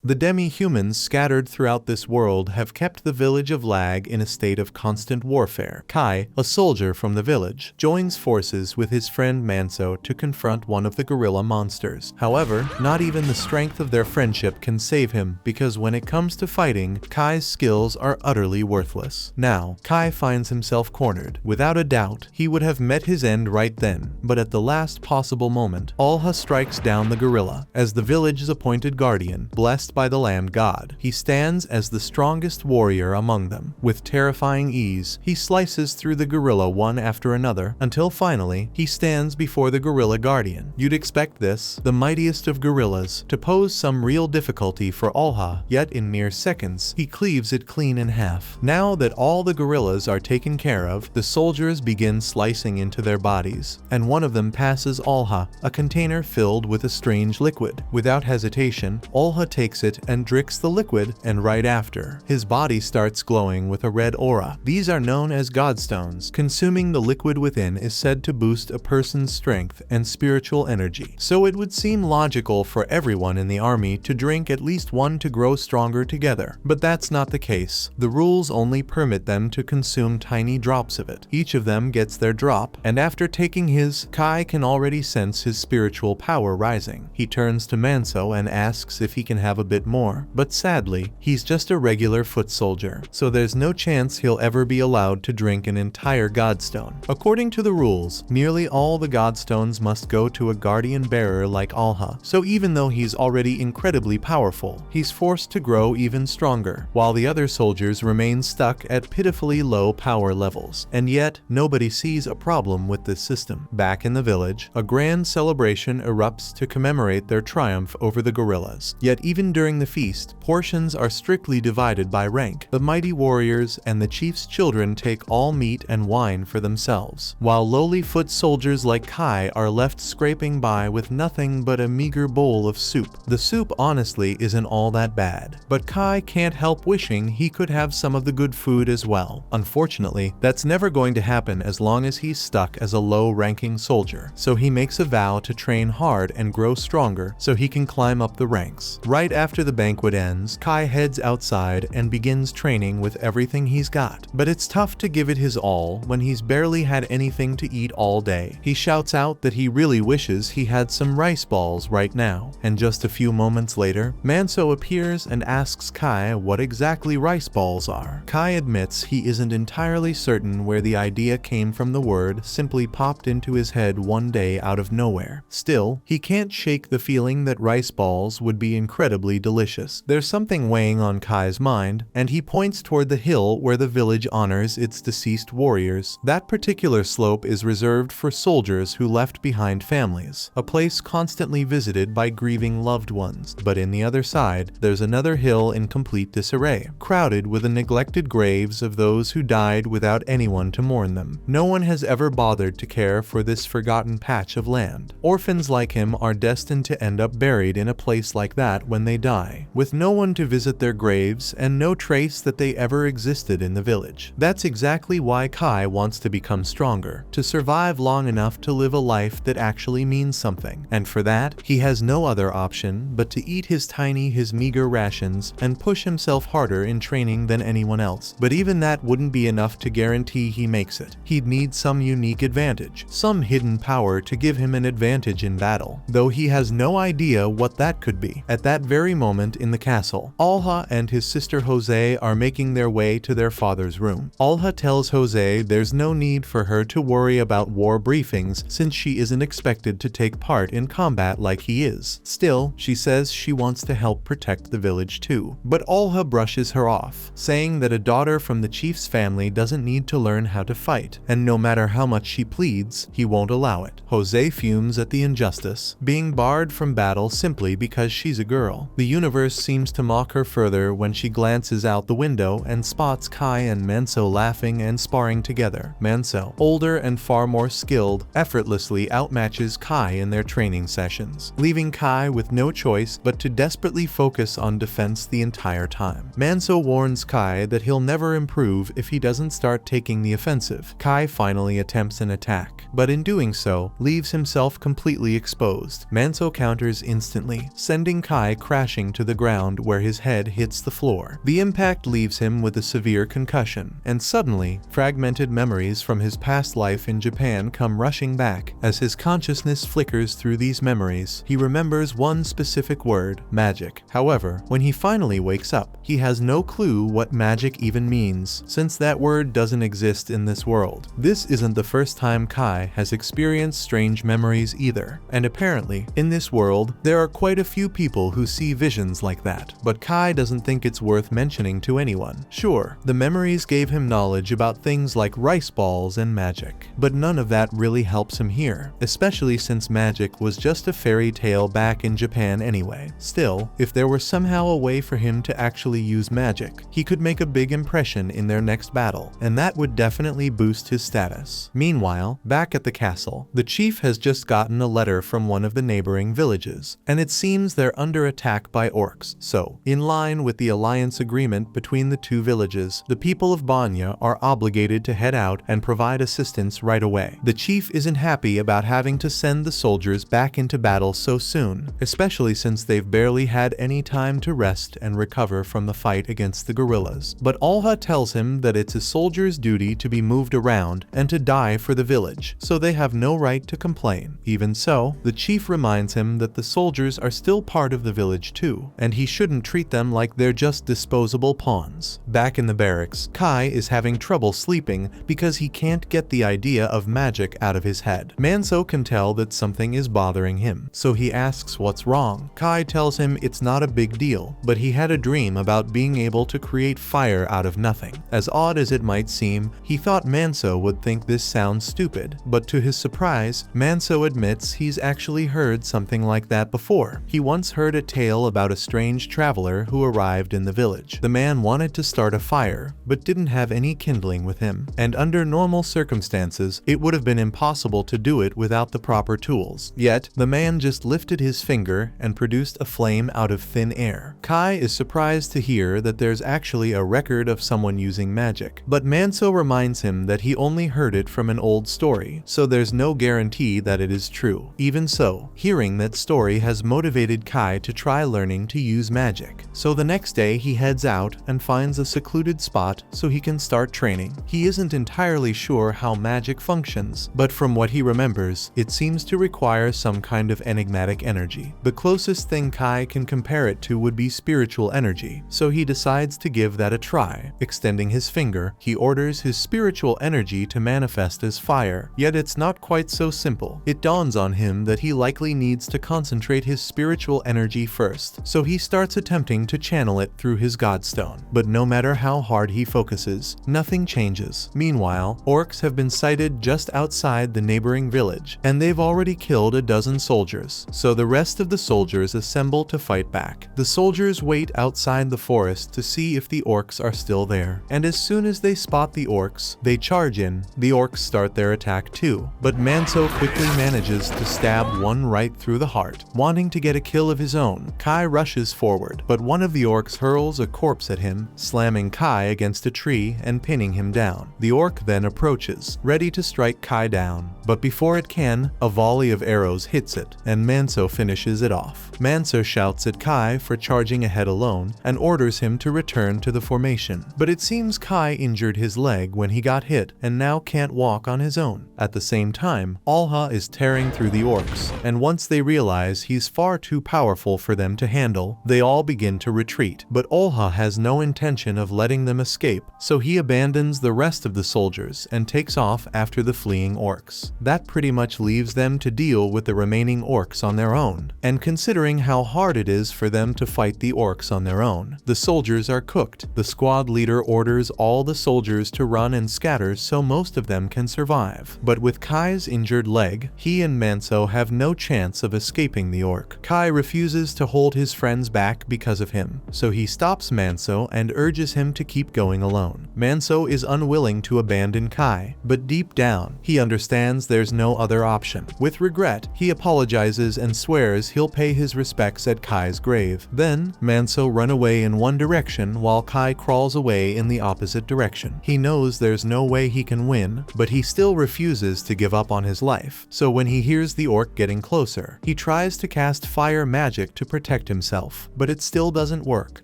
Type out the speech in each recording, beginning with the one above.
The demi-humans scattered throughout this world have kept the village of Lag in a state of constant warfare. Kai, a soldier from the village, joins forces with his friend Manso to confront one of the gorilla monsters. However, not even the strength of their friendship can save him, because when it comes to fighting, Kai's skills are utterly worthless. Now, Kai finds himself cornered. Without a doubt, he would have met his end right then, but at the last possible moment, Alha strikes down the gorilla. As the village's appointed guardian, blessed by the land god, he stands as the strongest warrior among them. With terrifying ease, he slices through the gorilla one after another, until finally, he stands before the gorilla guardian. You'd expect this, the mightiest of gorillas, to pose some real difficulty for Alha, yet in mere seconds, he cleaves it clean in half. Now that all the gorillas are taken care of, the soldiers begin slicing into their bodies, and one of them passes Alha, a container filled with a strange liquid. Without hesitation, Alha takes it and drinks the liquid, and right after, his body starts glowing with a red aura. These are known as godstones. Consuming the liquid within is said to boost a person's strength and spiritual energy. So it would seem logical for everyone in the army to drink at least one to grow stronger together. But that's not the case. The rules only permit them to consume tiny drops of it. Each of them gets their drop, and after taking his, Kai can already sense his spiritual power rising. He turns to Manso and asks if he can have a bit more, but sadly, he's just a regular foot soldier, so there's no chance he'll ever be allowed to drink an entire godstone. According to the rules, nearly all the godstones must go to a guardian bearer like Alha, so even though he's already incredibly powerful, he's forced to grow even stronger, while the other soldiers remain stuck at pitifully low power levels. And yet, nobody sees a problem with this system. Back in the village, a grand celebration erupts to commemorate their triumph over the gorillas. Yet even during the feast, portions are strictly divided by rank. The mighty warriors and the chief's children take all meat and wine for themselves, while lowly foot soldiers like Kai are left scraping by with nothing but a meager bowl of soup. The soup honestly isn't all that bad, but Kai can't help wishing he could have some of the good food as well. Unfortunately, that's never going to happen as long as he's stuck as a low-ranking soldier, so he makes a vow to train hard and grow stronger so he can climb up the ranks. Right after the banquet ends, Kai heads outside and begins training with everything he's got. But it's tough to give it his all when he's barely had anything to eat all day. He shouts out that he really wishes he had some rice balls right now. And just a few moments later, Manso appears and asks Kai what exactly rice balls are. Kai admits he isn't entirely certain where the idea came from. The word simply popped into his head one day out of nowhere. Still, he can't shake the feeling that rice balls would be incredibly delicious. There's something weighing on Kai's mind, and he points toward the hill where the village honors its deceased warriors. That particular slope is reserved for soldiers who left behind families, a place constantly visited by grieving loved ones. But in the other side, there's another hill in complete disarray, crowded with the neglected graves of those who died without anyone to mourn them. No one has ever bothered to care for this forgotten patch of land. Orphans like him are destined to end up buried in a place like that when they die, with no one to visit their graves and no trace that they ever existed in the village. That's exactly why Kai wants to become stronger, to survive long enough to live a life that actually means something. And for that, he has no other option but to eat his meager rations and push himself harder in training than anyone else. But even that wouldn't be enough to guarantee he makes it. He'd need some unique advantage, some hidden power to give him an advantage in battle, though he has no idea what that could be. At that very moment in the castle, Alha and his sister Jose are making their way to their father's room. Alha tells Jose there's no need for her to worry about war briefings since she isn't expected to take part in combat like he is. Still, she says she wants to help protect the village too. But Alha brushes her off, saying that a daughter from the chief's family doesn't need to learn how to fight, and no matter how much she pleads, he won't allow it. Jose fumes at the injustice, being barred from battle simply because she's a girl. The universe seems to mock her further when she glances out the window and spots Kai and Manso laughing and sparring together. Manso, older and far more skilled, effortlessly outmatches Kai in their training sessions, leaving Kai with no choice but to desperately focus on defense the entire time. Manso warns Kai that he'll never improve if he doesn't start taking the offensive. Kai finally attempts an attack, but in doing so, leaves himself completely exposed. Manso counters instantly, sending Kai crashing crashing to the ground where his head hits the floor. The impact leaves him with a severe concussion, and suddenly, fragmented memories from his past life in Japan come rushing back. As his consciousness flickers through these memories, he remembers one specific word: magic. However, when he finally wakes up, he has no clue what magic even means, since that word doesn't exist in this world. This isn't the first time Kai has experienced strange memories either, and apparently, in this world, there are quite a few people who see visions like that, but Kai doesn't think it's worth mentioning to anyone. Sure, the memories gave him knowledge about things like rice balls and magic, but none of that really helps him here, especially since magic was just a fairy tale back in Japan anyway. Still, if there were somehow a way for him to actually use magic, he could make a big impression in their next battle, and that would definitely boost his status. Meanwhile, back at the castle, the chief has just gotten a letter from one of the neighboring villages, and it seems they're under attack by orcs. So, in line with the alliance agreement between the two villages, the people of Banya are obligated to head out and provide assistance right away. The chief isn't happy about having to send the soldiers back into battle so soon, especially since they've barely had any time to rest and recover from the fight against the guerrillas. But Olha tells him that it's a soldier's duty to be moved around and to die for the village, so they have no right to complain. Even so, the chief reminds him that the soldiers are still part of the village too, and he shouldn't treat them like they're just disposable pawns. Back in the barracks, Kai is having trouble sleeping because he can't get the idea of magic out of his head. Manso can tell that something is bothering him, so he asks what's wrong. Kai tells him it's not a big deal, but he had a dream about being able to create fire out of nothing. As odd as it might seem, he thought Manso would think this sounds stupid, but to his surprise, Manso admits he's actually heard something like that before. He once heard a tale about a strange traveler who arrived in the village. The man wanted to start a fire, but didn't have any kindling with him, and under normal circumstances, it would have been impossible to do it without the proper tools. Yet, the man just lifted his finger and produced a flame out of thin air. Kai is surprised to hear that there's actually a record of someone using magic, but Manso reminds him that he only heard it from an old story, so there's no guarantee that it is true. Even so, hearing that story has motivated Kai to try learning to use magic. So the next day he heads out and finds a secluded spot so he can start training. He isn't entirely sure how magic functions, but from what he remembers, it seems to require some kind of enigmatic energy. The closest thing Kai can compare it to would be spiritual energy, so he decides to give that a try. Extending his finger, he orders his spiritual energy to manifest as fire, yet it's not quite so simple. It dawns on him that he likely needs to concentrate his spiritual energy first, so he starts attempting to channel it through his godstone. But no matter how hard he focuses, nothing changes. Meanwhile, orcs have been sighted just outside the neighboring village, and they've already killed a dozen soldiers, so the rest of the soldiers assemble to fight back. The soldiers wait outside the forest to see if the orcs are still there, and as soon as they spot the orcs, they charge in. The orcs start their attack too, but Manso quickly manages to stab one right through the heart. Wanting to get a kill of his own, Kai rushes forward, but one of the orcs hurls a corpse at him, slamming Kai against a tree and pinning him down. The orc then approaches, ready to strike Kai down, but before it can, a volley of arrows hits it, and Manso finishes it off. Manso shouts at Kai for charging ahead alone and orders him to return to the formation, but it seems Kai injured his leg when he got hit and now can't walk on his own. At the same time, Olha is tearing through the orcs, and once they realize he's far too powerful for them to handle, they all begin to retreat. But Olha has no intention of letting them escape, so he abandons the rest of the soldiers and takes off after the fleeing orcs. That pretty much leaves them to deal with the remaining orcs on their own, and considering how hard it is for them to fight the orcs on their own, the soldiers are cooked. The squad leader orders all the soldiers to run and scatter so most of them can survive. But with Kai's injured leg, he and Manso have no chance of escaping the orc. Kai refuses to hold his friends back because of him, so he stops Manso and urges him to keep going alone. Manso is unwilling to abandon Kai, but deep down, he understands there's no other option. With regret, he apologizes and swears he'll pay his respects at Kai's grave. Then, Manso runs away in one direction while Kai crawls away in the opposite direction. He knows there's no way he can win, but he still refuses to give up on his life. So when he hears the orc getting closer, he tries to cast fire magic to protect protect himself, but it still doesn't work.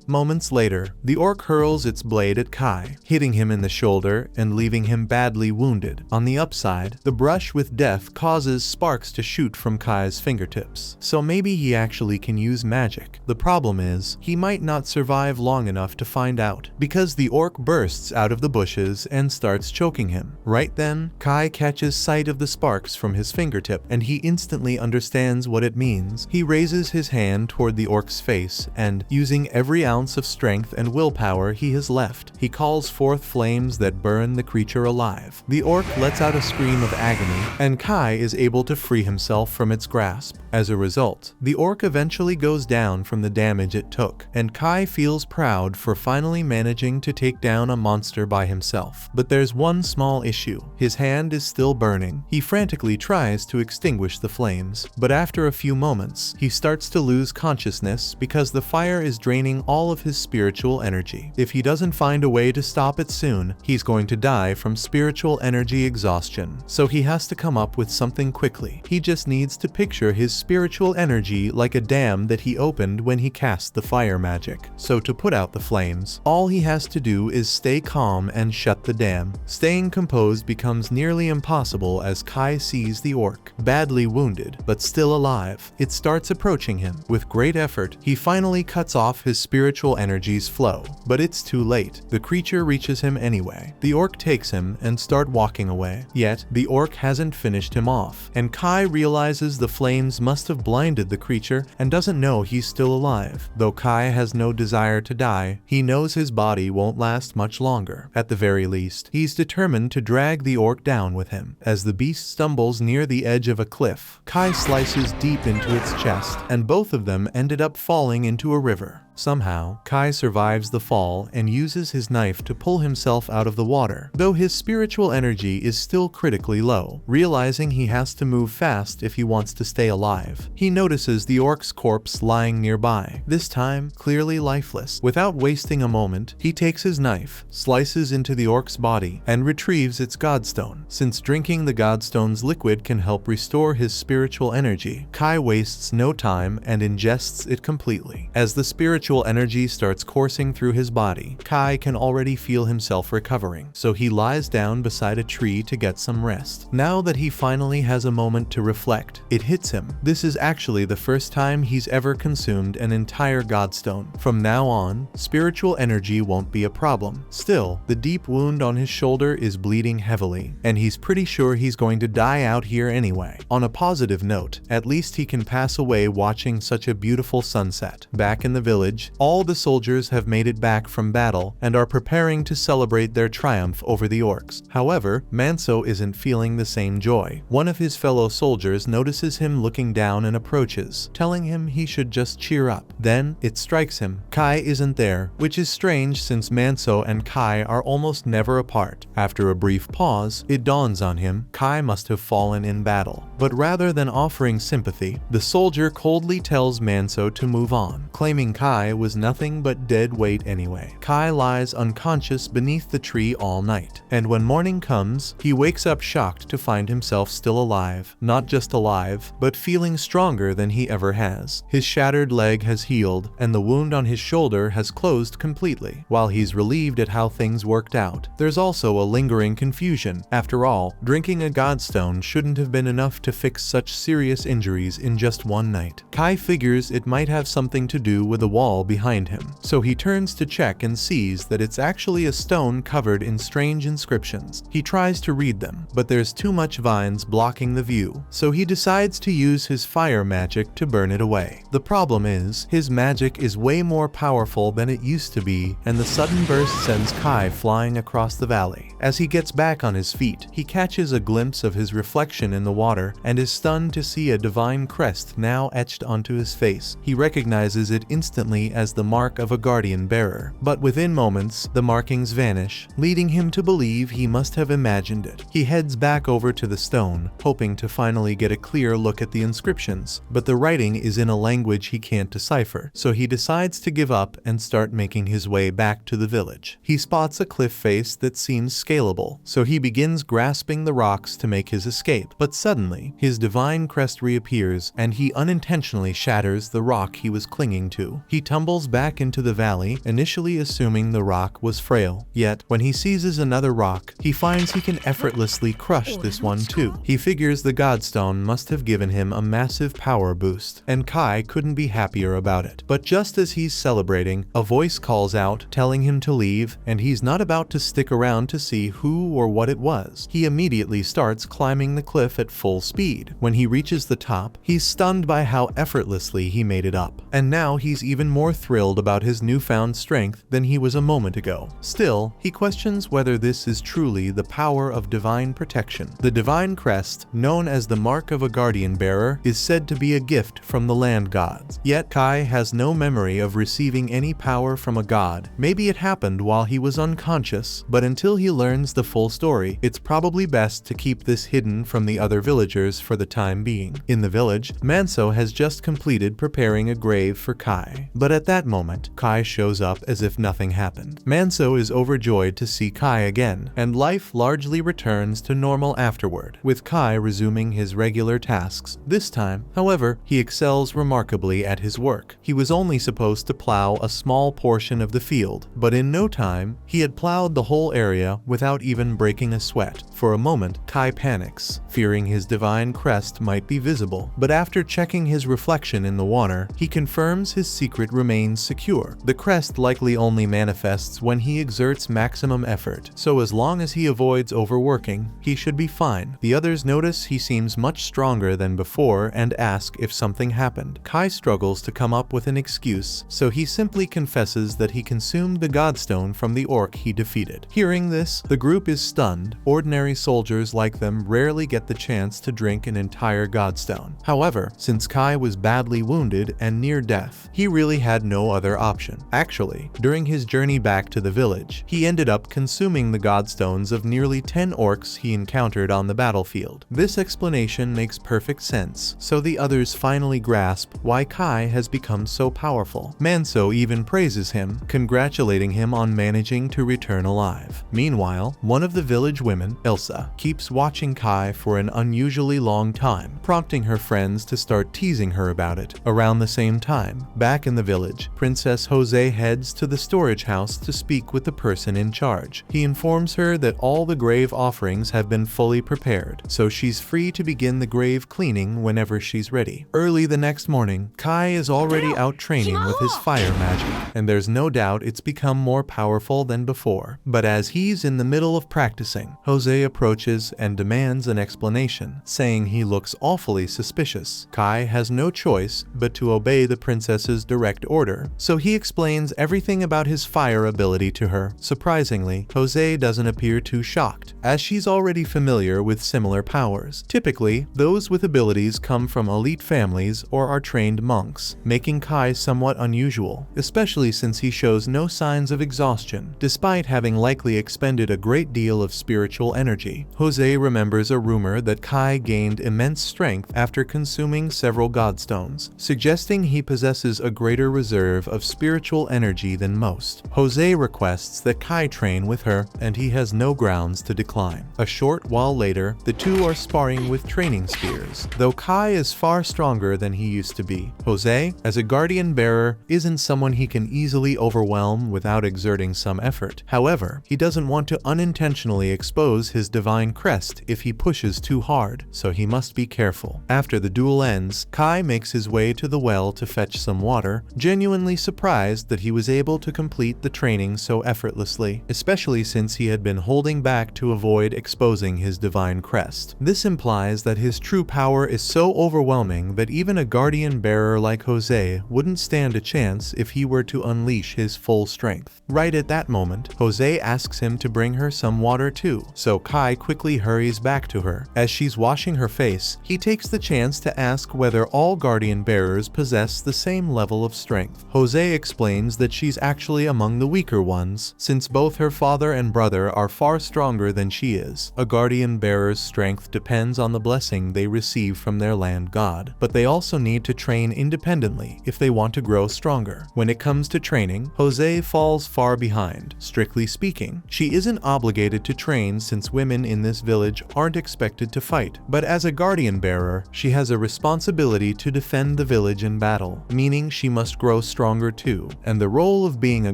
Moments later, the orc hurls its blade at Kai, hitting him in the shoulder and leaving him badly wounded. On the upside, the brush with death causes sparks to shoot from Kai's fingertips, so maybe he actually can use magic. The problem is, he might not survive long enough to find out, because the orc bursts out of the bushes and starts choking him. Right then, Kai catches sight of the sparks from his fingertip, and he instantly understands what it means. He raises his hand toward the orc's face, and, using every ounce of strength and willpower he has left, he calls forth flames that burn the creature alive. The orc lets out a scream of agony, and Kai is able to free himself from its grasp. As a result, the orc eventually goes down from the damage it took, and Kai feels proud for finally managing to take down a monster by himself. But there's one small issue. His hand is still burning. He frantically tries to extinguish the flames, but after a few moments, he starts to lose consciousness because the fire is draining all of his spiritual energy. If he doesn't find a way to stop it soon, he's going to die from spiritual energy exhaustion. So he has to come up with something quickly. He just needs to picture his spiritual energy like a dam that he opened when he cast the fire magic. So to put out the flames, all he has to do is stay calm and shut the dam. Staying composed becomes nearly impossible as Kai sees the orc, badly wounded, but still alive. It starts approaching him. With great effort, he finally cuts off his spiritual energy's flow. But it's too late. The creature reaches him anyway. The orc takes him and starts walking away. Yet, the orc hasn't finished him off, and Kai realizes the flames must have blinded the creature and doesn't know he's still alive. Though Kai has no desire to die, he knows his body won't last much longer. At the very least, he's determined to drag the orc down with him. As the beast stumbles near the edge of a cliff, Kai slices deep into its chest, and both of them ended up falling into a river. Somehow, Kai survives the fall and uses his knife to pull himself out of the water, though his spiritual energy is still critically low. Realizing he has to move fast if he wants to stay alive, he notices the orc's corpse lying nearby, this time clearly lifeless. Without wasting a moment, he takes his knife, slices into the orc's body, and retrieves its godstone. Since drinking the godstone's liquid can help restore his spiritual energy, Kai wastes no time and ingests it completely. As the spiritual energy starts coursing through his body, Kai can already feel himself recovering, so he lies down beside a tree to get some rest. Now that he finally has a moment to reflect, it hits him. This is actually the first time he's ever consumed an entire godstone. From now on, spiritual energy won't be a problem. Still, the deep wound on his shoulder is bleeding heavily, and he's pretty sure he's going to die out here anyway. On a positive note, at least he can pass away watching such a beautiful sunset. Back in the village, all the soldiers have made it back from battle and are preparing to celebrate their triumph over the orcs. However, Manso isn't feeling the same joy. One of his fellow soldiers notices him looking down and approaches, telling him he should just cheer up. Then, it strikes him. Kai isn't there, which is strange since Manso and Kai are almost never apart. After a brief pause, it dawns on him Kai must have fallen in battle. But rather than offering sympathy, the soldier coldly tells Manso to move on, claiming Kai was nothing but dead weight anyway. Kai lies unconscious beneath the tree all night, and when morning comes, he wakes up shocked to find himself still alive. Not just alive, but feeling stronger than he ever has. His shattered leg has healed, and the wound on his shoulder has closed completely. While he's relieved at how things worked out, there's also a lingering confusion. After all, drinking a godstone shouldn't have been enough to fix such serious injuries in just one night. Kai figures it might have something to do with the wall behind him, so he turns to check and sees that it's actually a stone covered in strange inscriptions. He tries to read them, but there's too much vines blocking the view, so he decides to use his fire magic to burn it away. The problem is, his magic is way more powerful than it used to be, and the sudden burst sends Kai flying across the valley. As he gets back on his feet, he catches a glimpse of his reflection in the water and is stunned to see a divine crest now etched onto his face. He recognizes it instantly only as the mark of a guardian bearer. But within moments, the markings vanish, leading him to believe he must have imagined it. He heads back over to the stone, hoping to finally get a clear look at the inscriptions, but the writing is in a language he can't decipher, so he decides to give up and start making his way back to the village. He spots a cliff face that seems scalable, so he begins grasping the rocks to make his escape. But suddenly, his divine crest reappears, and he unintentionally shatters the rock he was clinging to. He tumbles back into the valley, initially assuming the rock was frail. Yet, when he seizes another rock, he finds he can effortlessly crush this one too. He figures the Godstone must have given him a massive power boost, and Kai couldn't be happier about it. But just as he's celebrating, a voice calls out, telling him to leave, and he's not about to stick around to see who or what it was. He immediately starts climbing the cliff at full speed. When he reaches the top, he's stunned by how effortlessly he made it up. And now he's even more thrilled about his newfound strength than he was a moment ago. Still, he questions whether this is truly the power of divine protection. The divine crest, known as the mark of a guardian bearer, is said to be a gift from the land gods. Yet Kai has no memory of receiving any power from a god. Maybe it happened while he was unconscious, but until he learns the full story, it's probably best to keep this hidden from the other villagers for the time being. In the village, Manso has just completed preparing a grave for Kai. But at that moment, Kai shows up as if nothing happened. Manso is overjoyed to see Kai again, and life largely returns to normal afterward, with Kai resuming his regular tasks. This time, however, he excels remarkably at his work. He was only supposed to plow a small portion of the field, but in no time, he had plowed the whole area without even breaking a sweat. For a moment, Kai panics, fearing his divine crest might be visible, but after checking his reflection in the water, he confirms his secret remains secure. The crest likely only manifests when he exerts maximum effort, so as long as he avoids overworking, he should be fine. The others notice he seems much stronger than before and ask if something happened. Kai struggles to come up with an excuse, so he simply confesses that he consumed the Godstone from the orc he defeated. Hearing this, the group is stunned. Ordinary soldiers like them rarely get the chance to drink an entire Godstone. However, since Kai was badly wounded and near death, he really had no other option. Actually, during his journey back to the village, he ended up consuming the Godstones of nearly 10 orcs he encountered on the battlefield. This explanation makes perfect sense, so the others finally grasp why Kai has become so powerful. Manso even praises him, congratulating him on managing to return alive. Meanwhile, one of the village women, Elsa, keeps watching Kai for an unusually long time, prompting her friends to start teasing her about it. Around the same time, back in the village, Princess Jose heads to the storage house to speak with the person in charge. He informs her that all the grave offerings have been fully prepared, so she's free to begin the grave cleaning whenever she's ready. Early the next morning, Kai is already out training with his fire magic, and there's no doubt it's become more powerful than before. But as he's in the middle of practicing, Jose approaches and demands an explanation, saying he looks awfully suspicious. Kai has no choice but to obey the princess's direct order, so he explains everything about his fire ability to her. Surprisingly, Jose doesn't appear too shocked, as she's already familiar with similar powers. Typically, those with abilities come from elite families or are trained monks, making Kai somewhat unusual, especially since he shows no signs of exhaustion, despite having likely expended a great deal of spiritual energy. Jose remembers a rumor that Kai gained immense strength after consuming several Godstones, suggesting he possesses a greater reserve of spiritual energy than most. Jose requests that Kai train with her, and he has no grounds to decline. A short while later, the two are sparring with training spears. Though Kai is far stronger than he used to be, Jose, as a guardian bearer, isn't someone he can easily overwhelm without exerting some effort. However, he doesn't want to unintentionally expose his divine crest if he pushes too hard, so he must be careful. After the duel ends, Kai makes his way to the well to fetch some water, genuinely surprised that he was able to complete the training so effortlessly, especially since he had been holding back to avoid exposing his divine crest. This implies that his true power is so overwhelming that even a guardian bearer like Jose wouldn't stand a chance if he were to unleash his full strength. Right at that moment, Jose asks him to bring her some water too, so Kai quickly hurries back to her. As she's washing her face, he takes the chance to ask whether all guardian bearers possess the same level of strength. Jose explains that she's actually among the weaker ones, since both her father and brother are far stronger than she is. A guardian bearer's strength depends on the blessing they receive from their land god, but they also need to train independently if they want to grow stronger. When it comes to training, Jose falls far behind. Strictly speaking, she isn't obligated to train since women in this village aren't expected to fight, but as a guardian bearer, she has a responsibility to defend the village in battle, meaning she must grow stronger too. And the role of being a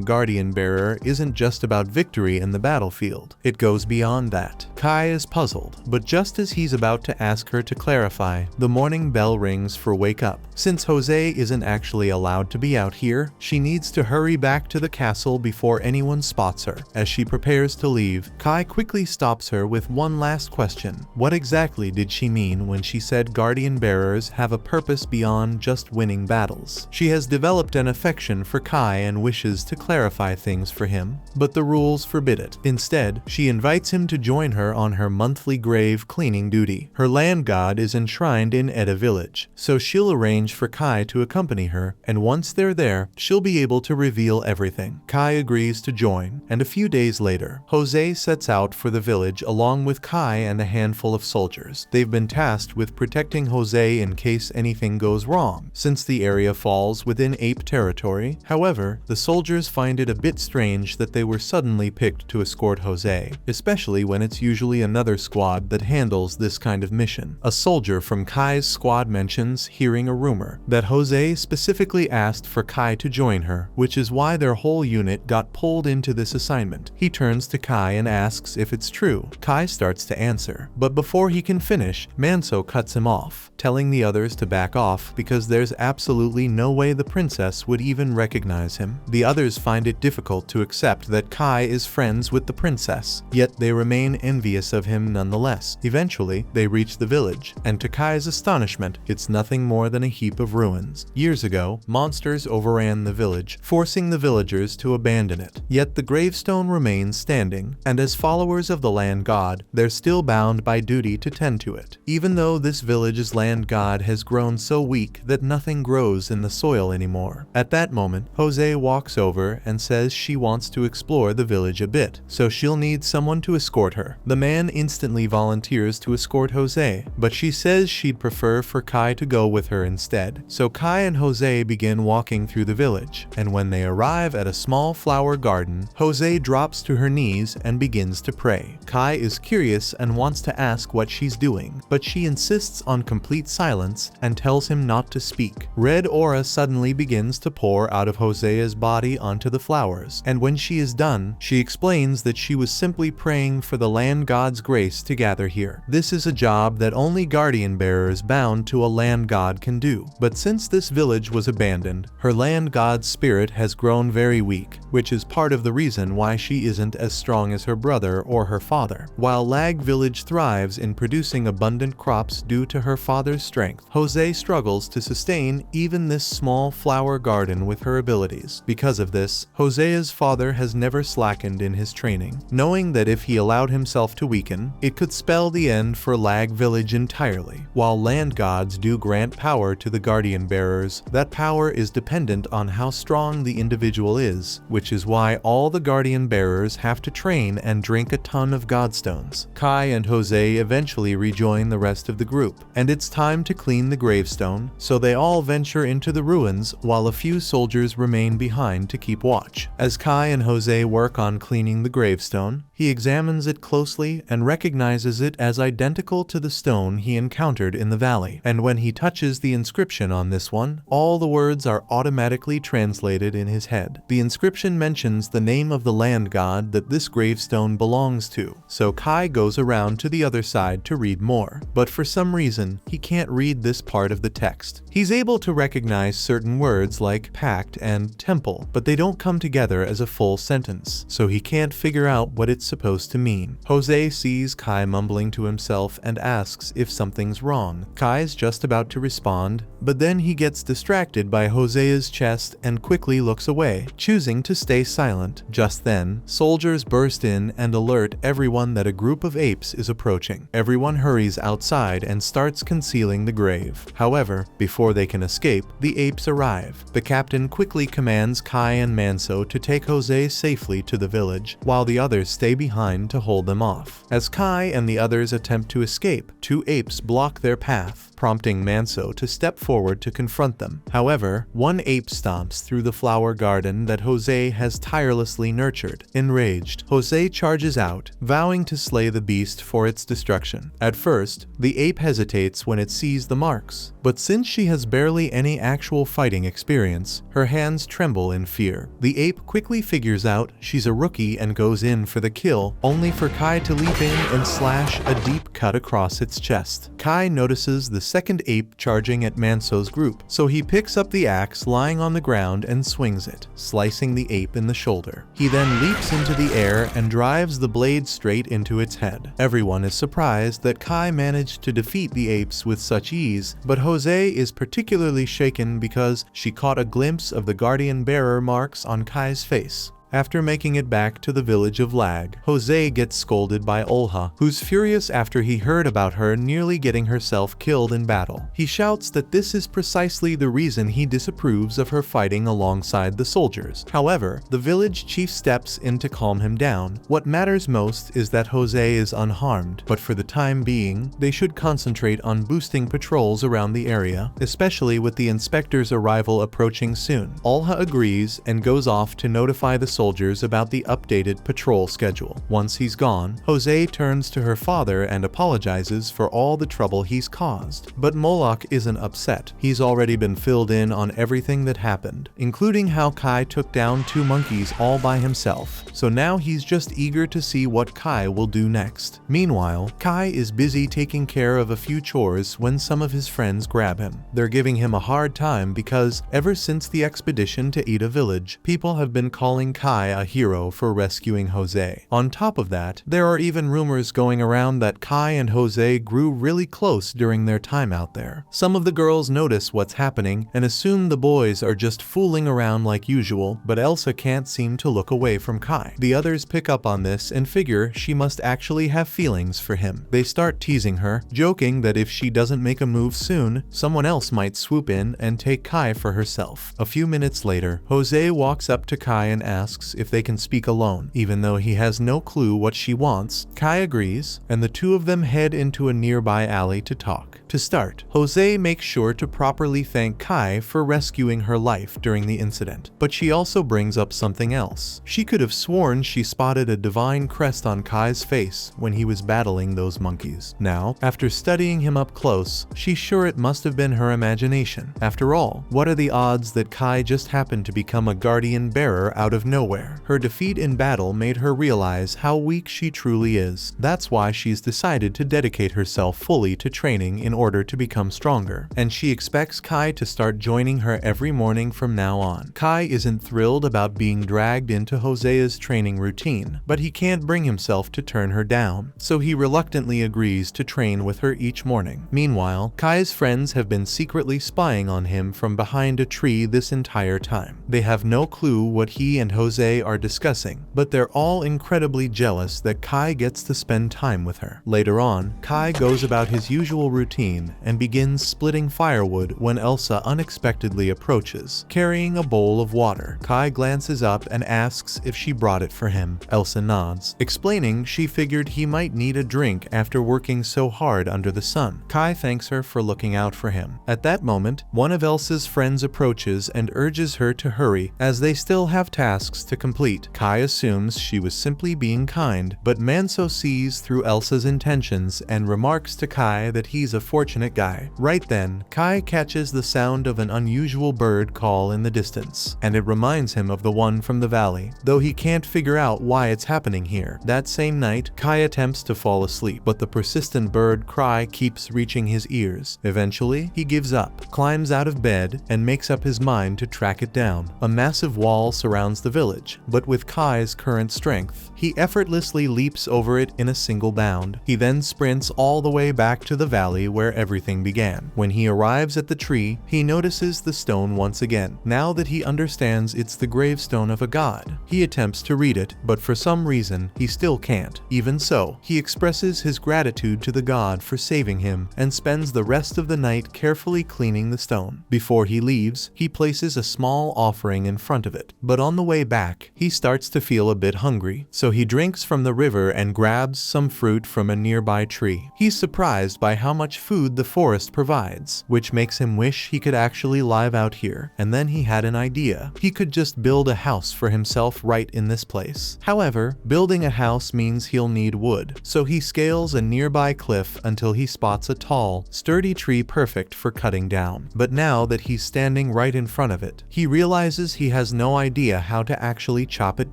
guardian bearer isn't just about victory in the battlefield. It goes beyond that. Kai is puzzled, but just as he's about to ask her to clarify, the morning bell rings for wake up. Since Jose isn't actually allowed to be out here, she needs to hurry back to the castle before anyone spots her. As she prepares to leave, Kai quickly stops her with one last question. What exactly did she mean when she said guardian bearers have a purpose beyond just winning battles? She has developed an affection for Kai and wishes to clarify things for him, but the rules forbid it. Instead, she invites him to join her on her monthly grave cleaning duty. Her land god is enshrined in Eda village, so she'll arrange for Kai to accompany her, and once they're there, she'll be able to reveal everything. Kai agrees to join, and a few days later, Jose sets out for the village along with Kai and a handful of soldiers. They've been tasked with protecting Jose in case anything goes wrong, since the area falls within ape territory. However, the soldiers find it a bit strange that they were suddenly picked to escort Jose, especially when it's usually another squad that handles this kind of mission. A soldier from Kai's squad mentions hearing a rumor that Jose specifically asked for Kai to join her, which is why their whole unit got pulled into this assignment. He turns to Kai and asks if it's true. Kai starts to answer, but before he can finish, Manso cuts him off, telling the others to back off because there's absolutely no way the princess would even recognize him. The others find it difficult to accept that Kai is friends with the princess, yet they remain envious of him nonetheless. Eventually, they reach the village, and to Kai's astonishment, it's nothing more than a heap of ruins. Years ago, monsters overran the village, forcing the villagers to abandon it. Yet the gravestone remains standing, and as followers of the land god, they're still bound by duty to tend to it. Even though this village's land god has grown so weak that nothing grows in the soil anymore. At that moment, Jose walks over and says she wants to explore the village a bit, so she'll need someone to escort her. The man instantly volunteers to escort Jose, but she says she'd prefer for Kai to go with her instead. So Kai and Jose begin walking through the village, and when they arrive at a small flower garden, Jose drops to her knees and begins to pray. Kai is curious and wants to ask what she's doing, but she insists on complete silence and tells him not to speak. Red aura suddenly begins to pour out of Jose's body onto the flowers, and when she is done, she explains that she was simply praying for the land god's grace to gather here. This is a job that only guardian bearers bound to a land god can do, but since this village was abandoned, her land god's spirit has grown very weak, which is part of the reason why she isn't as strong as her brother or her father. While Lag village thrives in producing abundant crops due to her father's strength, Jose struggles to sustain even this small flower garden with her abilities. Because of this, Jose's father has never slackened in his training, knowing that if he allowed himself to weaken, it could spell the end for Lag village entirely. While land gods do grant power to the guardian bearers, that power is dependent on how strong the individual is, which is why all the guardian bearers have to train and drink a ton of godstones. Kai and Jose eventually rejoin the rest of the group, and it's time to clean the gravestone, so they all venture into the ruins while a few soldiers remain behind to keep watch. As Kai and Jose work on cleaning the gravestone, he examines it closely and recognizes it as identical to the stone he encountered in the valley. And when he touches the inscription on this one, all the words are automatically translated in his head. The inscription mentions the name of the land god that this gravestone belongs to, so Kai goes around to the other side to read more. But for some reason, he can't read this part of the text. He's able to recognize certain words like pact and temple, but they don't come together as a full sentence, so he can't figure out what it's supposed to mean. Jose Jose sees Kai mumbling to himself and asks if something's wrong. Kai's just about to respond, but then he gets distracted by Jose's chest and quickly looks away, choosing to stay silent. Just then, soldiers burst in and alert everyone that a group of apes is approaching. Everyone hurries outside and starts concealing the grave. However, before they can escape, the apes arrive. The captain quickly commands Kai and Manso to take Jose safely to the village, while the others stay behind to hold them off. As Kai and the others attempt to escape, two apes block their path, prompting Manso to step forward to confront them. However, one ape stomps through the flower garden that Jose has tirelessly nurtured. Enraged, Jose charges out, vowing to slay the beast for its destruction. At first, the ape hesitates when it sees the marks, but since she has barely any actual fighting experience, her hands tremble in fear. The ape quickly figures out she's a rookie and goes in for the kill, only for Kai to leap in and slash a deep cut across its chest. Kai notices the second ape charging at Manso's group, so he picks up the axe lying on the ground and swings it, slicing the ape in the shoulder. He then leaps into the air and drives the blade straight into its head. Everyone is surprised that Kai managed to defeat the apes with such ease, but Jose is particularly shaken because she caught a glimpse of the guardian bearer marks on Kai's face. After making it back to the village of Lag, Jose gets scolded by Olha, who's furious after he heard about her nearly getting herself killed in battle. He shouts that this is precisely the reason he disapproves of her fighting alongside the soldiers. However, the village chief steps in to calm him down. What matters most is that Jose is unharmed, but for the time being, they should concentrate on boosting patrols around the area, especially with the inspector's arrival approaching soon. Olha agrees and goes off to notify the soldiers about the updated patrol schedule. Once he's gone, Jose turns to her father and apologizes for all the trouble he's caused. But Moloch isn't upset. He's already been filled in on everything that happened, including how Kai took down two monkeys all by himself. So now he's just eager to see what Kai will do next. Meanwhile, Kai is busy taking care of a few chores when some of his friends grab him. They're giving him a hard time because ever since the expedition to Ida village, people have been calling Kai a hero for rescuing Jose. On top of that, there are even rumors going around that Kai and Jose grew really close during their time out there. Some of the girls notice what's happening and assume the boys are just fooling around like usual, but Elsa can't seem to look away from Kai. The others pick up on this and figure she must actually have feelings for him. They start teasing her, joking that if she doesn't make a move soon, someone else might swoop in and take Kai for herself. A few minutes later, Jose walks up to Kai and asks if they can speak alone. Even though he has no clue what she wants, Kai agrees, and the two of them head into a nearby alley to talk. To start, Jose makes sure to properly thank Kai for rescuing her life during the incident, but she also brings up something else. She could have sworn she spotted a divine crest on Kai's face when he was battling those monkeys. Now, after studying him up close, she's sure it must have been her imagination. After all, what are the odds that Kai just happened to become a guardian bearer out of nowhere? Her defeat in battle made her realize how weak she truly is. That's why she's decided to dedicate herself fully to training in order to become stronger, and she expects Kai to start joining her every morning from now on. Kai isn't thrilled about being dragged into Jose's training routine, but he can't bring himself to turn her down, so he reluctantly agrees to train with her each morning. Meanwhile, Kai's friends have been secretly spying on him from behind a tree this entire time. They have no clue what he and Jose are discussing, but they're all incredibly jealous that Kai gets to spend time with her. Later on, Kai goes about his usual routine and begins splitting firewood when Elsa unexpectedly approaches, carrying a bowl of water. Kai glances up and asks if she brought it for him. Elsa nods, explaining she figured he might need a drink after working so hard under the sun. Kai thanks her for looking out for him. At that moment, one of Elsa's friends approaches and urges her to hurry, as they still have tasks to complete. Kai assumes she was simply being kind, but Manso sees through Elsa's intentions and remarks to Kai that he's a unfortunate guy. Right then, Kai catches the sound of an unusual bird call in the distance, and it reminds him of the one from the valley, though he can't figure out why it's happening here. That same night, Kai attempts to fall asleep, but the persistent bird cry keeps reaching his ears. Eventually, he gives up, climbs out of bed, and makes up his mind to track it down. A massive wall surrounds the village, but with Kai's current strength, he effortlessly leaps over it in a single bound. He then sprints all the way back to the valley where everything began. When he arrives at the tree, he notices the stone once again. Now that he understands it's the gravestone of a god, he attempts to read it, but for some reason, he still can't. Even so, he expresses his gratitude to the god for saving him and spends the rest of the night carefully cleaning the stone. Before he leaves, he places a small offering in front of it, but on the way back, he starts to feel a bit hungry, so he drinks from the river and grabs some fruit from a nearby tree. He's surprised by how much food the forest provides, which makes him wish he could actually live out here, and then he had an idea. He could just build a house for himself right in this place. However, building a house means he'll need wood, so he scales a nearby cliff until he spots a tall, sturdy tree perfect for cutting down. But now that he's standing right in front of it, he realizes he has no idea how to actually chop it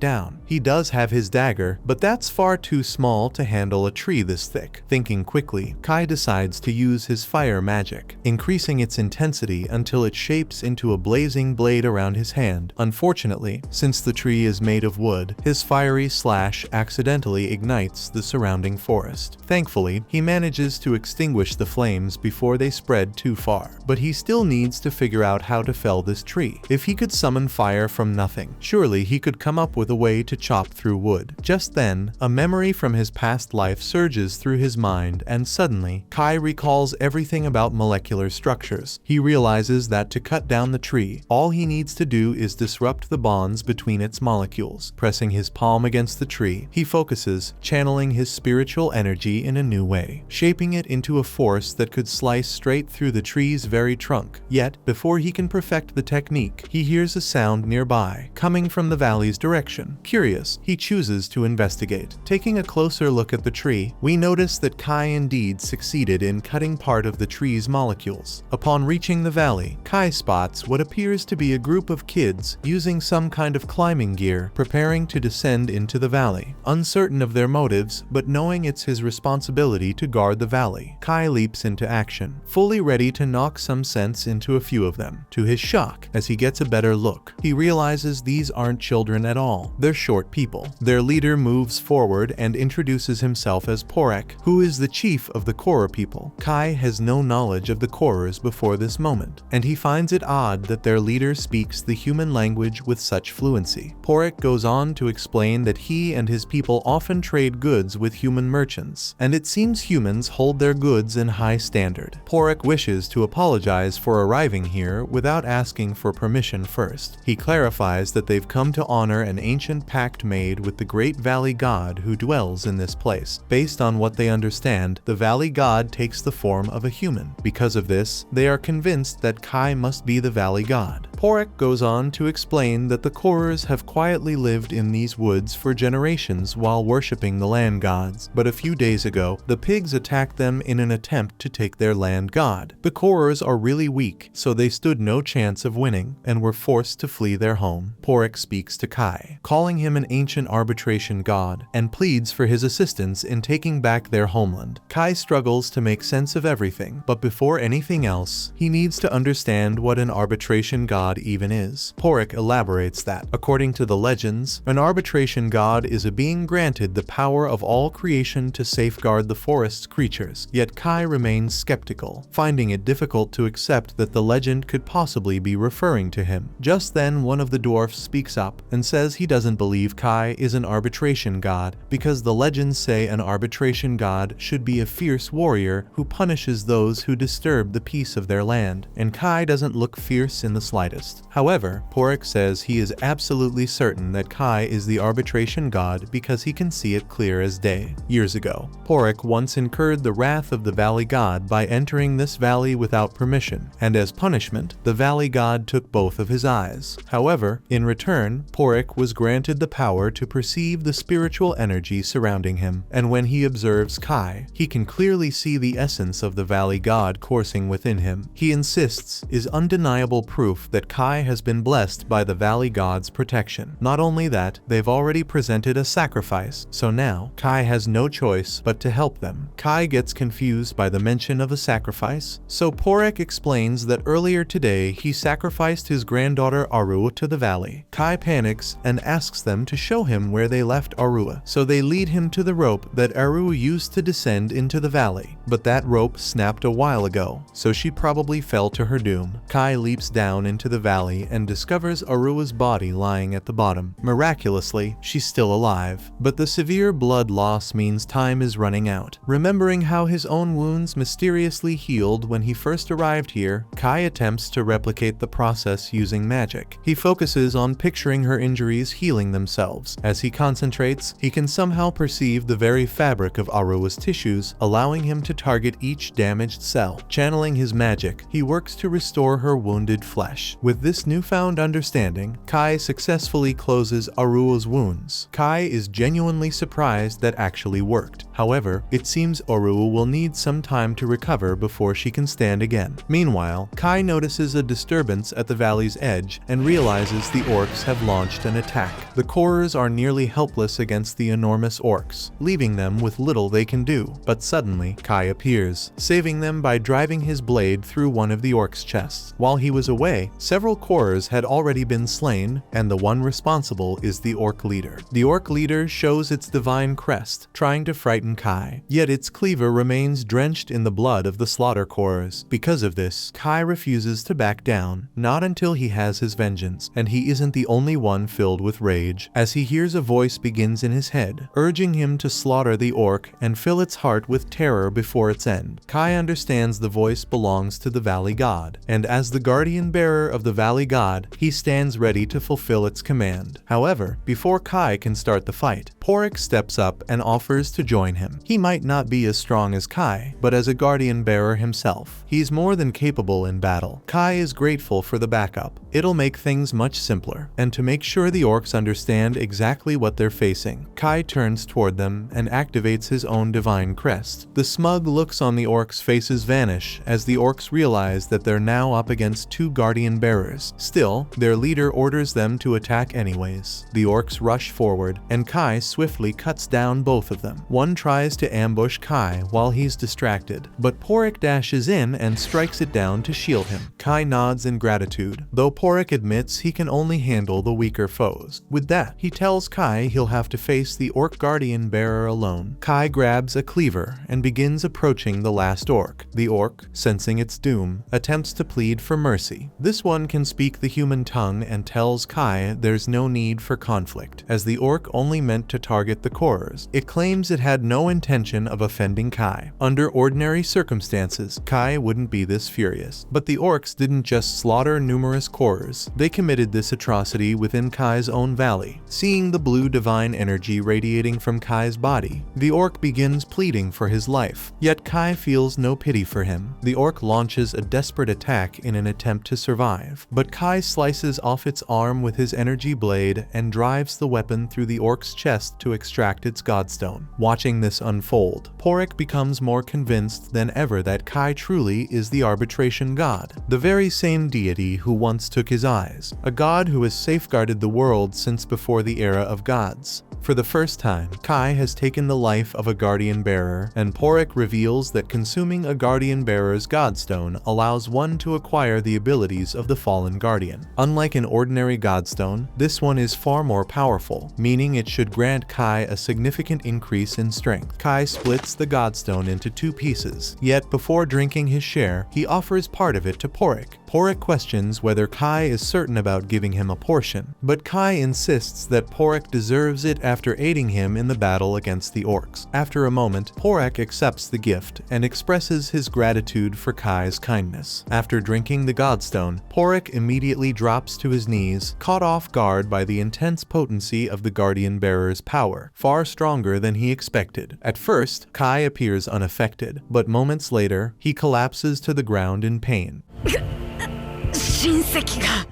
down. He does have his dagger, but that's far too small to handle a tree this thick. Thinking quickly, Kai decides to use his fire magic, increasing its intensity until it shapes into a blazing blade around his hand. Unfortunately, since the tree is made of wood, his fiery slash accidentally ignites the surrounding forest. Thankfully, he manages to extinguish the flames before they spread too far, but he still needs to figure out how to fell this tree. If he could summon fire from nothing, surely he could come up with a way to chop through wood. Just then, a memory from his past life surges through his mind, and suddenly, Kai recalls everything about molecular structures. He realizes that to cut down the tree, all he needs to do is disrupt the bonds between its molecules. Pressing his palm against the tree, he focuses, channeling his spiritual energy in a new way, shaping it into a force that could slice straight through the tree's very trunk. Yet, before he can perfect the technique, he hears a sound nearby, coming from the valley's direction. Curious, he chooses to investigate. Taking a closer look at the tree, we notice that Kai indeed succeeded in cutting part of the tree's molecules. Upon reaching the valley, Kai spots what appears to be a group of kids using some kind of climbing gear, preparing to descend into the valley. Uncertain of their motives, but knowing it's his responsibility to guard the valley, Kai leaps into action, fully ready to knock some sense into a few of them. To his shock, as he gets a better look, he realizes these aren't children at all. They're short people. Their leader moves forward and introduces himself as Porek, who is the chief of the Kora people. Kai has no knowledge of the Koras before this moment, and he finds it odd that their leader speaks the human language with such fluency. Porek goes on to explain that he and his people often trade goods with human merchants, and it seems humans hold their goods in high standard. Porek wishes to apologize for arriving here without asking for permission first. He clarifies that they've come to honor an ancient pact made with the great valley god who dwells in this place. Based on what they understand, the valley god takes the form of a human. Because of this, they are convinced that Kai must be the valley god. Porek goes on to explain that the Koras have quietly lived in these woods for generations while worshipping the land gods, but a few days ago, the pigs attacked them in an attempt to take their land god. The Koras are really weak, so they stood no chance of winning and were forced to flee their home. Porek speaks to Kai, calling him an ancient arbitration god, and pleads for his assistance in taking back their homeland. Kai struggles to make sense of everything, but before anything else, he needs to understand what an arbitration god even is. Porek elaborates that, according to the legends, an arbitration god is a being granted the power of all creation to safeguard the forest's creatures. Yet Kai remains skeptical, finding it difficult to accept that the legend could possibly be referring to him. Just then, one of the dwarfs speaks up and says he doesn't believe Kai is an arbitration god because the legends say an arbitration god should be a fierce warrior who punishes those who disturb the peace of their land, and Kai doesn't look fierce in the slightest. unnoticed. However, Porek says he is absolutely certain that Kai is the arbitration god because he can see it clear as day. Years ago, Porek once incurred the wrath of the valley god by entering this valley without permission, and as punishment, the valley god took both of his eyes. However, in return, Porek was granted the power to perceive the spiritual energy surrounding him, and when he observes Kai, he can clearly see the essence of the valley god coursing within him. He insists is undeniable proof that Kai has been blessed by the valley god's protection. Not only that, they've already presented a sacrifice, so now Kai has no choice but to help them. Kai gets confused by the mention of a sacrifice, so Porek explains that earlier today he sacrificed his granddaughter Arua to the valley. Kai panics and asks them to show him where they left Arua, so they lead him to the rope that Arua used to descend into the valley, but that rope snapped a while ago, so she probably fell to her doom. Kai leaps down into the valley and discovers Arua's body lying at the bottom. Miraculously, she's still alive, but the severe blood loss means time is running out. Remembering how his own wounds mysteriously healed when he first arrived here, Kai attempts to replicate the process using magic. He focuses on picturing her injuries healing themselves. As he concentrates, he can somehow perceive the very fabric of Arua's tissues, allowing him to target each damaged cell. Channeling his magic, he works to restore her wounded flesh. With this newfound understanding, Kai successfully closes Arua's wounds. Kai is genuinely surprised that actually worked. However, it seems Arua will need some time to recover before she can stand again. Meanwhile, Kai notices a disturbance at the valley's edge and realizes the orcs have launched an attack. The Korers are nearly helpless against the enormous orcs, leaving them with little they can do. But suddenly, Kai appears, saving them by driving his blade through one of the orcs' chests. While he was away, several Korers had already been slain, and the one responsible is the orc leader. The orc leader shows its divine crest, trying to frighten Kai, yet its cleaver remains drenched in the blood of the slaughter Korers. Because of this, Kai refuses to back down, not until he has his vengeance, and he isn't the only one filled with rage, as he hears a voice begins in his head, urging him to slaughter the orc and fill its heart with terror before its end. Kai understands the voice belongs to the valley god, and as the guardian bearer of the valley god, he stands ready to fulfill its command. However, before Kai can start the fight, Porek steps up and offers to join him. He might not be as strong as Kai, but as a guardian bearer himself, he's more than capable in battle. Kai is grateful for the backup. It'll make things much simpler. And to make sure the orcs understand exactly what they're facing, Kai turns toward them and activates his own divine crest. The smug looks on the orcs' faces vanish as the orcs realize that they're now up against two guardian bearers. Still, their leader orders them to attack anyways. The orcs rush forward, and Kai swiftly cuts down both of them. One tries to ambush Kai while he's distracted, but Porek dashes in and strikes it down to shield him. Kai nods in gratitude, though Porek admits he can only handle the weaker foes. With that, he tells Kai he'll have to face the orc guardian bearer alone. Kai grabs a cleaver and begins approaching the last orc. The orc, sensing its doom, attempts to plead for mercy. This one can speak the human tongue and tells Kai there's no need for conflict, as the orc only meant to target the Korers. It claims it had no intention of offending Kai. Under ordinary circumstances, Kai wouldn't be this furious. But the orcs didn't just slaughter numerous Korers. They committed this atrocity within Kai's own valley. Seeing the blue divine energy radiating from Kai's body, the orc begins pleading for his life. Yet Kai feels no pity for him. The orc launches a desperate attack in an attempt to survive, but Kai slices off its arm with his energy blade and drives the weapon through the orc's chest to extract its godstone. Watching this unfold, Porek becomes more convinced than ever that Kai truly is the arbitration god, the very same deity who once took his eyes, a god who has safeguarded the world since before the era of gods. For the first time, Kai has taken the life of a guardian bearer, and Porek reveals that consuming a guardian bearer's godstone allows one to acquire the abilities of the fallen guardian. Unlike an ordinary godstone, this one is far more powerful, meaning it should grant Kai a significant increase in strength. Kai splits the godstone into two pieces, yet before drinking his share, he offers part of it to Porek. Porek questions whether Kai is certain about giving him a portion, but Kai insists that Porek deserves it after aiding him in the battle against the orcs. After a moment, Porek accepts the gift and expresses his gratitude for Kai's kindness. After drinking the Godstone, Porek immediately drops to his knees, caught off guard by the intense potency of the Guardian Bearer's power, far stronger than he expected. At first, Kai appears unaffected, but moments later, he collapses to the ground in pain.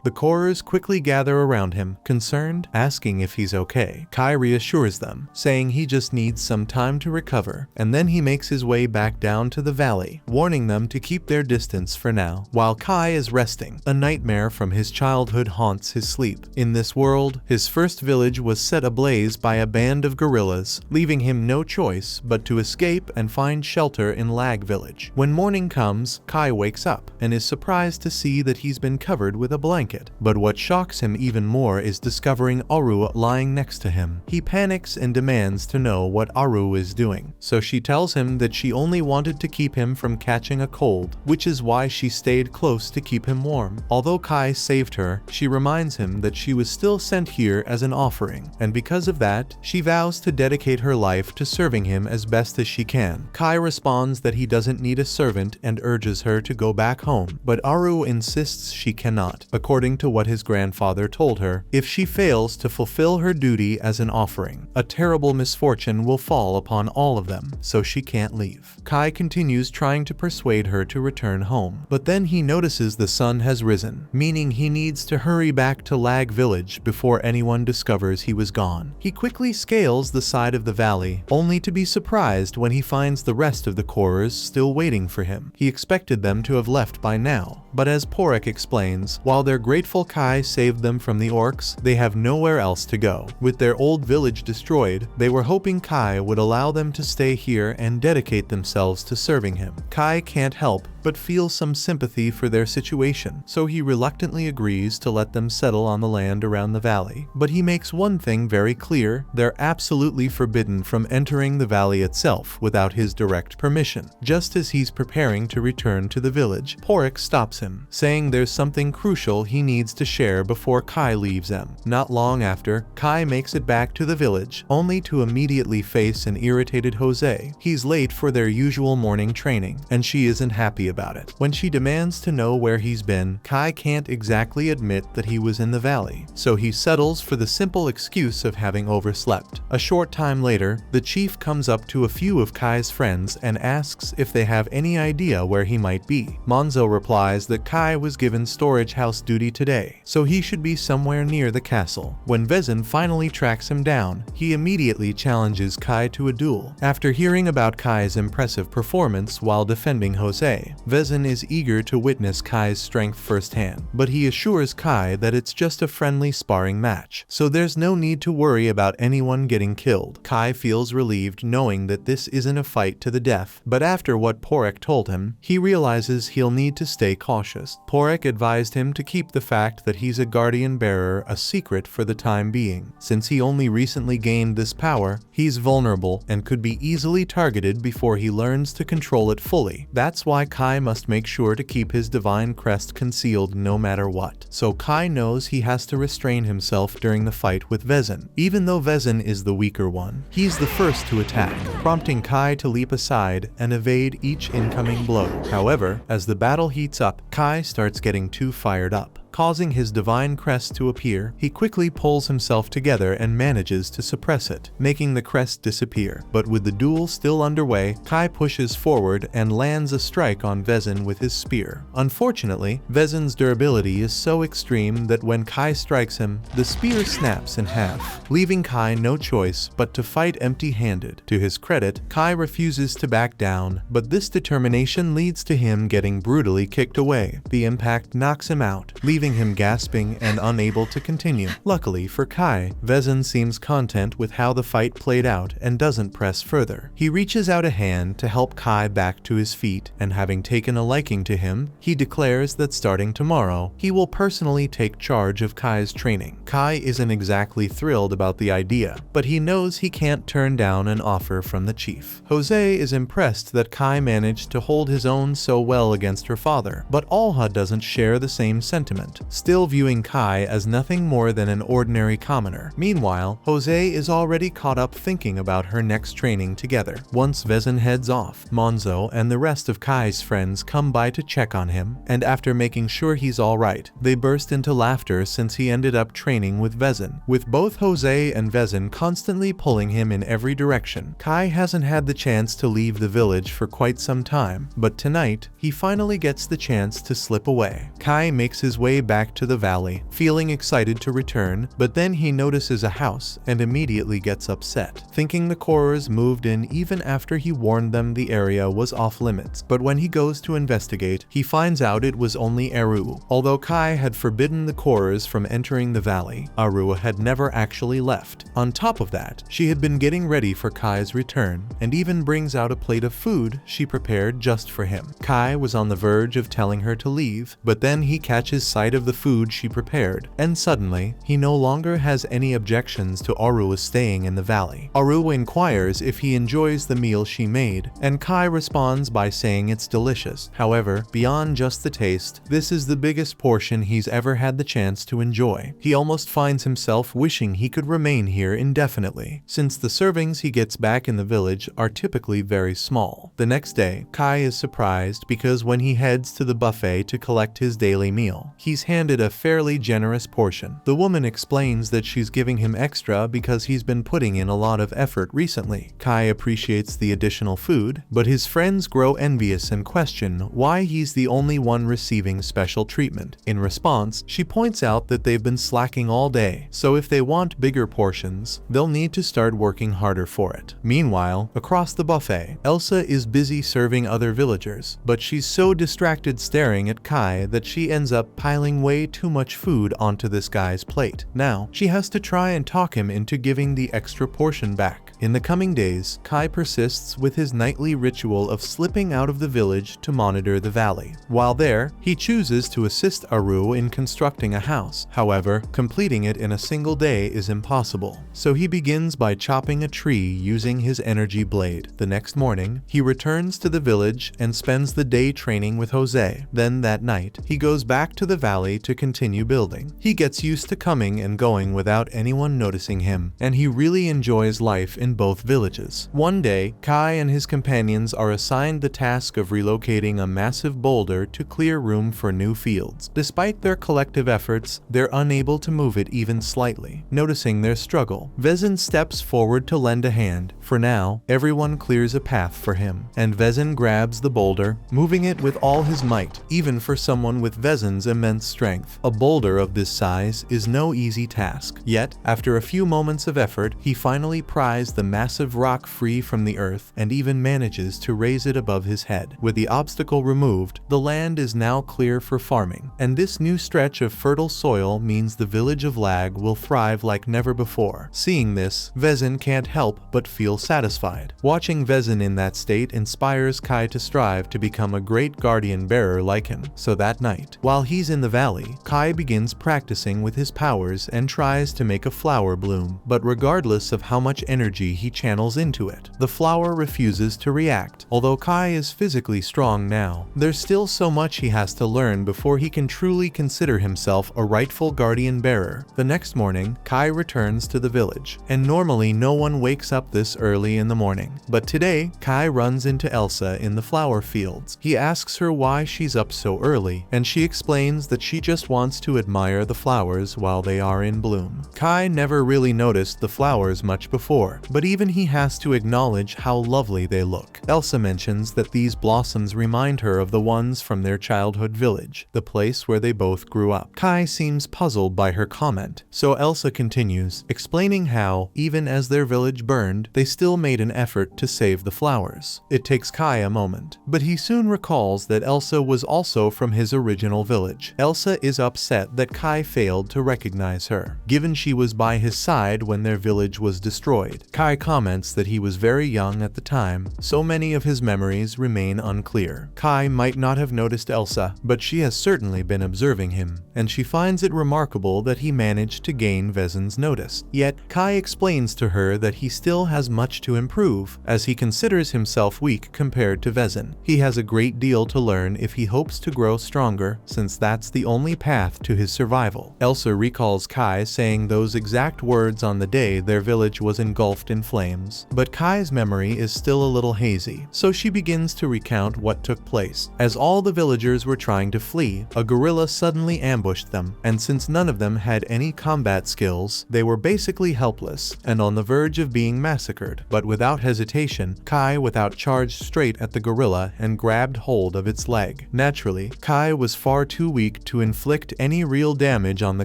The Korers quickly gather around him, concerned, asking if he's okay. Kai reassures them, saying he just needs some time to recover, and then he makes his way back down to the valley, warning them to keep their distance for now. While Kai is resting, a nightmare from his childhood haunts his sleep. In this world, his first village was set ablaze by a band of guerrillas, leaving him no choice but to escape and find shelter in Lag Village. When morning comes, Kai wakes up, and is surprised to see that he's been covered with a blanket. But what shocks him even more is discovering Aru lying next to him. He panics and demands to know what Aru is doing. So she tells him that she only wanted to keep him from catching a cold, which is why she stayed close to keep him warm. Although Kai saved her, she reminds him that she was still sent here as an offering, and because of that, she vows to dedicate her life to serving him as best as she can. Kai responds that he doesn't need a servant and urges her to go back home, but Aru insists she cannot, according to what his grandfather told her. If she fails to fulfill her duty as an offering, a terrible misfortune will fall upon all of them, so she can't leave. Kai continues trying to persuade her to return home, but then he notices the sun has risen, meaning he needs to hurry back to Lag Village before anyone discovers he was gone. He quickly scales the side of the valley, only to be surprised when he finds the rest of the Korers still waiting for him. He expected them to have left by now, but as Porek explains, while they're grateful Kai saved them from the orcs, they have nowhere else to go. With their old village destroyed, they were hoping Kai would allow them to stay here and dedicate themselves to serving him. Kai can't help but feel some sympathy for their situation, so he reluctantly agrees to let them settle on the land around the valley. But he makes one thing very clear: they're absolutely forbidden from entering the valley itself without his direct permission. Just as he's preparing to return to the village, Porek stops him, saying there's something crucial he needs to share before Kai leaves them. Not long after, Kai makes it back to the village, only to immediately face an irritated Jose. He's late for their usual morning training, and she isn't happy about it. When she demands to know where he's been, Kai can't exactly admit that he was in the valley, so he settles for the simple excuse of having overslept. A short time later, the chief comes up to a few of Kai's friends and asks if they have any idea where he might be. Monzo replies that Kai was given storage house duty today, so he should be somewhere near the castle. When Vezin finally tracks him down, he immediately challenges Kai to a duel. After hearing about Kai's impressive performance while defending Jose, Vezin is eager to witness Kai's strength firsthand, but he assures Kai that it's just a friendly sparring match, so there's no need to worry about anyone getting killed. Kai feels relieved knowing that this isn't a fight to the death, but after what Porek told him, he realizes he'll need to stay cautious. Porek advised him to keep the fact that he's a guardian bearer a secret for the time being. Since he only recently gained this power, he's vulnerable and could be easily targeted before he learns to control it fully. That's why Kai must make sure to keep his divine crest concealed no matter what. So Kai knows he has to restrain himself during the fight with Vezin. Even though Vezin is the weaker one, he's the first to attack, prompting Kai to leap aside and evade each incoming blow. However, as the battle heats up, Kai starts getting too fired up, causing his divine crest to appear. He quickly pulls himself together and manages to suppress it, making the crest disappear. But with the duel still underway, Kai pushes forward and lands a strike on Vezin with his spear. Unfortunately, Vezin's durability is so extreme that when Kai strikes him, the spear snaps in half, leaving Kai no choice but to fight empty-handed. To his credit, Kai refuses to back down, but this determination leads to him getting brutally kicked away. The impact knocks him out, leaving leaving him gasping and unable to continue. Luckily for Kai, Vezin seems content with how the fight played out and doesn't press further. He reaches out a hand to help Kai back to his feet, and having taken a liking to him, he declares that starting tomorrow, he will personally take charge of Kai's training. Kai isn't exactly thrilled about the idea, but he knows he can't turn down an offer from the chief. Jose is impressed that Kai managed to hold his own so well against her father, but Alha doesn't share the same sentiment, still viewing Kai as nothing more than an ordinary commoner. Meanwhile, Jose is already caught up thinking about her next training together. Once Vezin heads off, Monzo and the rest of Kai's friends come by to check on him, and after making sure he's alright, they burst into laughter since he ended up training with Vezin. With both Jose and Vezin constantly pulling him in every direction, Kai hasn't had the chance to leave the village for quite some time, but tonight, he finally gets the chance to slip away. Kai makes his way back to the valley, feeling excited to return, but then he notices a house and immediately gets upset, thinking the Korers moved in even after he warned them the area was off limits. But when he goes to investigate, he finds out it was only Eru. Although Kai had forbidden the Korers from entering the valley, Eru had never actually left. On top of that, she had been getting ready for Kai's return, and even brings out a plate of food she prepared just for him. Kai was on the verge of telling her to leave, but then he catches sight of the food she prepared, and suddenly, he no longer has any objections to Aru staying in the valley. Aru inquires if he enjoys the meal she made, and Kai responds by saying it's delicious. However, beyond just the taste, this is the biggest portion he's ever had the chance to enjoy. He almost finds himself wishing he could remain here indefinitely, since the servings he gets back in the village are typically very small. The next day, Kai is surprised because when he heads to the buffet to collect his daily meal, he's handed a fairly generous portion. The woman explains that she's giving him extra because he's been putting in a lot of effort recently. Kai appreciates the additional food, but his friends grow envious and question why he's the only one receiving special treatment. In response, she points out that they've been slacking all day, so if they want bigger portions, they'll need to start working harder for it. Meanwhile, across the buffet, Elsa is busy serving other villagers, but she's so distracted staring at Kai that she ends up piling way too much food onto this guy's plate. Now, she has to try and talk him into giving the extra portion back. In the coming days, Kai persists with his nightly ritual of slipping out of the village to monitor the valley. While there, he chooses to assist Aru in constructing a house. However, completing it in a single day is impossible, so he begins by chopping a tree using his energy blade. The next morning, he returns to the village and spends the day training with Jose. Then that night, he goes back to the valley to continue building. He gets used to coming and going without anyone noticing him, and he really enjoys life in both villages. One day, Kai and his companions are assigned the task of relocating a massive boulder to clear room for new fields. Despite their collective efforts, they're unable to move it even slightly. Noticing their struggle, Vezin steps forward to lend a hand. For now, everyone clears a path for him, and Vezin grabs the boulder, moving it with all his might, even for someone with Vezin's immense strength. A boulder of this size is no easy task. Yet, after a few moments of effort, he finally pries the massive rock free from the earth and even manages to raise it above his head. With the obstacle removed, the land is now clear for farming, and this new stretch of fertile soil means the village of Lag will thrive like never before. Seeing this, Vezin can't help but feel satisfied. Watching Vezin in that state inspires Kai to strive to become a great guardian bearer like him. So that night, while he's in the valley, Kai begins practicing with his powers and tries to make a flower bloom. But regardless of how much energy he channels into it, the flower refuses to react. Although Kai is physically strong now, there's still so much he has to learn before he can truly consider himself a rightful guardian bearer. The next morning, Kai returns to the village, and normally no one wakes up this early in the morning. But today, Kai runs into Elsa in the flower fields. He asks her why she's up so early, and she explains that she just wants to admire the flowers while they are in bloom. Kai never really noticed the flowers much before, but even he has to acknowledge how lovely they look. Elsa mentions that these blossoms remind her of the ones from their childhood village, the place where they both grew up. Kai seems puzzled by her comment, so Elsa continues, explaining how, even as their village burned, they still made an effort to save the flowers. It takes Kai a moment, but he soon recalls that Elsa was also from his original village. Elsa is upset that Kai failed to recognize her, given she was by his side when their village was destroyed. Kai comments that he was very young at the time, so many of his memories remain unclear. Kai might not have noticed Elsa, but she has certainly been observing him, and she finds it remarkable that he managed to gain Vezin's notice. Yet, Kai explains to her that he still has much to improve, as he considers himself weak compared to Vezin. He has a great deal to learn if he hopes to grow stronger, since that's the only path to his survival. Elsa recalls Kai saying those exact words on the day their village was engulfed in flames, but Kai's memory is still a little hazy, so she begins to recount what took place. As all the villagers were trying to flee, a gorilla suddenly ambushed them, and since none of them had any combat skills, they were basically helpless and on the verge of being massacred. But without hesitation, Kai charged straight at the gorilla and grabbed hold of its leg. Naturally, Kai was far too weak to inflict any real damage on the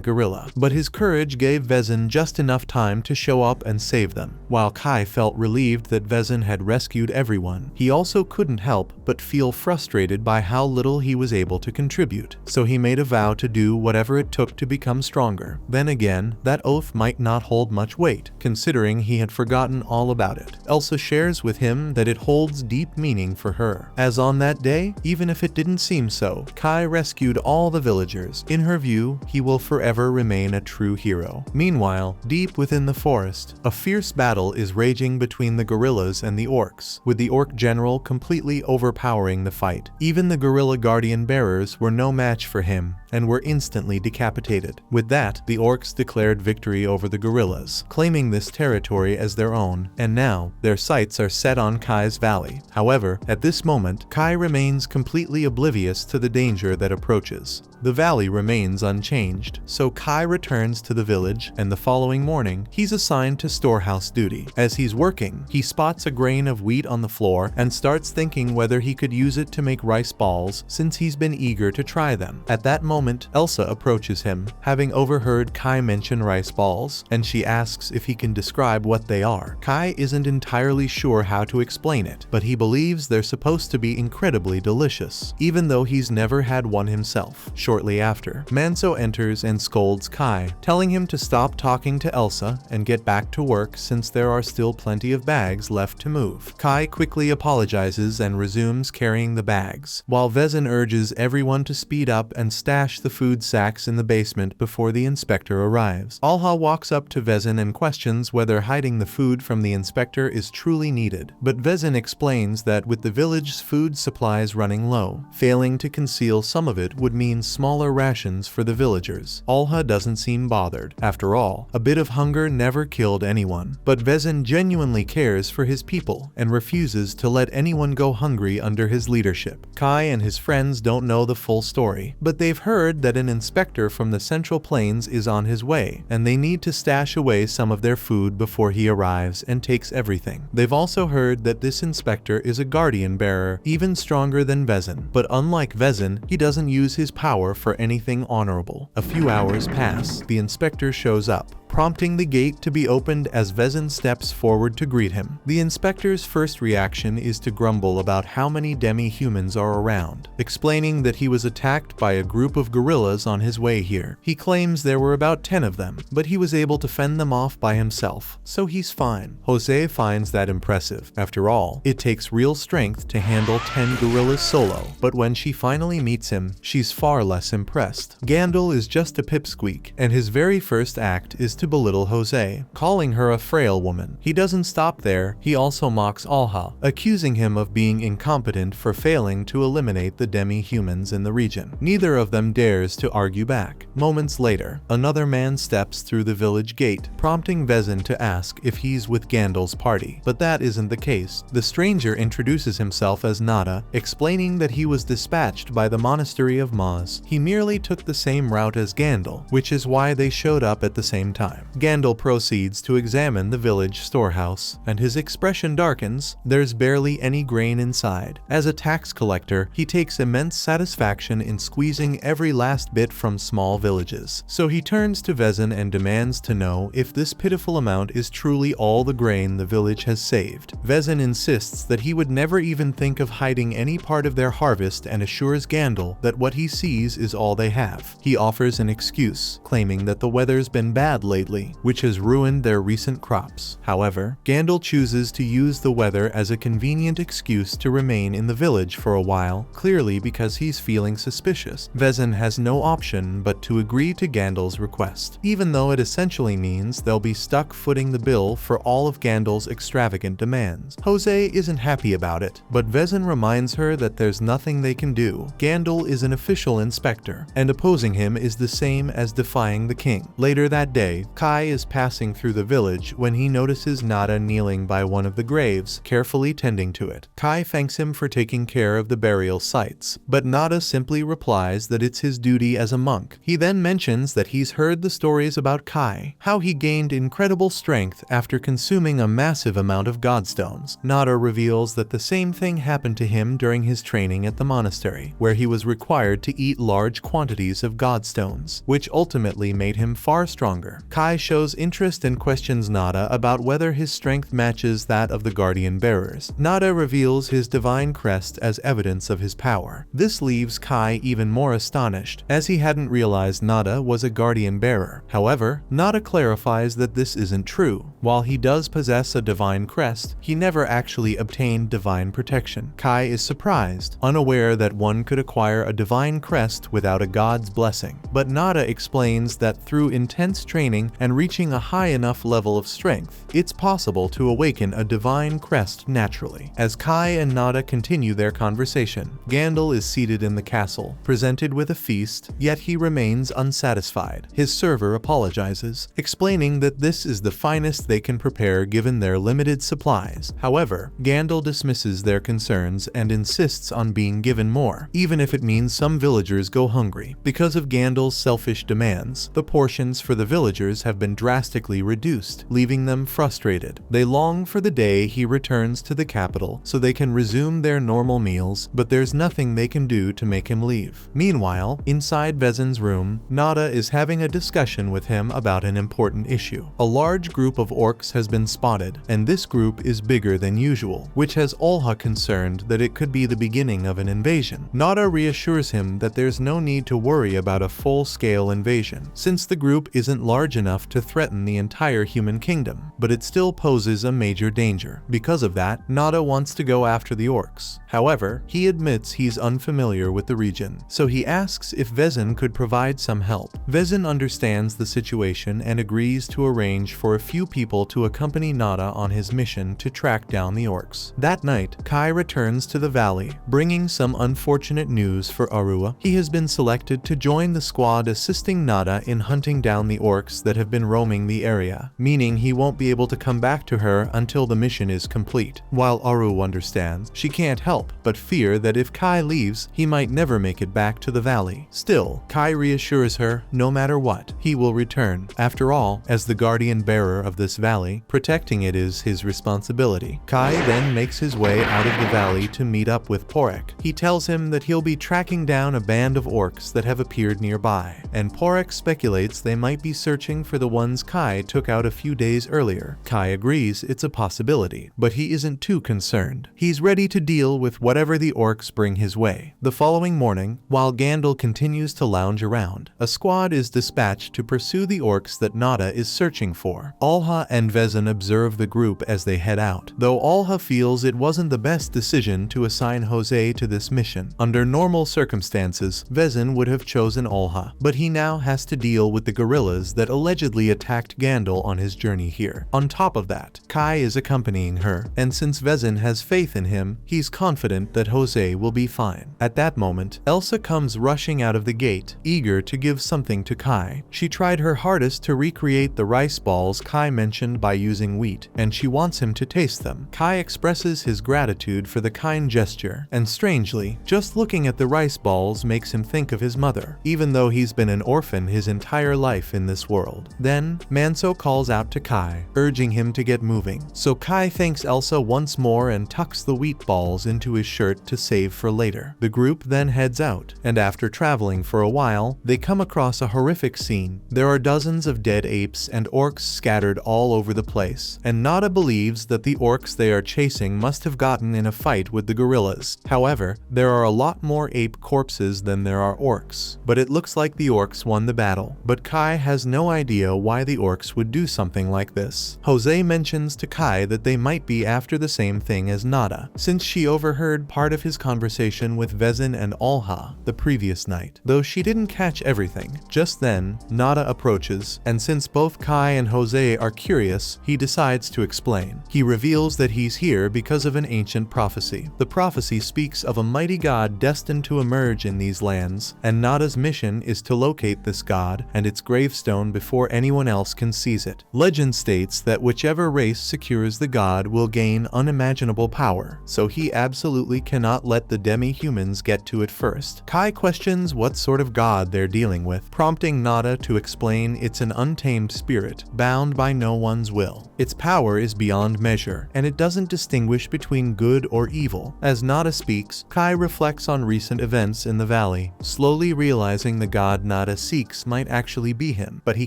gorilla, but his courage gave Vezin just enough time to show up and save them. While Kai felt relieved that Vezin had rescued everyone, he also couldn't help but feel frustrated by how little he was able to contribute, so he made a vow to do whatever it took to become stronger. Then again, that oath might not hold much weight, considering he had forgotten all about it. Elsa shares with him that it holds deep meaning for her, as on that day, even if it didn't seem so, Kai rescued all the villagers. In her view, he will forever remain a true hero. Meanwhile, deep within the forest, a fierce battle is raging between the gorillas and the orcs, with the orc general completely overpowering the fight. Even the gorilla guardian bearers were no match for him, and were instantly decapitated. With that, the orcs declared victory over the gorillas, claiming this territory as their own, and now, their sights are set on Kai's valley. However, at this moment, Kai remains completely oblivious to the danger that approaches. The valley remains unchanged, so Kai returns to the village, and the following morning, he's assigned to storehouse duty. As he's working, he spots a grain of wheat on the floor and starts thinking whether he could use it to make rice balls, since he's been eager to try them. At that moment, Elsa approaches him, having overheard Kai mention rice balls, and she asks if he can describe what they are. Kai isn't entirely sure how to explain it, but he believes they're supposed to be incredibly delicious, even though he's never had one himself. Shortly after, Manso enters and scolds Kai, telling him to stop talking to Elsa and get back to work since there are still plenty of bags left to move. Kai quickly apologizes and resumes carrying the bags, while Vezin urges everyone to speed up and stash the food sacks in the basement before the inspector arrives. Alha walks up to Vezin and questions whether hiding the food from the inspector is truly needed, but Vezin explains that with the village's food supplies running low, failing to conceal some of it would mean smaller rations for the villagers. Alha doesn't seem bothered. After all, a bit of hunger never killed anyone, but Vezin genuinely cares for his people and refuses to let anyone go hungry under his leadership. Kai and his friends don't know the full story, but they've heard that an inspector from the Central Plains is on his way, and they need to stash away some of their food before he arrives and takes everything. They've also heard that this inspector is a guardian bearer, even stronger than Vezin, but unlike Vezin, he doesn't use his power for anything honorable. A few hours pass. The inspector shows up, prompting the gate to be opened as Vezin steps forward to greet him. The inspector's first reaction is to grumble about how many demi-humans are around, explaining that he was attacked by a group of gorillas on his way here. He claims there were about 10 of them, but he was able to fend them off by himself, so he's fine. Jose finds that impressive. After all, it takes real strength to handle 10 gorillas solo, but when she finally meets him, she's far less impressed. Gandil is just a pipsqueak, and his very first act is to belittle Jose, calling her a frail woman. He doesn't stop there, he also mocks Alha, accusing him of being incompetent for failing to eliminate the demi-humans in the region. Neither of them dares to argue back. Moments later, another man steps through the village gate, prompting Vezin to ask if he's with Gandal's party, but that isn't the case. The stranger introduces himself as Nada, explaining that he was dispatched by the monastery of Maz. He merely took the same route as Gandal, which is why they showed up at the same time. time. Gandalf proceeds to examine the village storehouse, and his expression darkens. There's barely any grain inside. As a tax collector, he takes immense satisfaction in squeezing every last bit from small villages. So he turns to Vezin and demands to know if this pitiful amount is truly all the grain the village has saved. Vezin insists that he would never even think of hiding any part of their harvest and assures Gandalf that what he sees is all they have. He offers an excuse, claiming that the weather's been bad lately, which has ruined their recent crops. However, Gandalf chooses to use the weather as a convenient excuse to remain in the village for a while, clearly because he's feeling suspicious. Vezin has no option but to agree to Gandalf's request, even though it essentially means they'll be stuck footing the bill for all of Gandalf's extravagant demands. Jose isn't happy about it, but Vezin reminds her that there's nothing they can do. Gandalf is an official inspector, and opposing him is the same as defying the king. Later that day, Kai is passing through the village when he notices Nada kneeling by one of the graves, carefully tending to it. Kai thanks him for taking care of the burial sites, but Nada simply replies that it's his duty as a monk. He then mentions that he's heard the stories about Kai, how he gained incredible strength after consuming a massive amount of godstones. Nada reveals that the same thing happened to him during his training at the monastery, where he was required to eat large quantities of godstones, which ultimately made him far stronger. Kai shows interest and questions Nada about whether his strength matches that of the guardian bearers. Nada reveals his divine crest as evidence of his power. This leaves Kai even more astonished, as he hadn't realized Nada was a guardian bearer. However, Nada clarifies that this isn't true. While he does possess a divine crest, he never actually obtained divine protection. Kai is surprised, unaware that one could acquire a divine crest without a god's blessing. But Nada explains that through intense training and reaching a high enough level of strength, it's possible to awaken a divine crest naturally. As Kai and Nada continue their conversation, Gandalf is seated in the castle, presented with a feast, yet he remains unsatisfied. His server apologizes, explaining that this is the finest they can prepare given their limited supplies. However, Gandalf dismisses their concerns and insists on being given more, even if it means some villagers go hungry. Because of Gandalf's selfish demands, the portions for the villagers have been drastically reduced, leaving them frustrated. They long for the day he returns to the capital so they can resume their normal meals, but there's nothing they can do to make him leave. Meanwhile, inside Vezin's room, Nada is having a discussion with him about an important issue. A large group of orcs has been spotted, and this group is bigger than usual, which has Olha concerned that it could be the beginning of an invasion. Nada reassures him that there's no need to worry about a full-scale invasion, since the group isn't large enough to threaten the entire human kingdom, but it still poses a major danger. Because of that, Nada wants to go after the orcs. However, he admits he's unfamiliar with the region, so he asks if Vezin could provide some help. Vezin understands the situation and agrees to arrange for a few people to accompany Nada on his mission to track down the orcs. That night, Kai returns to the valley, bringing some unfortunate news for Arua. He has been selected to join the squad assisting Nada in hunting down the orcs that have been roaming the area, meaning he won't be able to come back to her until the mission is complete. While Aru understands, she can't help but fear that if Kai leaves, he might never make it back to the valley. Still, Kai reassures her, no matter what, he will return. After all, as the guardian bearer of this valley, protecting it is his responsibility. Kai then makes his way out of the valley to meet up with Porek. He tells him that he'll be tracking down a band of orcs that have appeared nearby, and Porek speculates they might be searching for the ones Kai took out a few days earlier. Kai agrees it's a possibility, but he isn't too concerned. He's ready to deal with whatever the orcs bring his way. The following morning, while Gandalf continues to lounge around, a squad is dispatched to pursue the orcs that Nada is searching for. Olha and Vezin observe the group as they head out, though Olha feels it wasn't the best decision to assign Jose to this mission. Under normal circumstances, Vezin would have chosen Olha, but he now has to deal with the guerrillas that allegedly attacked Gandalf on his journey here. On top of that, Kai is accompanying her, and since Vezin has faith in him, he's confident that Jose will be fine. At that moment, Elsa comes rushing out of the gate, eager to give something to Kai. She tried her hardest to recreate the rice balls Kai mentioned by using wheat, and she wants him to taste them. Kai expresses his gratitude for the kind gesture, and strangely, just looking at the rice balls makes him think of his mother, even though he's been an orphan his entire life in this world. world. Then, Manso calls out to Kai, urging him to get moving. So Kai thanks Elsa once more and tucks the wheat balls into his shirt to save for later. The group then heads out, and after traveling for a while, they come across a horrific scene. There are dozens of dead apes and orcs scattered all over the place, and Nada believes that the orcs they are chasing must have gotten in a fight with the gorillas. However, there are a lot more ape corpses than there are orcs, but it looks like the orcs won the battle. But Kai has no idea why the orcs would do something like this. Jose mentions to Kai that they might be after the same thing as Nada, since she overheard part of his conversation with Vezin and Alha the previous night. Though she didn't catch everything, just then, Nada approaches, and since both Kai and Jose are curious, he decides to explain. He reveals that he's here because of an ancient prophecy. The prophecy speaks of a mighty god destined to emerge in these lands, and Nada's mission is to locate this god and its gravestone before anyone else can seize it. Legend states that whichever race secures the god will gain unimaginable power, so he absolutely cannot let the demi-humans get to it first. Kai questions what sort of god they're dealing with, prompting Nada to explain it's an untamed spirit, bound by no one's will. Its power is beyond measure, and it doesn't distinguish between good or evil. As Nada speaks, Kai reflects on recent events in the valley, slowly realizing the god Nada seeks might actually be him, but he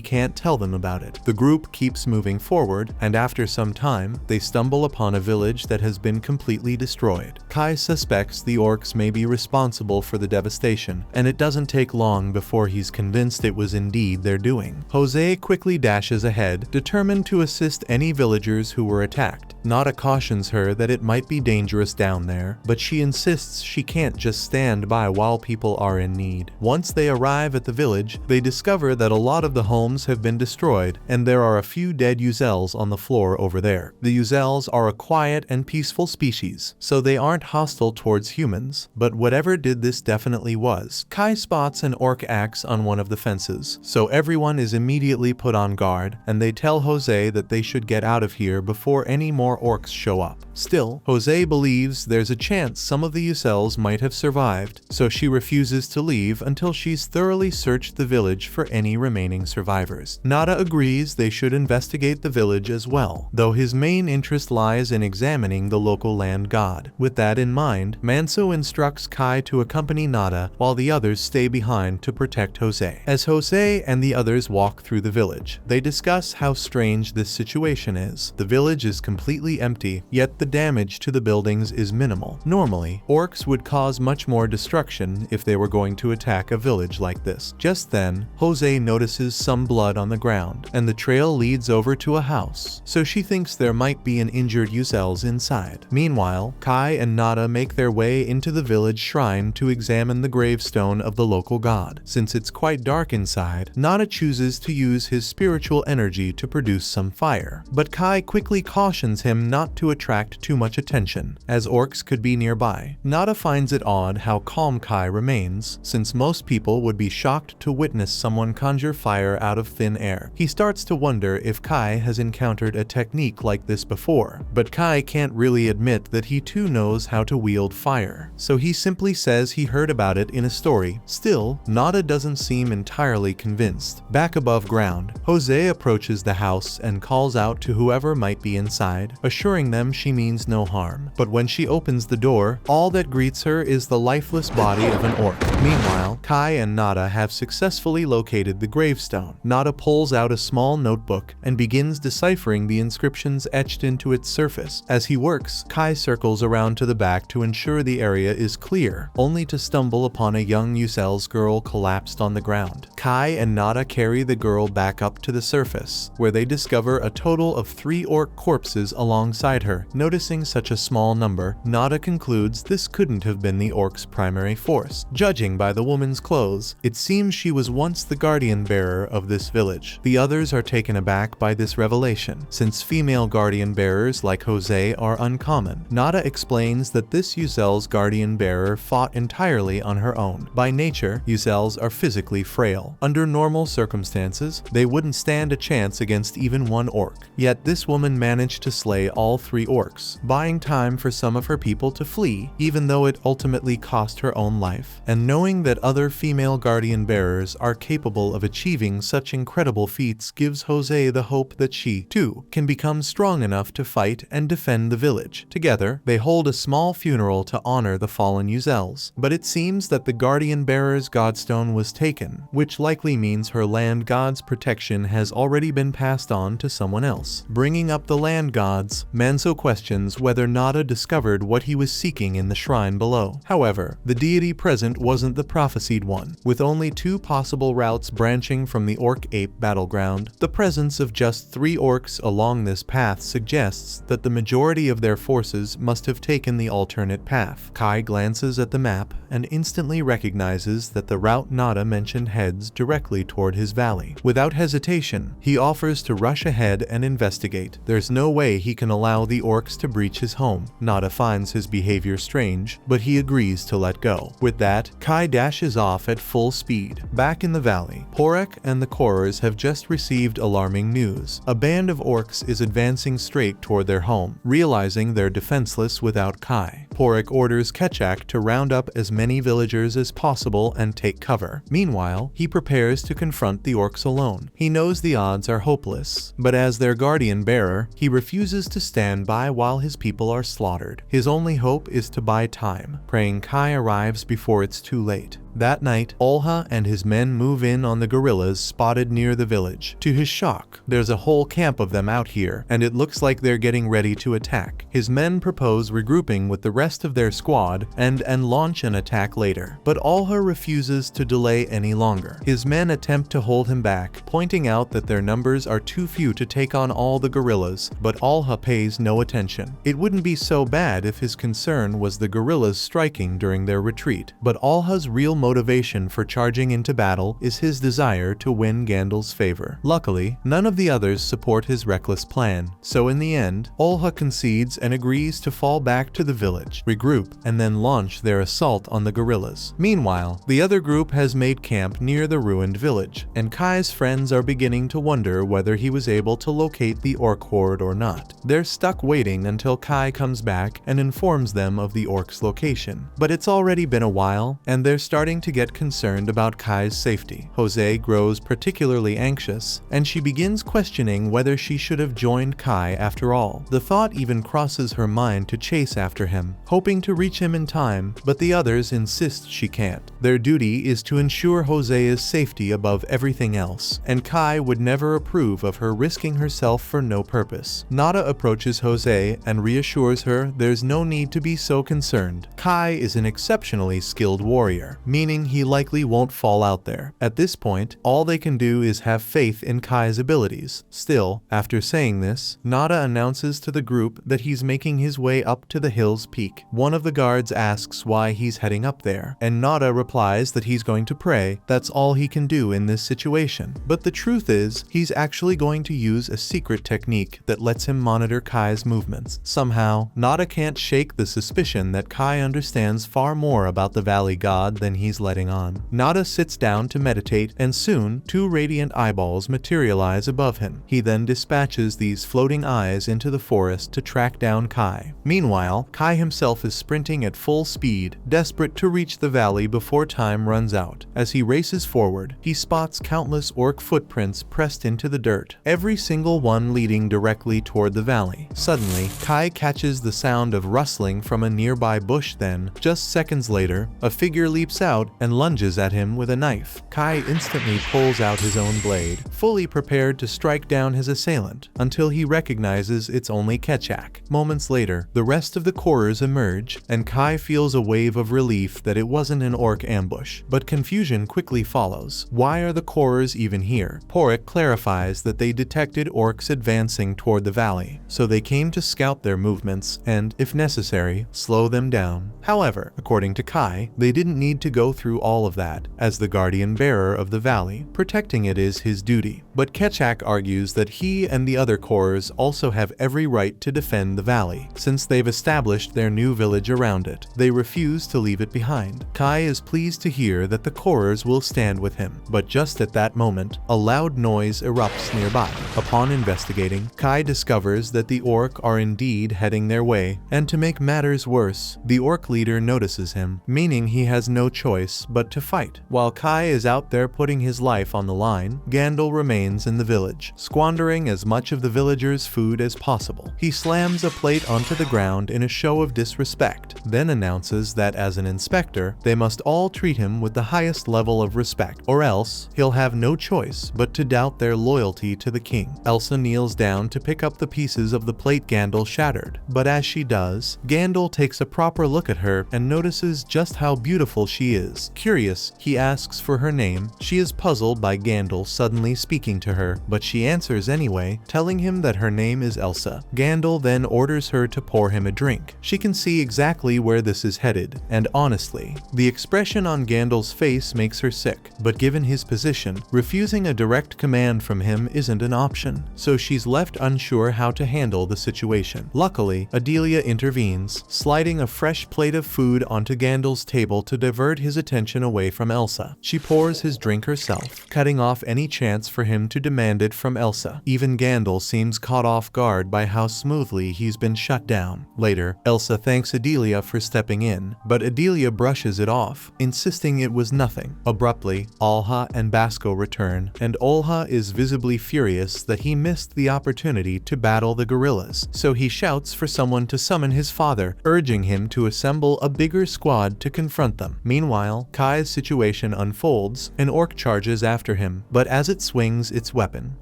can't tell them about it. The group keeps moving forward, and after some time, they stumble upon a village that has been completely destroyed. Kai suspects the orcs may be responsible for the devastation, and it doesn't take long before he's convinced it was indeed their doing. Jose quickly dashes ahead, determined to assist any villagers who were attacked. Nada cautions her that it might be dangerous down there, but she insists she can't just stand by while people are in need. Once they arrive at the village, they discover that a lot of the homes have been destroyed, and there are a few dead Uzels on the floor over there. The Uzels are a quiet and peaceful species, so they aren't hostile towards humans, but whatever did this definitely was. Kai spots an orc axe on one of the fences, so everyone is immediately put on guard, and they tell Jose that they should get out of here before any more orcs show up. Still, Jose believes there's a chance some of the Uzels might have survived, so she refuses to leave until she's thoroughly searched the village for any remaining survivors. Nada agrees they should investigate the village as well, though his main interest lies in examining the local land god. With that in mind, Manso instructs Kai to accompany Nada while the others stay behind to protect Jose. As Jose and the others walk through the village, they discuss how strange this situation is. The village is completely empty, yet the damage to the buildings is minimal. Normally, orcs would cause much more destruction if they were going to attack a village like this. Just then, Jose notices some blood on the ground, and the trail leads over to a house, so she thinks there might be an injured Uzels inside. Meanwhile, Kai and Nada make their way into the village shrine to examine the gravestone of the local god. Since it's quite dark inside, Nada chooses to use his spiritual energy to produce some fire, but Kai quickly cautions him not to attract too much attention, as orcs could be nearby. Nada finds it odd how calm Kai remains, since most people would be shocked to witness someone conjure fire out of thin air. He starts to wonder if Kai has encountered a technique like this before, but Kai can't really admit that he too knows how to wield fire, so he simply says he heard about it in a story. Still, Nada doesn't seem entirely convinced. Back above ground, Jose approaches the house and calls out to whoever might be inside, assuring them she means no harm. But when she opens the door, all that greets her is the lifeless body of an orc. Meanwhile, Kai and Nada have successfully located the gravestone. Nada pulls out a small notebook and begins deciphering the inscriptions etched into its surface. As he works, Kai circles around to the back to ensure the area is clear, only to stumble upon a young Uzel's girl collapsed on the ground. Kai and Nada carry the girl back up to the surface, where they discover a total of 3 orc corpses alongside her. Noticing such a small number, Nada concludes this couldn't have been the orc's primary force. Judging by the woman's clothes, it seems she was once the guardian bearer of this village. The others are taken aback by this revelation, since female guardian bearers like Jose are uncommon. Nada explains that this Uzel's guardian bearer fought entirely on her own. By nature, Uzels are physically frail. Under normal circumstances, they wouldn't stand a chance against even one orc. Yet this woman managed to slay slay all 3 orcs, buying time for some of her people to flee, even though it ultimately cost her own life. And knowing that other female guardian bearers are capable of achieving such incredible feats gives Jose the hope that she, too, can become strong enough to fight and defend the village. Together, they hold a small funeral to honor the fallen Uzels, but it seems that the guardian bearer's godstone was taken, which likely means her land god's protection has already been passed on to someone else. Bringing up the land gods, Manso questions whether Nada discovered what he was seeking in the shrine below. However, the deity present wasn't the prophesied one. With only 2 possible routes branching from the orc-ape battleground, the presence of just 3 orcs along this path suggests that the majority of their forces must have taken the alternate path. Kai glances at the map and instantly recognizes that the route Nada mentioned heads directly toward his valley. Without hesitation, he offers to rush ahead and investigate. There's no way he can allow the orcs to breach his home. Nada finds his behavior strange, but he agrees to let go. With that, Kai dashes off at full speed. Back in the valley, Porek and the Korors have just received alarming news. A band of orcs is advancing straight toward their home. Realizing they're defenseless without Kai, Porek orders Ketchak to round up as many villagers as possible and take cover. Meanwhile, he prepares to confront the orcs alone. He knows the odds are hopeless, but as their guardian bearer, he refuses to stand by while his people are slaughtered. His only hope is to buy time, praying Kai arrives before it's too late. That night, Olha and his men move in on the guerrillas spotted near the village. To his shock, there's a whole camp of them out here, and it looks like they're getting ready to attack. His men propose regrouping with the rest of their squad and launch an attack later, but Olha refuses to delay any longer. His men attempt to hold him back, pointing out that their numbers are too few to take on all the guerrillas, but Olha pays no attention. It wouldn't be so bad if his concern was the guerrillas striking during their retreat, but Olha's real motivation for charging into battle is his desire to win Gandalf's favor. Luckily, none of the others support his reckless plan, so in the end, Olha concedes and agrees to fall back to the village, regroup, and then launch their assault on the guerrillas. Meanwhile, the other group has made camp near the ruined village, and Kai's friends are beginning to wonder whether he was able to locate the orc horde or not. They're stuck waiting until Kai comes back and informs them of the orcs' location. But it's already been a while, and they're starting to get concerned about Kai's safety. Jose grows particularly anxious, and she begins questioning whether she should have joined Kai after all. The thought even crosses her mind to chase after him, hoping to reach him in time, but the others insist she can't. Their duty is to ensure Jose's safety above everything else, and Kai would never approve of her risking herself for no purpose. Nada approaches Jose and reassures her there's no need to be so concerned. Kai is an exceptionally skilled warrior, meaning he likely won't fall out there. At this point, all they can do is have faith in Kai's abilities. Still, after saying this, Nada announces to the group that he's making his way up to the hill's peak. One of the guards asks why he's heading up there, and Nada replies that he's going to pray. That's all he can do in this situation. But the truth is, he's actually going to use a secret technique that lets him monitor Kai's movements. Somehow, Nada can't shake the suspicion that Kai understands far more about the valley god than he's letting on. Nada sits down to meditate, and soon, 2 radiant eyeballs materialize above him. He then dispatches these floating eyes into the forest to track down Kai. Meanwhile, Kai himself is sprinting at full speed, desperate to reach the valley before time runs out. As he races forward, he spots countless orc footprints pressed into the dirt, every single one leading directly toward the valley. Suddenly, Kai catches the sound of rustling from a nearby bush. Then, just seconds later, a figure leaps out and lunges at him with a knife. Kai instantly pulls out his own blade, fully prepared to strike down his assailant, until he recognizes it's only Ketchak. Moments later, the rest of the Korors emerge, and Kai feels a wave of relief that it wasn't an orc ambush. But confusion quickly follows. Why are the Korors even here? Porek clarifies that they detected orcs advancing toward the valley, so they came to scout their movements and, if necessary, slow them down. However, according to Kai, they didn't need to go go through all of that. As the guardian bearer of the valley, protecting it is his duty. But Ketchak argues that he and the other Cores also have every right to defend the valley, since they've established their new village around it. They refuse to leave it behind. Kai is pleased to hear that the Cores will stand with him, but just at that moment, a loud noise erupts nearby. Upon investigating, Kai discovers that the orc are indeed heading their way, and to make matters worse, the orc leader notices him, meaning he has no choice but to fight. While Kai is out there putting his life on the line, Gandalf remains in the village, squandering as much of the villagers' food as possible. He slams a plate onto the ground in a show of disrespect, then announces that as an inspector, they must all treat him with the highest level of respect, or else he'll have no choice but to doubt their loyalty to the king. Elsa kneels down to pick up the pieces of the plate Gandalf shattered, but as she does, Gandalf takes a proper look at her and notices just how beautiful she is. Curious, he asks for her name. She is puzzled by Gandalf suddenly speaking to her, but she answers anyway, telling him that her name is Elsa. Gandalf then orders her to pour him a drink. She can see exactly where this is headed, and honestly, the expression on Gandalf's face makes her sick, but given his position, refusing a direct command from him isn't an option, so she's left unsure how to handle the situation. Luckily, Adelia intervenes, sliding a fresh plate of food onto Gandalf's table to divert his attention away from Elsa. She pours his drink herself, cutting off any chance for him to demand it from Elsa. Even Gandalf seems caught off guard by how smoothly he's been shut down. Later, Elsa thanks Adelia for stepping in, but Adelia brushes it off, insisting it was nothing. Abruptly, Olha and Basco return, and Olha is visibly furious that he missed the opportunity to battle the gorillas, so he shouts for someone to summon his father, urging him to assemble a bigger squad to confront them. Meanwhile, Kai's situation unfolds. An orc charges after him, but as it swings its weapon,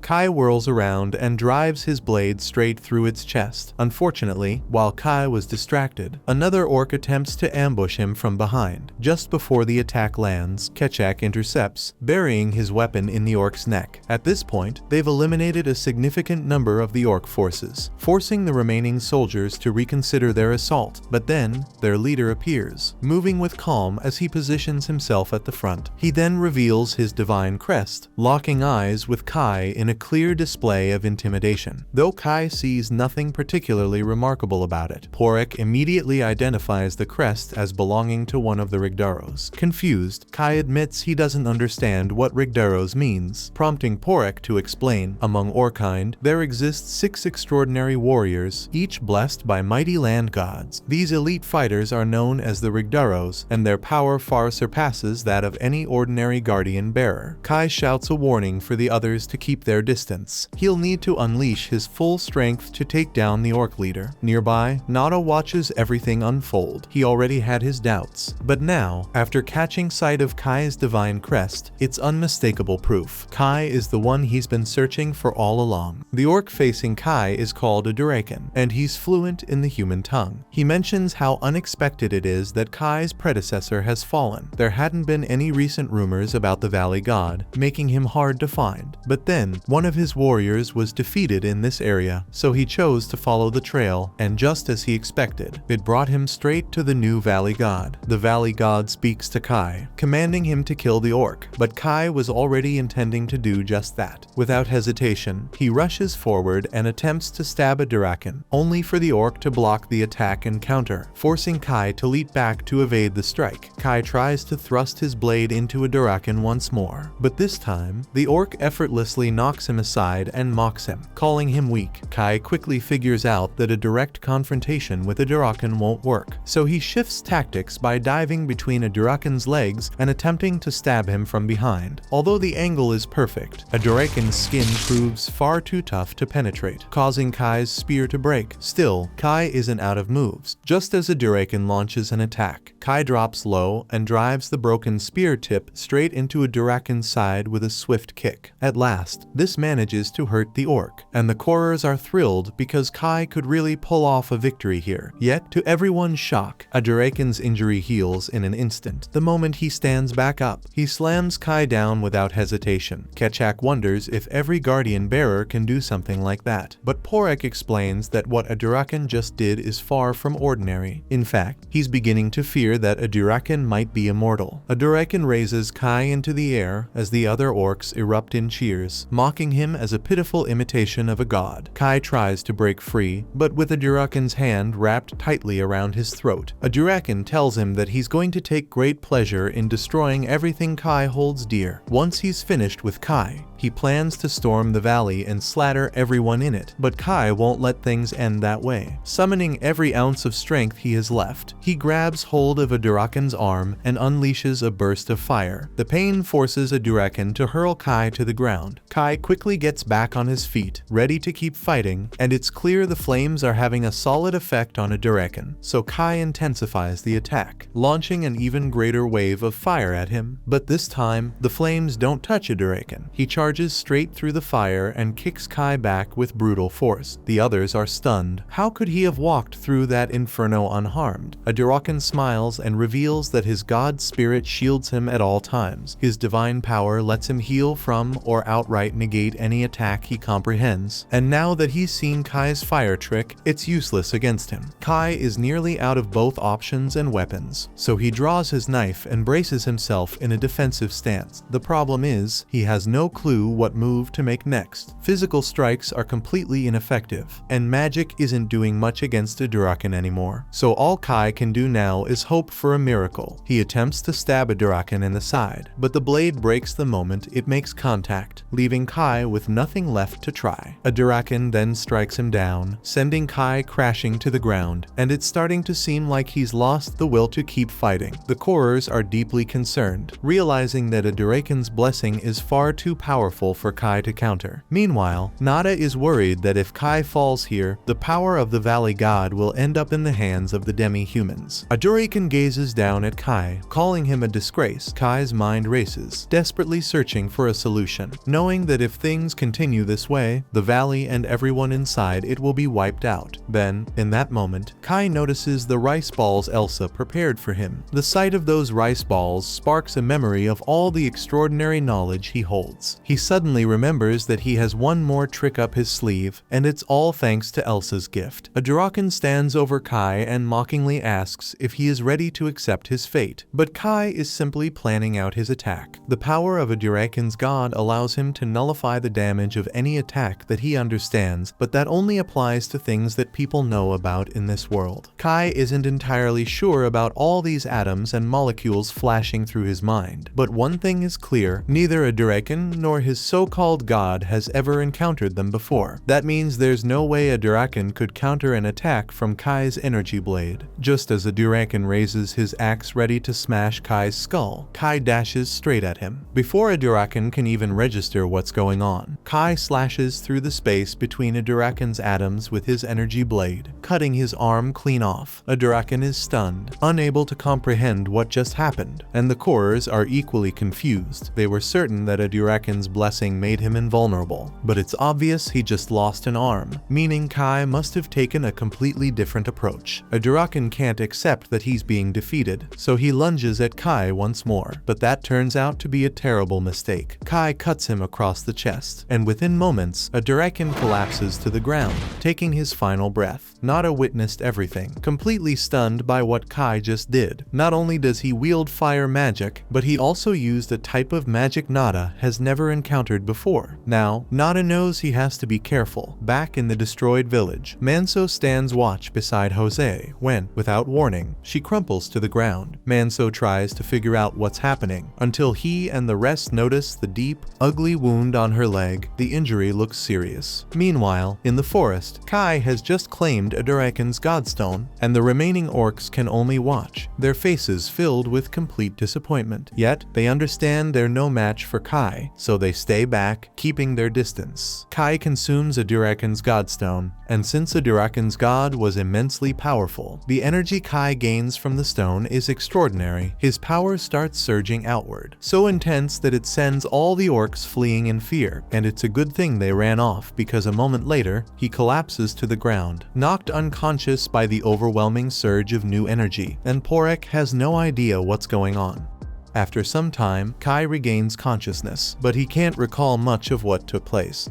Kai whirls around and drives his blade straight through its chest. Unfortunately, while Kai was distracted, another orc attempts to ambush him from behind. Just before the attack lands, Ketchak intercepts, burying his weapon in the orc's neck. At this point, they've eliminated a significant number of the orc forces, forcing the remaining soldiers to reconsider their assault. But then, their leader appears, moving with calm as he positions himself at the front. He then reveals his divine crest, locking eyes with Kai in a clear display of intimidation. Though Kai sees nothing particularly remarkable about it, Porek immediately identifies the crest as belonging to one of the Rigdaros. Confused, Kai admits he doesn't understand what Rigdaros means, prompting Porek to explain. Among Orkind, there exist 6 extraordinary warriors, each blessed by mighty land gods. These elite fighters are known as the Rigdaros, and their power far surpasses that of any ordinary guardian bearer. Kai shouts a warning for the others to keep their distance. He'll need to unleash his full strength to take down the orc leader. Nearby, Nada watches everything unfold. He already had his doubts, but now, after catching sight of Kai's divine crest, it's unmistakable proof. Kai is the one he's been searching for all along. The orc facing Kai is called a Durakan, and he's fluent in the human tongue. He mentions how unexpected it is that Kai's predecessor has fallen. There hadn't been any recent rumors about the Valley God, making him hard to find. But then, one of his warriors was defeated in this area, so he chose to follow the trail, and just as he expected, it brought him straight to the new Valley God. The Valley God speaks to Kai, commanding him to kill the orc, but Kai was already intending to do just that. Without hesitation, he rushes forward and attempts to stab a Durakan, only for the orc to block the attack and counter, forcing Kai to leap back to evade the strike. Kai tries to thrust his blade into a Durakan once more, but this time, the orc effortlessly knocks him aside and mocks him, calling him weak. Kai quickly figures out that a direct confrontation with a Durakan won't work, so he shifts tactics by diving between a Durakan's legs and attempting to stab him from behind. Although the angle is perfect, a Durakan's skin proves far too tough to penetrate, causing Kai's spear to break. Still, Kai isn't out of moves. Just as a Durakan launches an attack, Kai drops low and drives the broken spear tip straight into a Durakan's side with a swift kick. At last, this manages to hurt the orc, and the Corers are thrilled because Kai could really pull off a victory here. Yet, to everyone's shock, a Durakan's injury heals in an instant. The moment he stands back up, he slams Kai down without hesitation. Ketchak wonders if every guardian bearer can do something like that, but Porek explains that what a Durakan just did is far from ordinary. In fact, he's beginning to fear that a Durakan might be immortal. A Durakan raises Kai into the air as the other orcs erupt in cheers, mocking him as a pitiful imitation of a god. Kai tries to break free, but with a Durakan's hand wrapped tightly around his throat. A Durakan tells him that he's going to take great pleasure in destroying everything Kai holds dear. Once he's finished with Kai, he plans to storm the valley and slatter everyone in it, but Kai won't let things end that way. Summoning every ounce of strength he has left, he grabs hold of a Durakan's arm and unleashes a burst of fire. The pain forces a Durakan to hurl Kai to the ground. Kai quickly gets back on his feet, ready to keep fighting, and it's clear the flames are having a solid effect on a Durakan, so Kai intensifies the attack, launching an even greater wave of fire at him. But this time, the flames don't touch a Durakan. He charges straight through the fire and kicks Kai back with brutal force. The others are stunned. How could he have walked through that inferno unharmed? A Durakan smiles and reveals that his god spirit shields him at all times. His divine power lets him heal from or outright negate any attack he comprehends. And now that he's seen Kai's fire trick, it's useless against him. Kai is nearly out of both options and weapons, so he draws his knife and braces himself in a defensive stance. The problem is, he has no clue what move to make next. Physical strikes are completely ineffective, and magic isn't doing much against a Durakan anymore. So all Kai can do now is hope for a miracle. He attempts to stab a Durakan in the side, but the blade breaks the moment it makes contact, leaving Kai with nothing left to try. A Durakan then strikes him down, sending Kai crashing to the ground, and it's starting to seem like he's lost the will to keep fighting. The Korers are deeply concerned, realizing that a Durakan's blessing is far too powerful for Kai to counter. Meanwhile, Nada is worried that if Kai falls here, the power of the Valley God will end up in the hands of the demi-humans. A Durakan gazes down at Kai, calling him a disgrace. Kai's mind races, desperately searching for a solution, knowing that if things continue this way, the valley and everyone inside it will be wiped out. Then, in that moment, Kai notices the rice balls Elsa prepared for him. The sight of those rice balls sparks a memory of all the extraordinary knowledge he holds. He suddenly remembers that he has one more trick up his sleeve, and it's all thanks to Elsa's gift. A Durakan stands over Kai and mockingly asks if he is ready to accept his fate, but Kai is simply planning out his attack. The power of a Durakan's god allows him to nullify the damage of any attack that he understands, but that only applies to things that people know about in this world. Kai isn't entirely sure about all these atoms and molecules flashing through his mind, but one thing is clear: neither a Durakan nor his so-called god has ever encountered them before. That means there's no way a Durakan could counter an attack from Kai's energy blade. Just as a Durakan raises his axe ready to smash Kai's skull, Kai dashes straight at him. Before a Durakan can even register what's going on, Kai slashes through the space between a Durakan's atoms with his energy blade, cutting his arm clean off. A Durakan is stunned, unable to comprehend what just happened, and the Korers are equally confused. They were certain that a Durakan's blessing made him invulnerable, but it's obvious he just lost an arm, meaning Kai must have taken a completely different approach. A Durakan can't accept that he's being defeated, so he lunges at Kai once more, but that turns out to be a terrible mistake. Kai cuts him across the chest, and within moments, a Durakan collapses to the ground, taking his final breath. Nada witnessed everything, completely stunned by what Kai just did. Not only does he wield fire magic, but he also used a type of magic Nada has never encountered before. Now, Nada knows he has to be careful. Back in the destroyed village, Manso stands watch beside Jose when, without warning, she crumples to the ground. Manso tries to figure out what's happening, until he and the rest notice the deep, ugly wound on her leg. The injury looks serious. Meanwhile, in the forest, Kai has just claimed a Durakan's godstone, and the remaining orcs can only watch, their faces filled with complete disappointment. Yet, they understand they're no match for Kai, so they stay back, keeping their distance. Kai consumes a Durakan's godstone, and since a Durakan's god was immensely powerful, the energy Kai gains from the stone is extraordinary. His power starts surging outward, so intense that it sends all the orcs fleeing in fear, and it's a good thing they ran off, because a moment later, he collapses to the ground, knocked unconscious by the overwhelming surge of new energy, and Porek has no idea what's going on. After some time, Kai regains consciousness, but he can't recall much of what took place.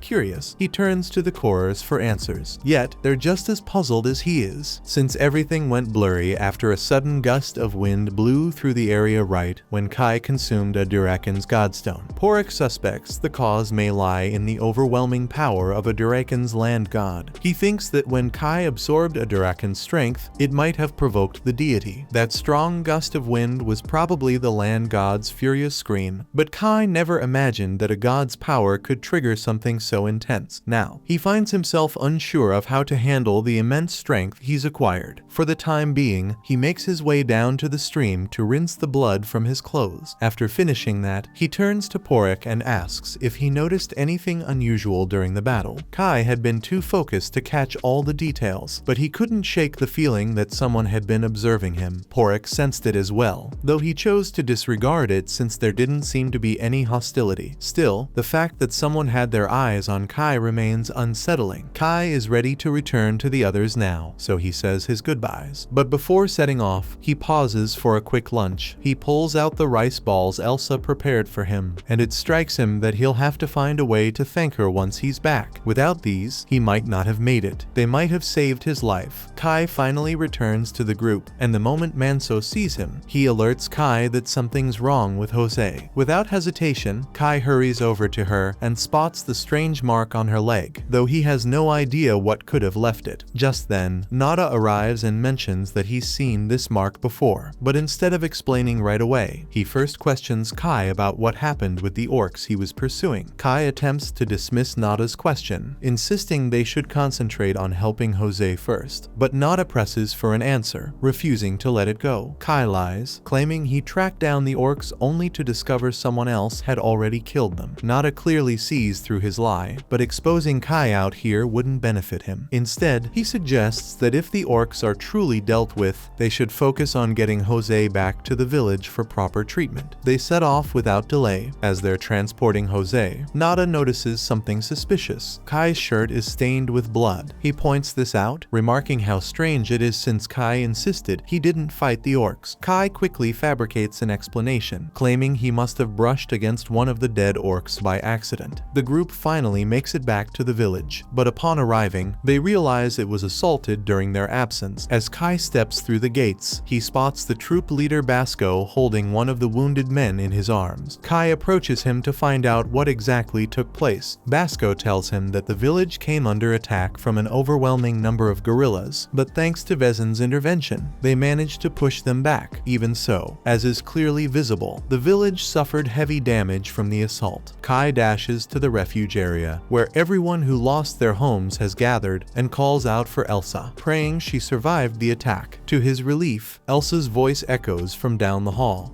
curious, he turns to the chorus for answers. Yet, they're just as puzzled as he is, since everything went blurry after a sudden gust of wind blew through the area right when Kai consumed a Durakan's godstone. Porek suspects the cause may lie in the overwhelming power of a Durakan's land god. He thinks that when Kai absorbed a Durakan's strength, it might have provoked the deity. That strong gust of wind was probably the land god's furious scream, but Kai never imagined that a god's power could trigger something so intense. Now, he finds himself unsure of how to handle the immense strength he's acquired. For the time being, he makes his way down to the stream to rinse the blood from his clothes. After finishing that, he turns to Porek and asks if he noticed anything unusual during the battle. Kai had been too focused to catch all the details, but he couldn't shake the feeling that someone had been observing him. Porek sensed it as well, though he chose to disregard it since there didn't seem to be any hostility. Still, the fact that someone had their eyes on Kai remains unsettling. Kai is ready to return to the others now, so he says his goodbyes. But before setting off, he pauses for a quick lunch. He pulls out the rice balls Elsa prepared for him, and it strikes him that he'll have to find a way to thank her once he's back. Without these, he might not have made it. They might have saved his life. Kai finally returns to the group, and the moment Manso sees him, he alerts Kai that something's wrong with Jose. Without hesitation, Kai hurries over to her and spots the strange mark on her leg, though he has no idea what could have left it. Just then, Nada arrives and mentions that he's seen this mark before, but instead of explaining right away, he first questions Kai about what happened with the orcs he was pursuing. Kai attempts to dismiss Nada's question, insisting they should concentrate on helping Jose first, but Nada presses for an answer, refusing to let it go. Kai lies, claiming he tracked down the orcs only to discover someone else had already killed them. Nada clearly sees through his lie, but exposing Kai out here wouldn't benefit him. Instead, he suggests that if the orcs are truly dealt with, they should focus on getting Jose back to the village for proper treatment. They set off without delay. As they're transporting Jose, Nada notices something suspicious. Kai's shirt is stained with blood. He points this out, remarking how strange it is since Kai insisted he didn't fight the orcs. Kai quickly fabricates an explanation, claiming he must have brushed against one of the dead orcs by accident. The group finally makes it back to the village, but upon arriving, they realize it was assaulted during their absence. As Kai steps through the gates, he spots the troop leader Basco holding one of the wounded men in his arms. Kai approaches him to find out what exactly took place. Basco tells him that the village came under attack from an overwhelming number of guerrillas, but thanks to Vezin's intervention, they managed to push them back. Even so, as is clearly visible, the village suffered heavy damage from the assault. Kai dashes to the refuge area, where everyone who lost their homes has gathered, and calls out for Elsa, praying she survived the attack. To his relief, Elsa's voice echoes from down the hall.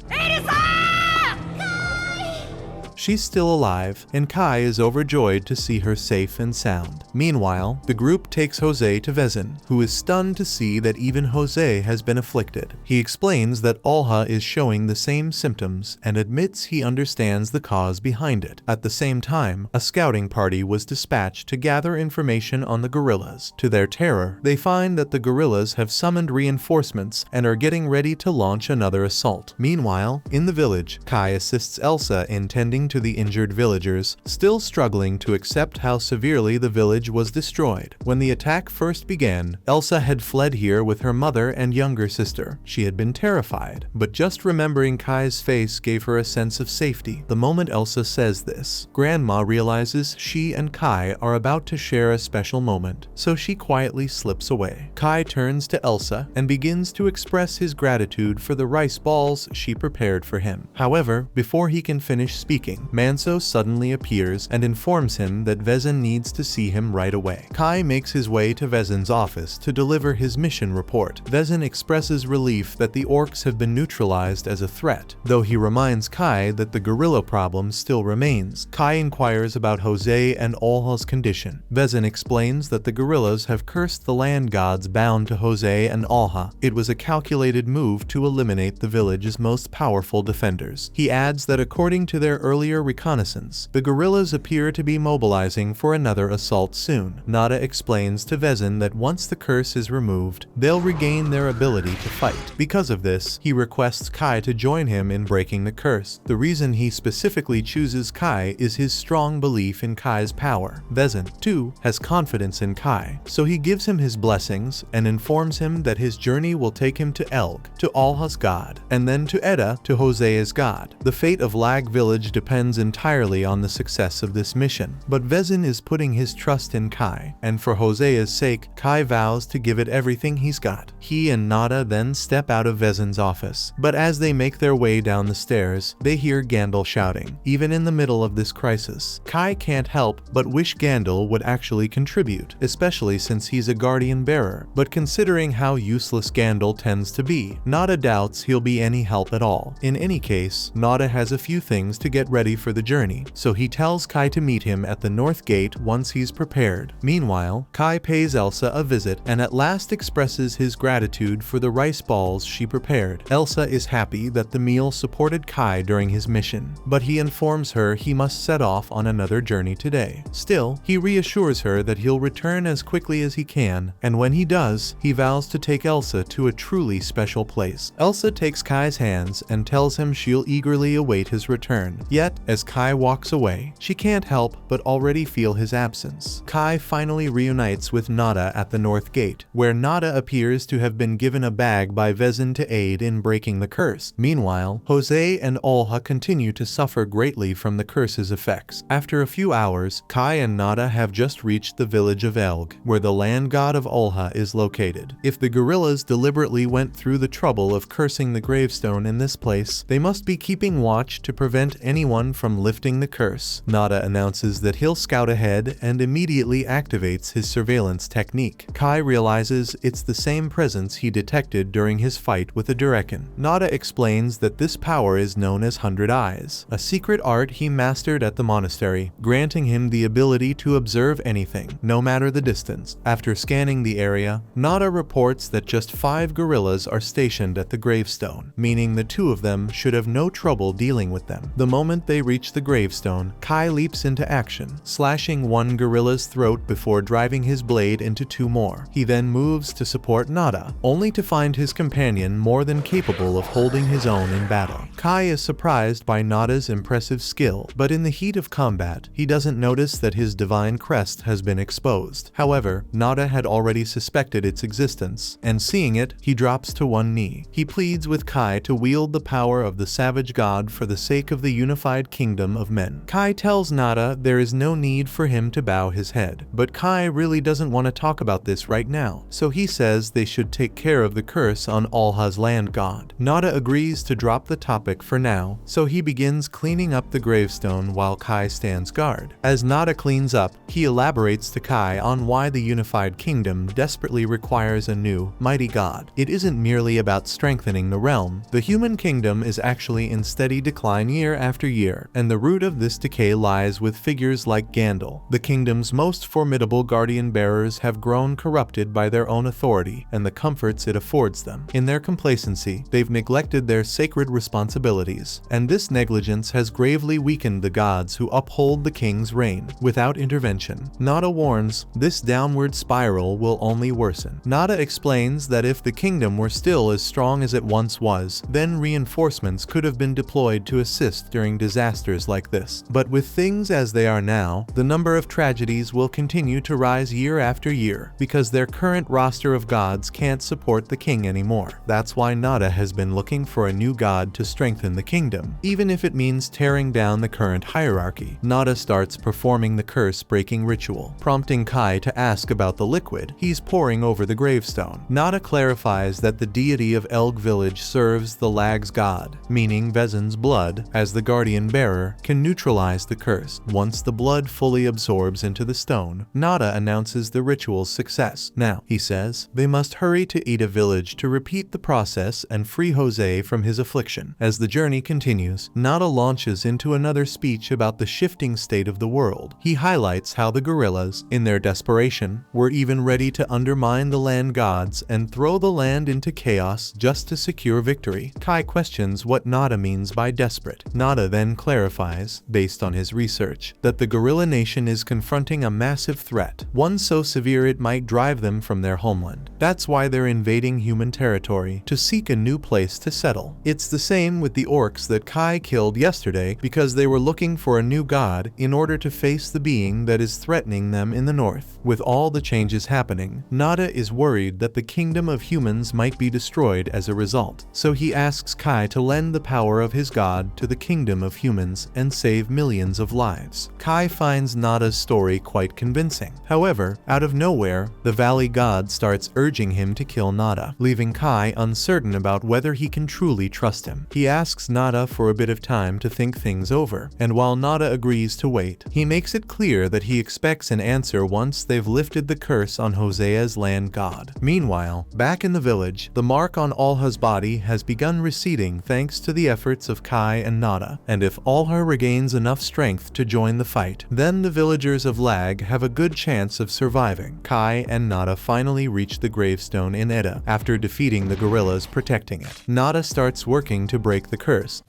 She's still alive, and Kai is overjoyed to see her safe and sound. Meanwhile, the group takes Jose to Vezin, who is stunned to see that even Jose has been afflicted. He explains that Alha is showing the same symptoms and admits he understands the cause behind it. At the same time, a scouting party was dispatched to gather information on the guerrillas. To their terror, they find that the guerrillas have summoned reinforcements and are getting ready to launch another assault. Meanwhile, in the village, Kai assists Elsa in tending to the injured villagers, still struggling to accept how severely the village was destroyed. When the attack first began, Elsa had fled here with her mother and younger sister. She had been terrified, but just remembering Kai's face gave her a sense of safety. The moment Elsa says this, Grandma realizes she and Kai are about to share a special moment, so she quietly slips away. Kai turns to Elsa and begins to express his gratitude for the rice balls she prepared for him. However, before he can finish speaking, Manso suddenly appears and informs him that Vezin needs to see him right away. Kai makes his way to Vezin's office to deliver his mission report. Vezin expresses relief that the orcs have been neutralized as a threat, though he reminds Kai that the guerrilla problem still remains. Kai inquires about Jose and Alha's condition. Vezin explains that the guerrillas have cursed the land gods bound to Jose and Alha. It was a calculated move to eliminate the village's most powerful defenders. He adds that according to their earlier earlier reconnaissance. The guerrillas appear to be mobilizing for another assault soon. Nada explains to Vezin that once the curse is removed, they'll regain their ability to fight. Because of this, he requests Kai to join him in breaking the curse. The reason he specifically chooses Kai is his strong belief in Kai's power. Vezin, too, has confidence in Kai, so he gives him his blessings and informs him that his journey will take him to Elg, to Alha's god, and then to Edda, to Hosea's god. The fate of Lag village depends entirely on the success of this mission, but Vezin is putting his trust in Kai, and for Hosea's sake, Kai vows to give it everything he's got. He and Nada then step out of Vezin's office, but as they make their way down the stairs, they hear Gandalf shouting. Even in the middle of this crisis, Kai can't help but wish Gandalf would actually contribute, especially since he's a guardian bearer, but considering how useless Gandalf tends to be, Nada doubts he'll be any help at all. In any case, Nada has a few things to get ready for the journey, so he tells Kai to meet him at the North Gate once he's prepared. Meanwhile, Kai pays Elsa a visit and at last expresses his gratitude for the rice balls she prepared. Elsa is happy that the meal supported Kai during his mission, but he informs her he must set off on another journey today. Still, he reassures her that he'll return as quickly as he can, and when he does, he vows to take Elsa to a truly special place. Elsa takes Kai's hands and tells him she'll eagerly await his return. Yet, as Kai walks away, she can't help but already feel his absence. Kai finally reunites with Nada at the North Gate, where Nada appears to have been given a bag by Vezin to aid in breaking the curse. Meanwhile, Hosea and Alha continue to suffer greatly from the curse's effects. After a few hours, Kai and Nada have just reached the village of Elg, where the land god of Alha is located. If the guerrillas deliberately went through the trouble of cursing the gravestone in this place, they must be keeping watch to prevent anyone from lifting the curse. Nada announces that he'll scout ahead and immediately activates his surveillance technique. Kai realizes it's the same presence he detected during his fight with the Durekan. Nada explains that this power is known as 100 Eyes, a secret art he mastered at the monastery, granting him the ability to observe anything, no matter the distance. After scanning the area, Nada reports that just 5 guerrillas are stationed at the gravestone, meaning the 2 of them should have no trouble dealing with them. The moment they reach the gravestone, Kai leaps into action, slashing one guerrilla's throat before driving his blade into 2 more. He then moves to support Nada, only to find his companion more than capable of holding his own in battle. Kai is surprised by Nada's impressive skill, but in the heat of combat, he doesn't notice that his divine crest has been exposed. However, Nada had already suspected its existence, and seeing it, he drops to one knee. He pleads with Kai to wield the power of the savage god for the sake of the unified kingdom of men. Kai tells Nada there is no need for him to bow his head, but Kai really doesn't want to talk about this right now, so he says they should take care of the curse on Alha's land god. Nada agrees to drop the topic for now, so he begins cleaning up the gravestone while Kai stands guard. As Nada cleans up, he elaborates to Kai on why the unified kingdom desperately requires a new, mighty god. It isn't merely about strengthening the realm. The human kingdom is actually in steady decline year after year, and the root of this decay lies with figures like Gandalf. The kingdom's most formidable guardian bearers have grown corrupted by their own authority and the comforts it affords them. In their complacency, they've neglected their sacred responsibilities, and this negligence has gravely weakened the gods who uphold the king's reign. Without intervention, Nada warns, this downward spiral will only worsen. Nada explains that if the kingdom were still as strong as it once was, then reinforcements could have been deployed to assist during disasters like this. But with things as they are now, the number of tragedies will continue to rise year after year, because their current roster of gods can't support the king anymore. That's why Nada has been looking for a new god to strengthen the kingdom, even if it means tearing down the current hierarchy. Nada starts performing the curse-breaking ritual, prompting Kai to ask about the liquid he's pouring over the gravestone. Nada clarifies that the deity of Elg village serves the Lag's god, meaning Vezin's blood, as the guardian bearer, can neutralize the curse. Once the blood fully absorbs into the stone, Nada announces the ritual's success. Now, he says, they must hurry to Ida village to repeat the process and free Jose from his affliction. As the journey continues, Nada launches into another speech about the shifting state of the world. He highlights how the guerrillas, in their desperation, were even ready to undermine the land gods and throw the land into chaos just to secure victory. Kai questions what Nada means by desperate. Nada then clarifies, based on his research, that the gorilla nation is confronting a massive threat, one so severe it might drive them from their homeland. That's why they're invading human territory, to seek a new place to settle. It's the same with the orcs that Kai killed yesterday because they were looking for a new god in order to face the being that is threatening them in the north. With all the changes happening, Nada is worried that the kingdom of humans might be destroyed as a result, so he asks Kai to lend the power of his god to the kingdom of humans and save millions of lives. Kai finds Nada's story quite convincing. However, out of nowhere, the Valley God starts urging him to kill Nada, leaving Kai uncertain about whether he can truly trust him. He asks Nada for a bit of time to think things over, and while Nada agrees to wait, he makes it clear that he expects an answer once they've lifted the curse on Hosea's land god. Meanwhile, back in the village, the mark on Alha's body has begun receding thanks to the efforts of Kai and Nada, and if Alha regains enough strength to join the fight, then the villagers of Lag have a good chance of surviving. Kai and Nada finally reach the gravestone in Edda after defeating the gorillas protecting it. Nada starts working to break the curse.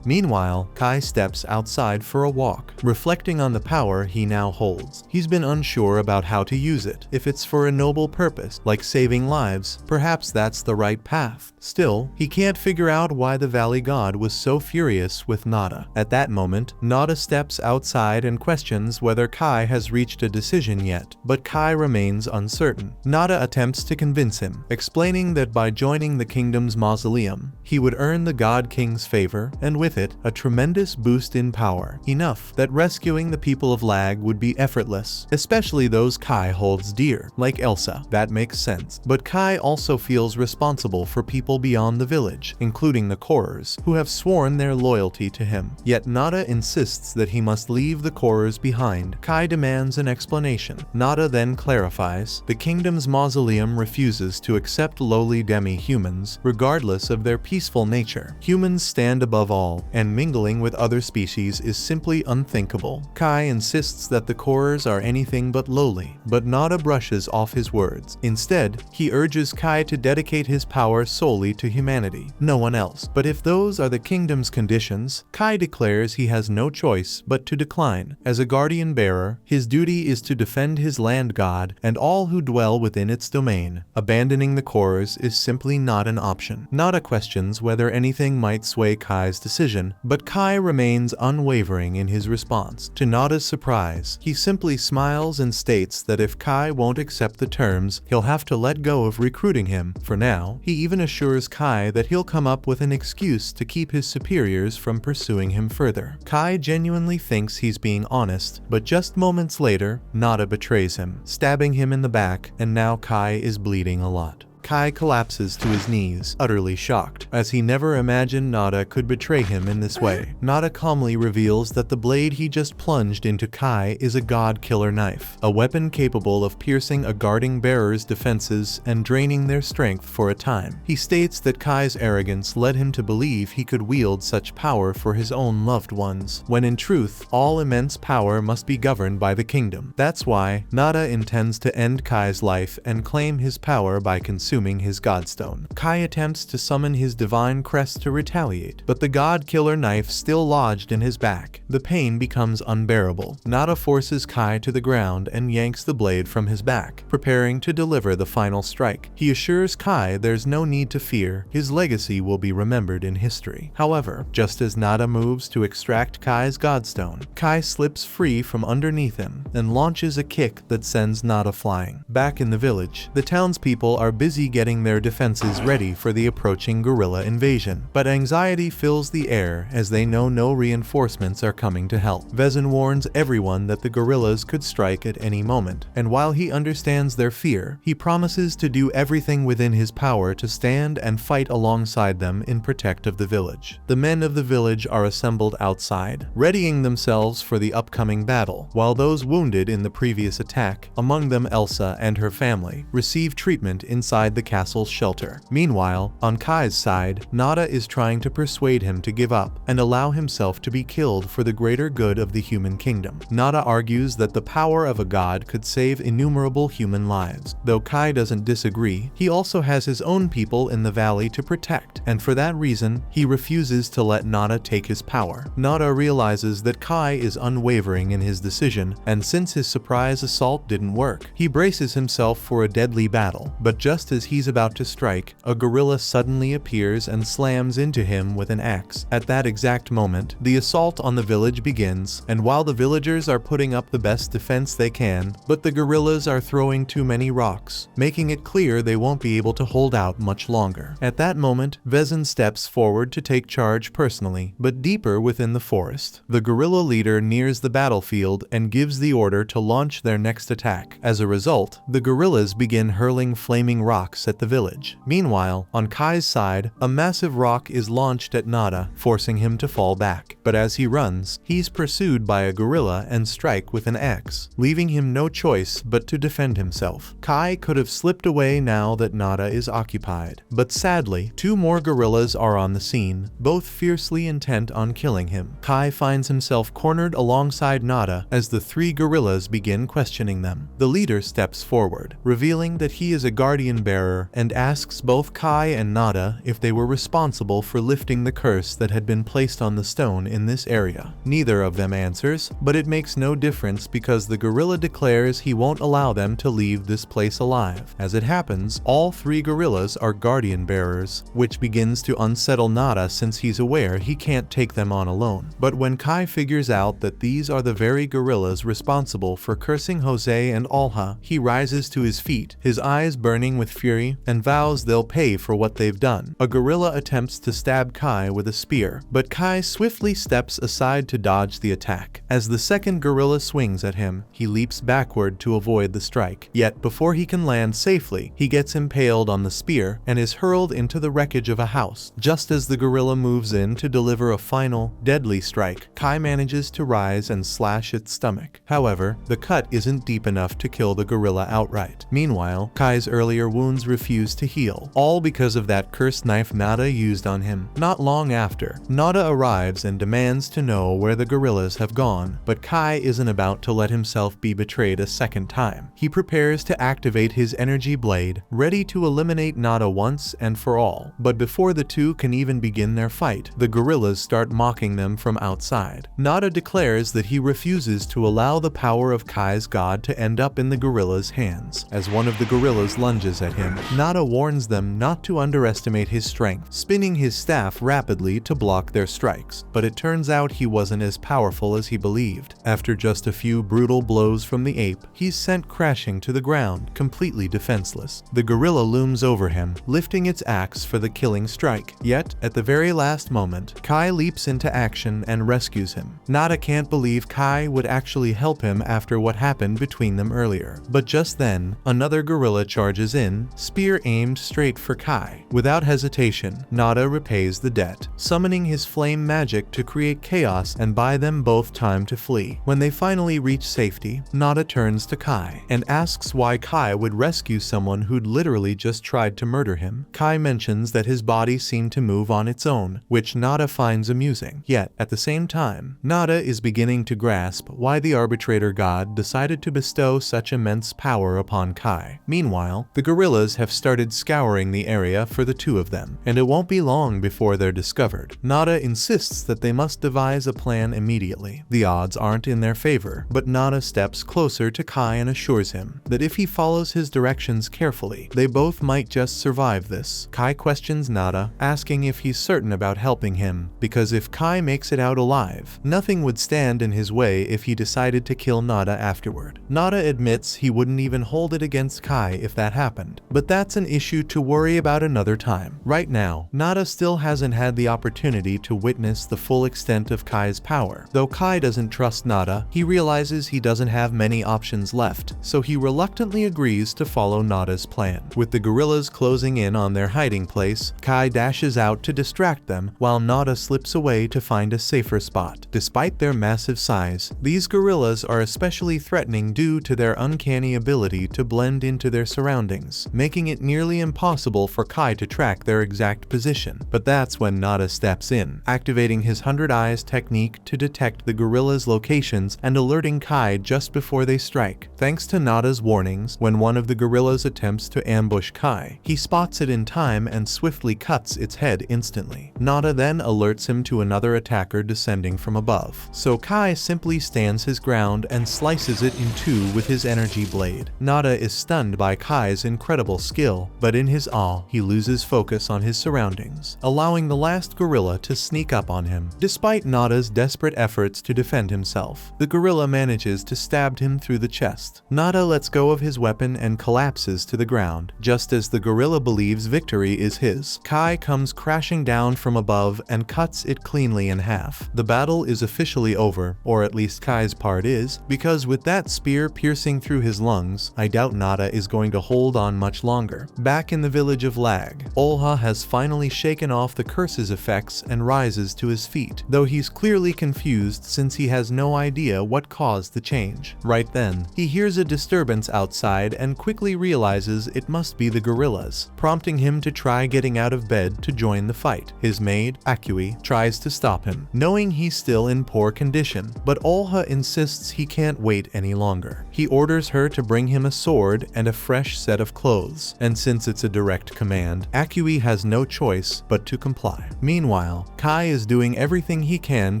Meanwhile, Kai steps outside for a walk, reflecting on the power he now holds. He's been unsure about how to use it. If it's for a noble purpose, like saving lives, perhaps that's the right path. Still, he can't figure out why the Valley God was so furious with Nada. At that moment, Nada steps outside and questions whether Kai has reached a decision yet, but Kai remains uncertain. Nada attempts to convince him, explaining that by joining the kingdom's mausoleum, he would earn the God King's favor, and with it, a tremendous boost in power, enough that rescuing the people of Lag would be effortless, especially those Kai holds dear, like Elsa. That makes sense. But Kai also feels responsible for people beyond the village, including the Korers, who have sworn their loyalty to him. Yet Nada insists that he must leave the Korers behind. Kai demands an explanation. Nada then clarifies, the kingdom's mausoleum refuses to accept lowly demi-humans, regardless of their peaceful nature. Humans stand above all, and mingling with other species is simply unthinkable. Kai insists that the Korers are anything but lowly, but Nada brushes off his words. Instead, he urges Kai to dedicate his power solely to humanity, no one else. But if those are the kingdom's conditions, Kai declares he has no choice but to decline. As a guardian bearer, his duty is to defend his land god and all who dwell within its domain. Abandoning the Korers is simply not an option. Nada questions whether anything might sway Kai's decision, but Kai remains unwavering in his response. To Nada's surprise, he simply smiles and states that if Kai won't accept the terms, he'll have to let go of recruiting him. For now, he even assures Kai that he'll come up with an excuse to keep his superiors from pursuing him further. Kai genuinely thinks he's being honest, but just moments later, Nada betrays him, stabbing him in the back, and now Kai is bleeding a lot. Kai collapses to his knees, utterly shocked, as he never imagined Nada could betray him in this way. Nada calmly reveals that the blade he just plunged into Kai is a god-killer knife, a weapon capable of piercing a guarding bearer's defenses and draining their strength for a time. He states that Kai's arrogance led him to believe he could wield such power for his own loved ones, when in truth, all immense power must be governed by the kingdom. That's why Nada intends to end Kai's life and claim his power by consuming his godstone. Kai attempts to summon his divine crest to retaliate, but the god-killer knife still lodged in his back. The pain becomes unbearable. Nada forces Kai to the ground and yanks the blade from his back, preparing to deliver the final strike. He assures Kai there's no need to fear, his legacy will be remembered in history. However, just as Nada moves to extract Kai's godstone, Kai slips free from underneath him and launches a kick that sends Nada flying. Back in the village, the townspeople are busy getting their defenses ready for the approaching gorilla invasion, but anxiety fills the air as they know no reinforcements are coming to help. Vezin warns everyone that the gorillas could strike at any moment, and while he understands their fear, he promises to do everything within his power to stand and fight alongside them in protect of the village. The men of the village are assembled outside, readying themselves for the upcoming battle, while those wounded in the previous attack, among them Elsa and her family, receive treatment inside inside the castle's shelter. Meanwhile, on Kai's side, Nada is trying to persuade him to give up and allow himself to be killed for the greater good of the human kingdom. Nada argues that the power of a god could save innumerable human lives. Though Kai doesn't disagree, he also has his own people in the valley to protect, and for that reason, he refuses to let Nada take his power. Nada realizes that Kai is unwavering in his decision, and since his surprise assault didn't work, he braces himself for a deadly battle. But just as he's about to strike, a gorilla suddenly appears and slams into him with an axe. At that exact moment, the assault on the village begins, and while the villagers are putting up the best defense they can, but the gorillas are throwing too many rocks, making it clear they won't be able to hold out much longer. At that moment, Vezin steps forward to take charge personally, but deeper within the forest. The gorilla leader nears the battlefield and gives the order to launch their next attack. As a result, the gorillas begin hurling flaming rocks at the village. Meanwhile, on Kai's side, a massive rock is launched at Nada, forcing him to fall back. But as he runs, he's pursued by a gorilla and strike with an axe, leaving him no choice but to defend himself. Kai could have slipped away now that Nada is occupied, but sadly, two more gorillas are on the scene, both fiercely intent on killing him. Kai finds himself cornered alongside Nada as the three gorillas begin questioning them. The leader steps forward, revealing that he is a guardian bearer, and asks both Kai and Nada if they were responsible for lifting the curse that had been placed on the stone in this area. Neither of them answers, but it makes no difference because the gorilla declares he won't allow them to leave this place alive. As it happens, all three gorillas are guardian bearers, which begins to unsettle Nada since he's aware he can't take them on alone. But when Kai figures out that these are the very gorillas responsible for cursing Jose and Alha, he rises to his feet, his eyes burning with fury, and vows they'll pay for what they've done. A gorilla attempts to stab Kai with a spear, but Kai swiftly steps aside to dodge the attack. As the second gorilla swings at him, he leaps backward to avoid the strike. Yet before he can land safely, he gets impaled on the spear and is hurled into the wreckage of a house. Just as the gorilla moves in to deliver a final, deadly strike, Kai manages to rise and slash its stomach. However, the cut isn't deep enough to kill the gorilla outright. Meanwhile, Kai's earlier wounds refuse to heal, all because of that cursed knife Nada used on him. Not long after, Nada arrives and demands to know where the gorillas have gone, but Kai isn't about to let himself be betrayed a second time. He prepares to activate his energy blade, ready to eliminate Nada once and for all. But before the two can even begin their fight, the gorillas start mocking them from outside. Nada declares that he refuses to allow the power of Kai's god to end up in the gorilla's hands. As one of the gorillas lunges at him, Nada warns them not to underestimate his strength, spinning his staff rapidly to block their strikes. But it turns out he wasn't as powerful as he believed. After just a few brutal blows from the ape, he's sent crashing to the ground, completely defenseless. The gorilla looms over him, lifting its axe for the killing strike. Yet, at the very last moment, Kai leaps into action and rescues him. Nada can't believe Kai would actually help him after what happened between them earlier. But just then, another gorilla charges in, spear aimed straight for Kai. Without hesitation, Nada repays the debt, summoning his flame magic to create chaos and buy them both time to flee. When they finally reach safety, Nada turns to Kai and asks why Kai would rescue someone who'd literally just tried to murder him. Kai mentions that his body seemed to move on its own, which Nada finds amusing. Yet, at the same time, Nada is beginning to grasp why the arbitrator god decided to bestow such immense power upon Kai. Meanwhile, the gorillas have started scouring the area for the two of them, and it won't be long before they're discovered. Nada insists that they must devise a plan immediately. The odds aren't in their favor, but Nada steps closer to Kai and assures him that if he follows his directions carefully, they both might just survive this. Kai questions Nada, asking if he's certain about helping him, because if Kai makes it out alive, nothing would stand in his way if he decided to kill Nada afterward. Nada admits he wouldn't even hold it against Kai if that happened, but that's an issue to worry about another time. Right now, Nada still hasn't had the opportunity to witness the full extent of Kai's power. Though Kai doesn't trust Nada, he realizes he doesn't have many options left, so he reluctantly agrees to follow Nada's plan. With the gorillas closing in on their hiding place, Kai dashes out to distract them while Nada slips away to find a safer spot. Despite their massive size, these gorillas are especially threatening due to their uncanny ability to blend into their surroundings, making it nearly impossible for Kai to track their exact position. But that's when Nada steps in, activating his 100 Eyes technique to detect the gorilla's locations and alerting Kai just before they strike. Thanks to Nada's warnings, when one of the gorillas attempts to ambush Kai, he spots it in time and swiftly cuts its head instantly. Nada then alerts him to another attacker descending from above, so Kai simply stands his ground and slices it in two with his energy blade. Nada is stunned by Kai's incredible skill, but in his awe, he loses focus on his surroundings, allowing the last gorilla to sneak up on him. Despite Nada's desperate efforts to defend himself, the gorilla manages to stab him through the chest. Nada lets go of his weapon and collapses to the ground, just as the gorilla believes victory is his. Kai comes crashing down from above and cuts it cleanly in half. The battle is officially over, or at least Kai's part is, because with that spear piercing through his lungs, I doubt Nada is going to hold on much longer. Back in the village of Lag, Olha has finally shaken off the curse's effects and rises to his feet, though he's clearly confused since he has no idea what caused the change. Right then, he hears a disturbance outside and quickly realizes it must be the gorillas, prompting him to try getting out of bed to join the fight. His maid, Akui, tries to stop him, knowing he's still in poor condition, but Olha insists he can't wait any longer. He orders her to bring him a sword and a fresh set of clothes, and since it's a direct command, Akui has no choice but to comply. Meanwhile, Kai is doing everything he can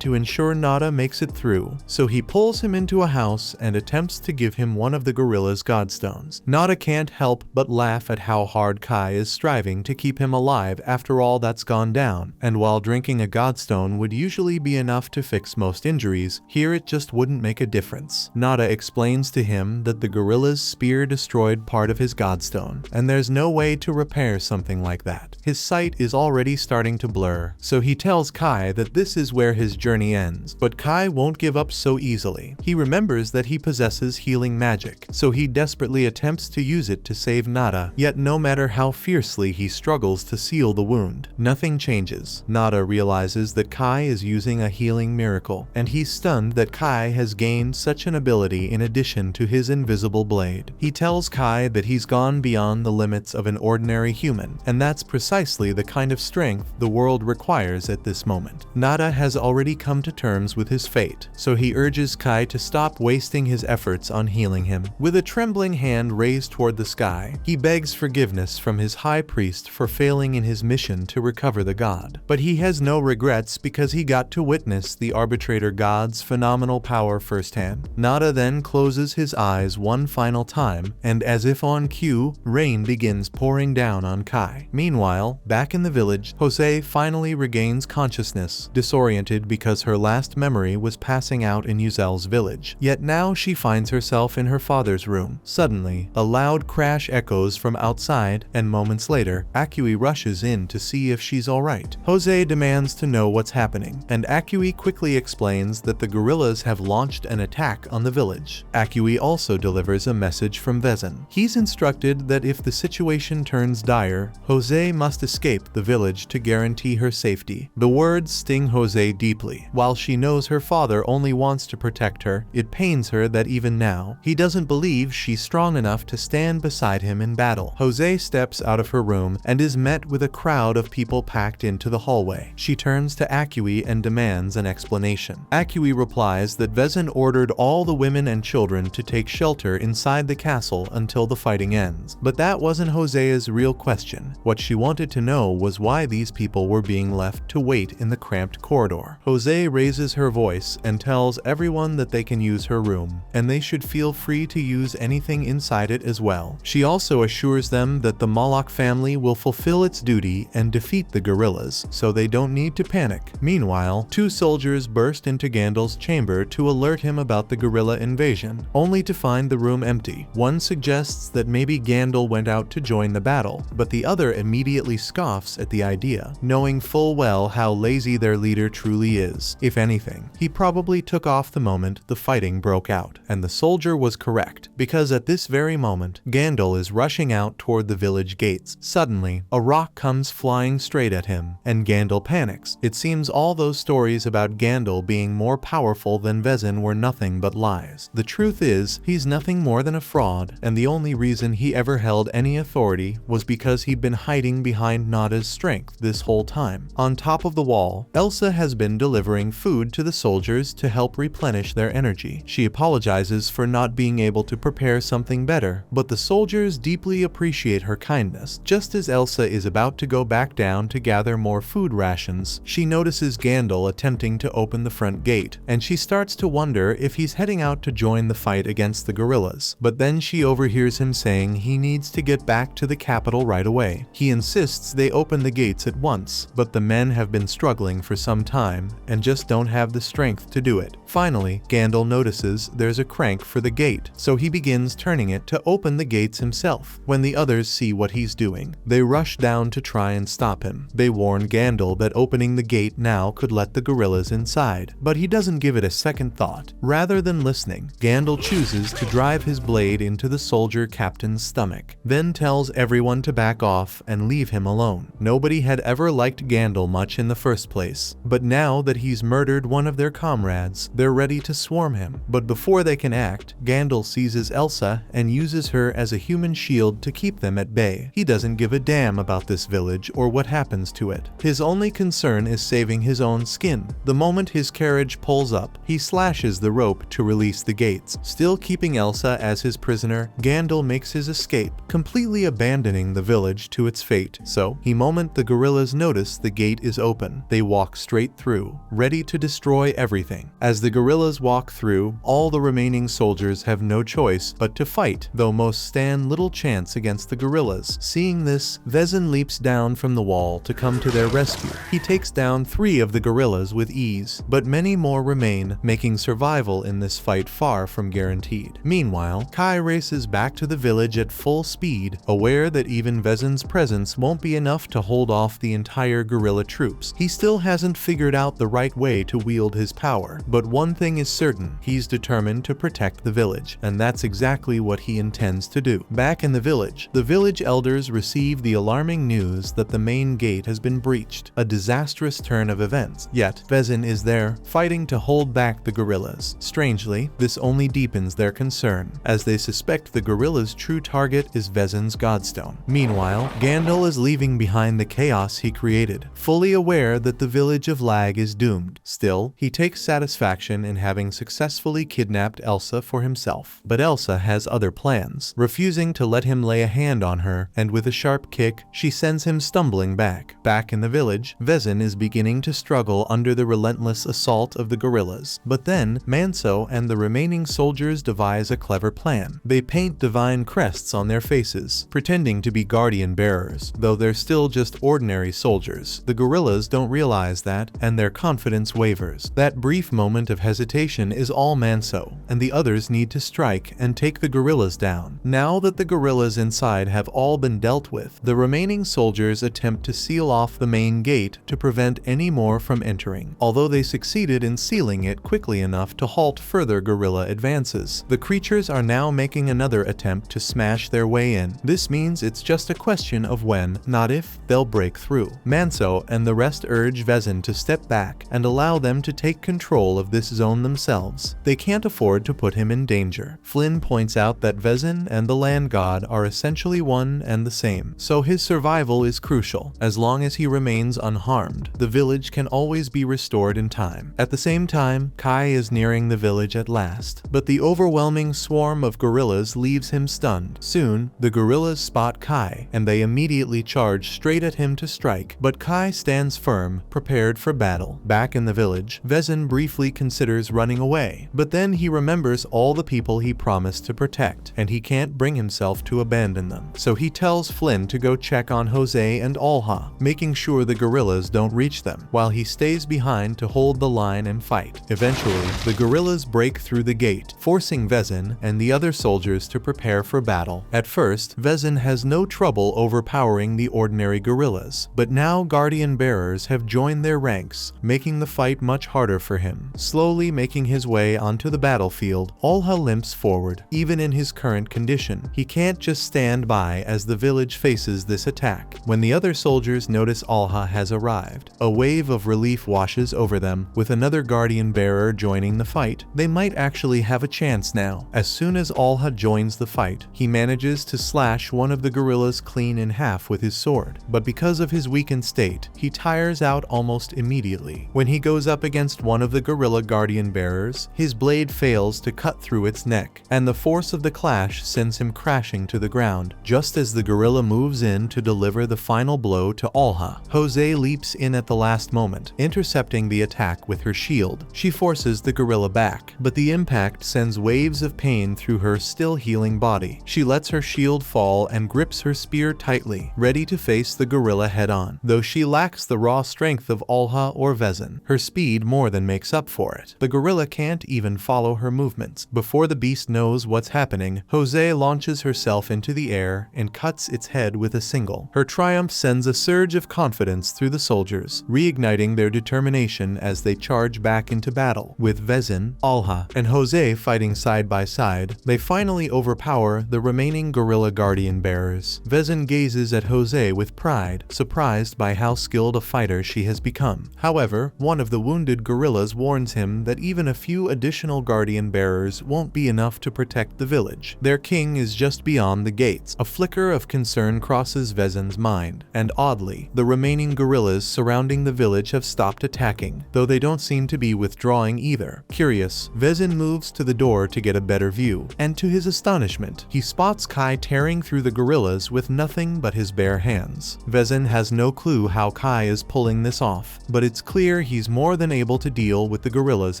to ensure Nada makes it through, so he pulls him into a house and attempts to give him one of the gorilla's godstones. Nada can't help but laugh at how hard Kai is striving to keep him alive after all that's gone down, and while drinking a godstone would usually be enough to fix most injuries, here it just wouldn't make a difference. Nada explains to him that the gorilla's spear destroyed part of his godstone, and there's no way to repair something like that. His sight is already starting to blur, so he tells Kai that this is where his journey ends. But Kai won't give up so easily. He remembers that he possesses healing magic, so he desperately attempts to use it to save Nada, yet no matter how fiercely he struggles to seal the wound, nothing changes. Nada realizes that Kai is using a healing miracle, and he's stunned that Kai has gained such an ability in addition to his invisible blade. He tells Kai that he's gone beyond the limits of an ordinary human, and that's precisely the kind of strength the world requires at this moment. Nada has already come to terms with his fate, so he urges Kai to stop wasting his efforts on healing him. With a trembling hand raised toward the sky, he begs forgiveness from his high priest for failing in his mission to recover the god. But he has no regrets because he got to witness the arbitrator god's phenomenal power firsthand. Nada then closes his eyes one final time, and as if on cue, rain begins pouring down on Kai. Meanwhile, back in the village, Jose finally regains consciousness, disoriented because her last memory was passing out in Yuzel's village. Yet now she finds herself in her father's room. Suddenly, a loud crash echoes from outside, and moments later, Akui rushes in to see if she's alright. Jose demands to know what's happening, and Akui quickly explains that the gorillas have launched an attack on the village. Akui also delivers a message from Vezin. He's instructed that if the situation turns dire, Jose must escape the village to guarantee her safety. The words sting Jose deeply. While she knows her father only wants to protect her, it pains her that even now, he doesn't believe she's strong enough to stand beside him in battle. Jose steps out of her room and is met with a crowd of people packed into the hallway. She turns to Akui and demands an explanation. Akui replies that Vezin ordered all the women and children to take shelter inside the castle until the fighting ends. But that wasn't Jose's real question. What she wanted to know was why these people were being left to wait in the cramped corridor. Jose raises her voice and tells everyone that they can use her room, and they should feel free to use anything inside it as well. She also assures them that the Moloch family will fulfill its duty and defeat the gorillas, so they don't need to panic. Meanwhile, two soldiers burst into Gandalf's chamber to alert him about the gorilla invasion, only to find the room empty. One suggests that maybe Gandalf went out to join the battle, but the other immediately scoffs at the idea, knowing full well how lazy their leader truly is. If anything, he probably took off the moment the fighting broke out. And the soldier was correct, because at this very moment, Gandalf is rushing out toward the village gates. Suddenly, a rock comes flying straight at him, and Gandalf panics. It seems all those stories about Gandalf being more powerful than Vezin were nothing but lies. The truth is, he's nothing more than a fraud, and the only reason he ever held any authority was because he'd been hiding behind Nada's strength this whole time. On top of the wall, Elsa has been delivering food to the soldiers to help replenish their energy. She apologizes for not being able to prepare something better, but the soldiers deeply appreciate her kindness. Just as Elsa is about to go back down to gather more food rations, she notices Gandalf attempting to open the front gate, and she starts to wonder if he's heading out to join the fight against the gorillas. But then she overhears him saying he needs to get back to the capital right away. He insists they open the gates at once, but the men have been struggling for some time and just don't have the strength to do it. Finally, Gandalf notices there's a crank for the gate, so he begins turning it to open the gates himself. When the others see what he's doing, they rush down to try and stop him. They warn Gandalf that opening the gate now could let the gorillas inside, but he doesn't give it a second thought. Rather than listening, Gandalf chooses to drive his blade into the soldier captain's stomach, then tells everyone to back off and leave him alone. Nobody had ever liked Gandalf much in the first place, but now that he's murdered one of their comrades, they're ready to swarm him. But before they can act, Gandalf seizes Elsa and uses her as a human shield to keep them at bay. He doesn't give a damn about this village or what happens to it. His only concern is saving his own skin. The moment his carriage pulls up, he slashes the rope to release the gates. Still keeping Elsa as his prisoner, Gandalf makes his escape, completely abandoning the village to its fate. So, the moment the gorillas notice the gate is open, they walk straight through, ready to destroy everything. As the gorillas walk through, all the remaining soldiers have no choice but to fight, though most stand little chance against the gorillas. Seeing this, Vezin leaps down from the wall to come to their rescue. He takes down 3 of the gorillas with ease, but many more remain, making survival in this fight far from guaranteed. Meanwhile, Kai races back to the village at full speed, aware that even Vezin's presence won't be enough to hold off the entire gorilla troops. He still hasn't figured out the right way to wield his power, but one thing is certain: he's determined to protect the village, and that's exactly what he intends to do. Back in the village elders receive the alarming news that the main gate has been breached, a disastrous turn of events. Yet, Vezin is there, fighting to hold back the gorillas. Strangely, this only deepens their concern, as they suspect the gorillas' true target is Vezin's Godstone. Meanwhile, Gandalf is leaving behind the chaos he created, fully aware that the village of Lag is doomed. Still, he takes satisfaction in having successfully kidnapped Elsa for himself. But Elsa has other plans, refusing to let him lay a hand on her, and with a sharp kick, she sends him stumbling back. Back in the village, Vezin is beginning to struggle under the relentless assault of the gorillas. But then, Manso and the remaining soldiers devise a clever plan. They paint divine crests on their faces, pretending to be guardian bearers, though they're still just ordinary soldiers. The gorillas don't realize that, and their confidence wavers. That brief moment of hesitation is all Manso, and the others need to strike and take the gorillas down. Now that the gorillas inside have all been dealt with, the remaining soldiers attempt to seal off the main gate to prevent any more from entering. Although they succeeded in sealing it quickly enough to halt further gorilla advances, the creatures are now making another attempt to smash their way in. This means it's just a question of when, not if, they'll break through. Manso and the rest urge Vezin to step back and allow them to take control of this zone themselves. They can't afford to put him in danger. Flynn points out that Vezin and the land god are essentially one and the same, so his survival is crucial. As long as he remains unharmed, the village can always be restored in time. At the same time, Kai is nearing the village at last, but the overwhelming swarm of gorillas leaves him stunned. Soon, the gorillas spot Kai, and they immediately charge straight at him to strike, but Kai stands firm, prepared for battle. Back in the village, Vezin briefly considers running away, but then he remembers all the people he promised to protect, and he can't bring himself to abandon them. So he tells Flynn to go check on Jose and Alha, making sure the gorillas don't reach them, while he stays behind to hold the line and fight. Eventually, the gorillas break through the gate, forcing Vezin and the other soldiers to prepare for battle. At first, Vezin has no trouble overpowering the ordinary gorillas, but now guardian bearers have joined their ranks, making the fight much harder for him. Slowly making his way onto the battlefield, Alha limps forward. Even in his current condition, he can't just stand by as the village faces this attack. When the other soldiers notice Alha has arrived, a wave of relief washes over them, with another guardian bearer joining the fight. They might actually have a chance now. As soon as Alha joins the fight, he manages manages to slash one of the gorillas clean in half with his sword, but because of his weakened state, he tires out almost immediately. When he goes up against one of the gorilla guardian bearers, his blade fails to cut through its neck, and the force of the clash sends him crashing to the ground. Just as the gorilla moves in to deliver the final blow to Olha, Jose leaps in at the last moment, intercepting the attack with her shield. She forces the gorilla back, but the impact sends waves of pain through her still healing body. She lets her shield fall and grips her spear tightly, ready to face the gorilla head-on. Though she lacks the raw strength of Olha or Vezin, her speed more than makes up for it. The gorilla can't even follow her movements. Before the beast knows what's happening, Jose launches herself into the air and cuts its head with a single. Her triumph sends a surge of confidence through the soldiers, reigniting their determination as they charge back into battle. With Vezin, Olha, and Jose fighting side by side, they finally overpower the remaining gorilla guardian bearers. Vezin gazes at Jose with pride, surprised by how skilled a fighter she has become. However, one of the wounded gorillas warns him that even a few additional guardian bearers won't be enough to protect the village. Their king is just beyond the gates. A flicker of concern crosses Vezin's mind, and oddly, the remaining gorillas surrounding the village have stopped attacking, though they don't seem to be withdrawing either. Curious, Vezin moves to the door to get a better view, and to his astonishment, he spots Kai tearing through the gorillas with nothing but his bare hands. Vezin has no clue how Kai is pulling this off, but it's clear he's more than able to deal with the gorillas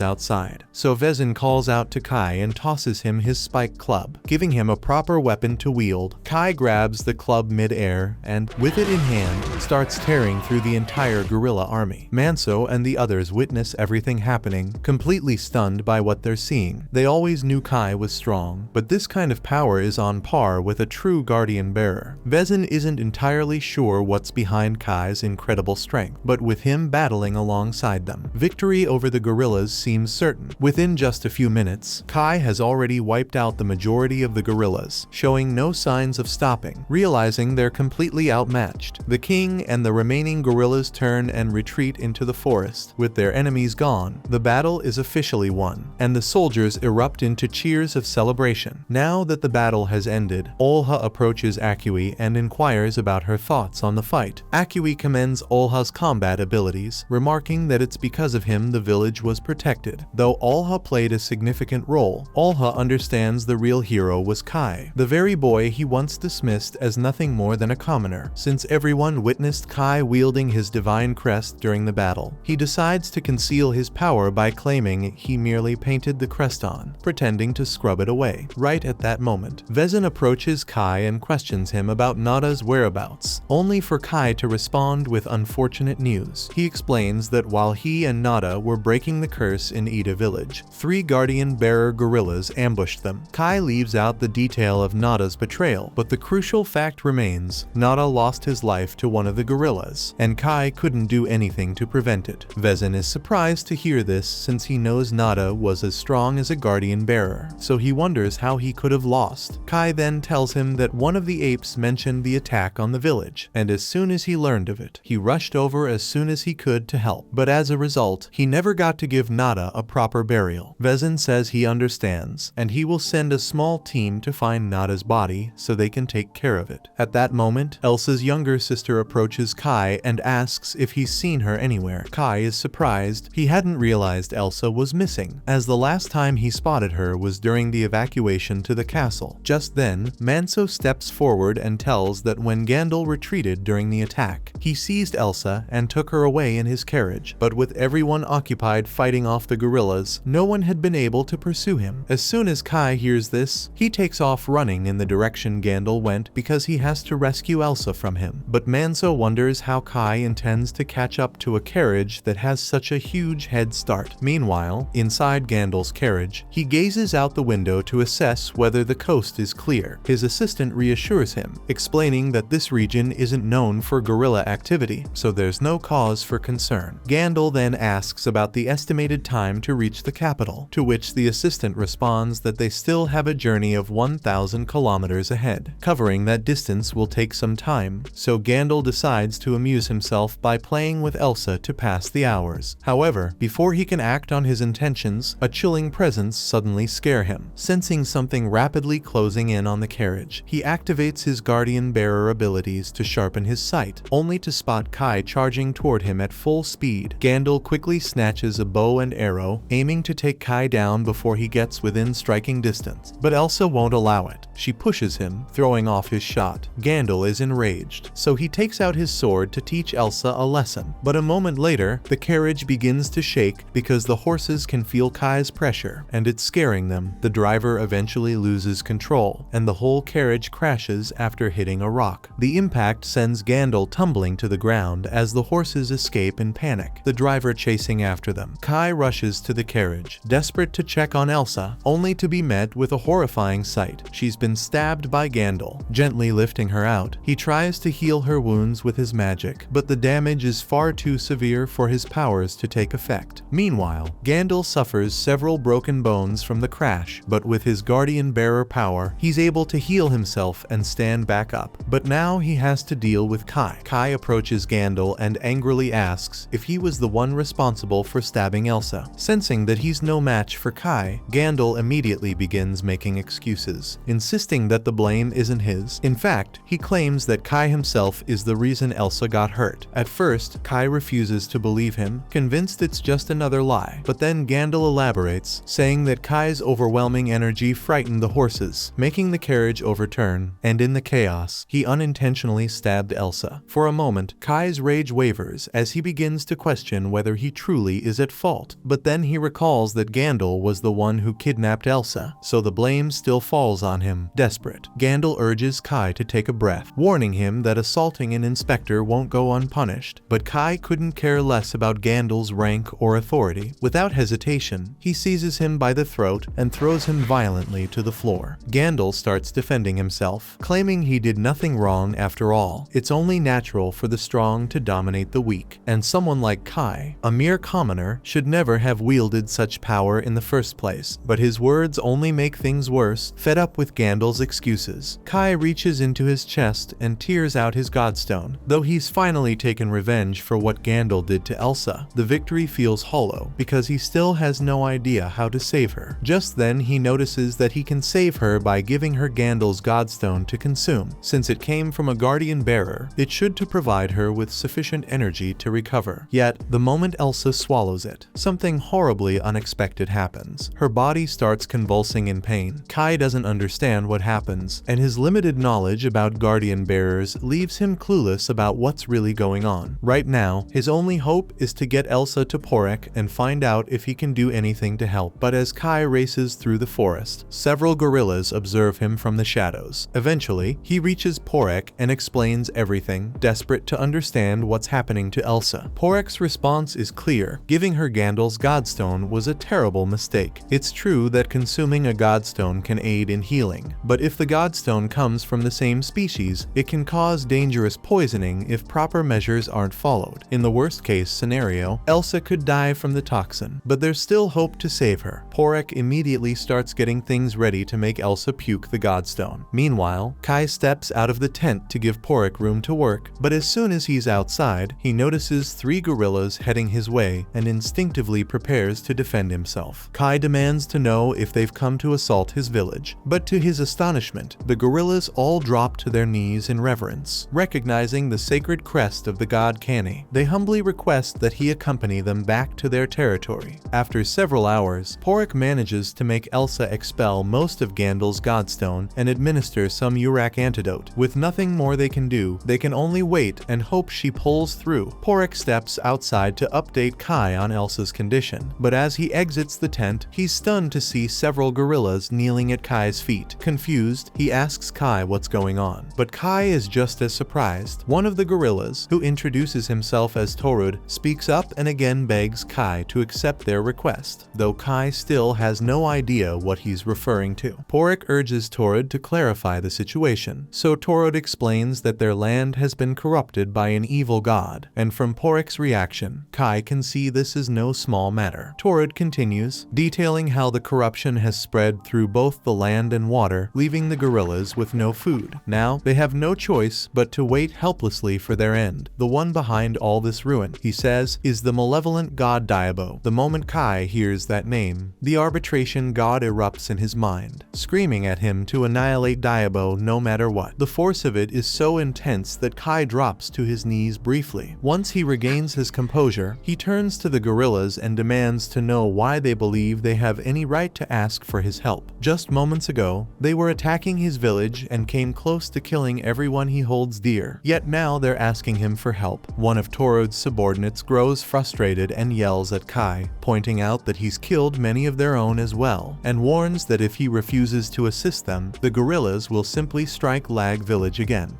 outside. So Vezin calls out to Kai and tosses him his spike club, giving him a proper weapon to wield. Kai grabs the club mid-air and, with it in hand, starts tearing through the entire gorilla army. Manso and the others witness everything happening, completely stunned by what they're seeing. They always knew Kai was strong, but this kind of power is on par with a true guardian bearer. Vezin isn't entirely sure what's behind Kai's incredible strength, but with him battling alongside them, victory over the gorillas seems certain. Within just a few minutes, Kai has already wiped out the majority of the gorillas, showing no signs of stopping. Realizing they're completely outmatched, the king and the remaining gorillas turn and retreat into the forest. With their enemies gone, the battle is officially won, and the soldiers erupt into cheers of celebration. Now that the battle has ended, Olha approaches Acui and inquires about her thoughts on the fight. Acui commends Olha's combat abilities, remarking that it's because of him the village was protected. Though Olha played a significant role, Olha understands the real hero was Kai, the very boy he once dismissed as nothing more than a commoner. Since everyone witnessed Kai wielding his divine crest during the battle, he decides to conceal his power by claiming he merely painted the crest on, pretending to scrub it away. Right at that moment, Vezin approaches Kai and questions him about Nada's whereabouts, only for Kai to respond with unfortunate news. He explains that while he and Nada were breaking the curse in Ida village, 3 guardian bearer gorillas ambushed them. Kai leaves out the detail of Nada's betrayal, but the crucial fact remains: Nada lost his life to one of the gorillas, and Kai couldn't do anything to prevent it. Vezin is surprised to hear this since he knows Nada was as strong as a guardian bearer, so he wonders how he could have lost. Kai then tells him that one of the apes mentioned the attack on the village, and as soon as he learned of it, he rushed over as soon as he could to help. But as a result, he never got to give Nada a proper burial. Vezin says he understands, and he will send a small team to find Nada's body so they can take care of it. At that moment, Elsa's younger sister approaches Kai and asks if he's seen her anywhere. Kai is surprised. He hadn't realized Elsa was missing, as the last time he spotted her was during the evacuation to the castle. Just then, Manso steps forward and tells that when Gandalf retreated during the attack, he seized Elsa and took her away in his carriage. But with everyone occupied fighting off the gorillas, no one had been able to pursue him. As soon as Kai hears this, he takes off running in the direction Gandalf went because he has to rescue Elsa from him. But Manso wonders how Kai intends to catch up to a carriage that has such a huge head start. Meanwhile, inside Gandalf's carriage, he gazes out the window to assess whether the coast is clear. His assistant reassures him, explaining that this region isn't known for guerrilla activity, so there's no cause for concern. Gandalf then asks about the estimated time to reach the capital, to which the assistant responds that they still have a journey of 1,000 kilometers ahead. Covering that distance will take some time, so Gandalf decides to amuse himself by playing with Elsa to pass the hours. However, before he can act on his intentions, a chilling presence suddenly scare him. Sensing something rapidly closing in on on the carriage. He activates his guardian bearer abilities to sharpen his sight, only to spot Kai charging toward him at full speed. Gandalf quickly snatches a bow and arrow, aiming to take Kai down before he gets within striking distance. But Elsa won't allow it. She pushes him, throwing off his shot. Gandalf is enraged, so he takes out his sword to teach Elsa a lesson. But a moment later, the carriage begins to shake because the horses can feel Kai's pressure, and it's scaring them. The driver eventually loses control, and the whole carriage crashes after hitting a rock. The impact sends Gandalf tumbling to the ground as the horses escape in panic, the driver chasing after them. Kai rushes to the carriage, desperate to check on Elsa, only to be met with a horrifying sight. She's been stabbed by Gandalf. Gently lifting her out, he tries to heal her wounds with his magic, but the damage is far too severe for his powers to take effect. Meanwhile, Gandalf suffers several broken bones from the crash, but with his guardian bearer power, he's able to heal himself and stand back up. But now he has to deal with Kai. Kai approaches Gandalf and angrily asks if he was the one responsible for stabbing Elsa. Sensing that he's no match for Kai, Gandalf immediately begins making excuses, insisting that the blame isn't his. In fact, he claims that Kai himself is the reason Elsa got hurt. At first, Kai refuses to believe him, convinced it's just another lie. But then Gandalf elaborates, saying that Kai's overwhelming energy frightened the horses, making the carriage overturn, and in the chaos, he unintentionally stabbed Elsa. For a moment, Kai's rage wavers as he begins to question whether he truly is at fault. But then he recalls that Gandalf was the one who kidnapped Elsa, so the blame still falls on him. Desperate, Gandalf urges Kai to take a breath, warning him that assaulting an inspector won't go unpunished. But Kai couldn't care less about Gandalf's rank or authority. Without hesitation, he seizes him by the throat and throws him violently to the floor. Gandalf starts defending himself, claiming he did nothing wrong after all. It's only natural for the strong to dominate the weak, and someone like Kai, a mere commoner, should never have wielded such power in the first place. But his words only make things worse. Fed up with Gandalf's excuses, Kai reaches into his chest and tears out his godstone. Though he's finally taken revenge for what Gandalf did to Elsa, the victory feels hollow because he still has no idea how to save her. Just then he notices that he can save her by giving her Gandalf's godstone to consume. Since it came from a guardian bearer, it should to provide her with sufficient energy to recover. Yet, the moment Elsa swallows it, something horribly unexpected happens. Her body starts convulsing in pain. Kai doesn't understand what happens, and his limited knowledge about guardian bearers leaves him clueless about what's really going on. Right now, his only hope is to get Elsa to Porek and find out if he can do anything to help. But as Kai races through the forest, several gorillas observe him from the shadows. Eventually, he reaches Porek and explains everything, desperate to understand what's happening to Elsa. Porek's response is clear. Giving her Gandalf's godstone was a terrible mistake. It's true that consuming a godstone can aid in healing, but if the godstone comes from the same species, it can cause dangerous poisoning if proper measures aren't followed. In the worst case scenario, Elsa could die from the toxin, but there's still hope to save her. Porek immediately starts getting things ready to make Elsa puke the godstone. Meanwhile, Kai steps out of the tent to give Porek room to work, but as soon as he's outside, he notices 3 gorillas heading his way and instinctively prepares to defend himself. Kai demands to know if they've come to assault his village, but to his astonishment, the gorillas all drop to their knees in reverence, recognizing the sacred crest of the god Cani. They humbly request that he accompany them back to their territory. After several hours, Porek manages to make Elsa expel most of Gandalf's godstone and administer some Urak antidote. With nothing more they can do, they can only wait and hope she pulls through. Porek steps outside to update Kai on Elsa's condition, but as he exits the tent, he's stunned to see several gorillas kneeling at Kai's feet. Confused, he asks Kai what's going on, but Kai is just as surprised. One of the gorillas, who introduces himself as Torud, speaks up and again begs Kai to accept their request, though Kai still has no idea what he's referring to. Porek urges Torud to clarify the situation, so Torud explains that their land has been corrupted by an evil god, and from Porek's reaction, Kai can see this is no small matter. Torud continues, detailing how the corruption has spread through both the land and water, leaving the gorillas with no food. Now, they have no choice but to wait helplessly for their end. The one behind all this ruin, he says, is the malevolent god Diabo. The moment Kai hears that name, the arbitration god erupts in his mind, screaming at him to annihilate Diabo no matter what. The force of it is so intense that Kai drops to his knees briefly. Once he regains his composure, he turns to the gorillas and demands to know why they believe they have any right to ask for his help. Just moments ago, they were attacking his village and came close to killing everyone he holds dear. Yet now they're asking him for help. One of Torod's subordinates grows frustrated and yells at Kai, pointing out that he's killed many of their own as well, and warns that if he refuses to assist them, the gorillas will simply strike Lag Village again.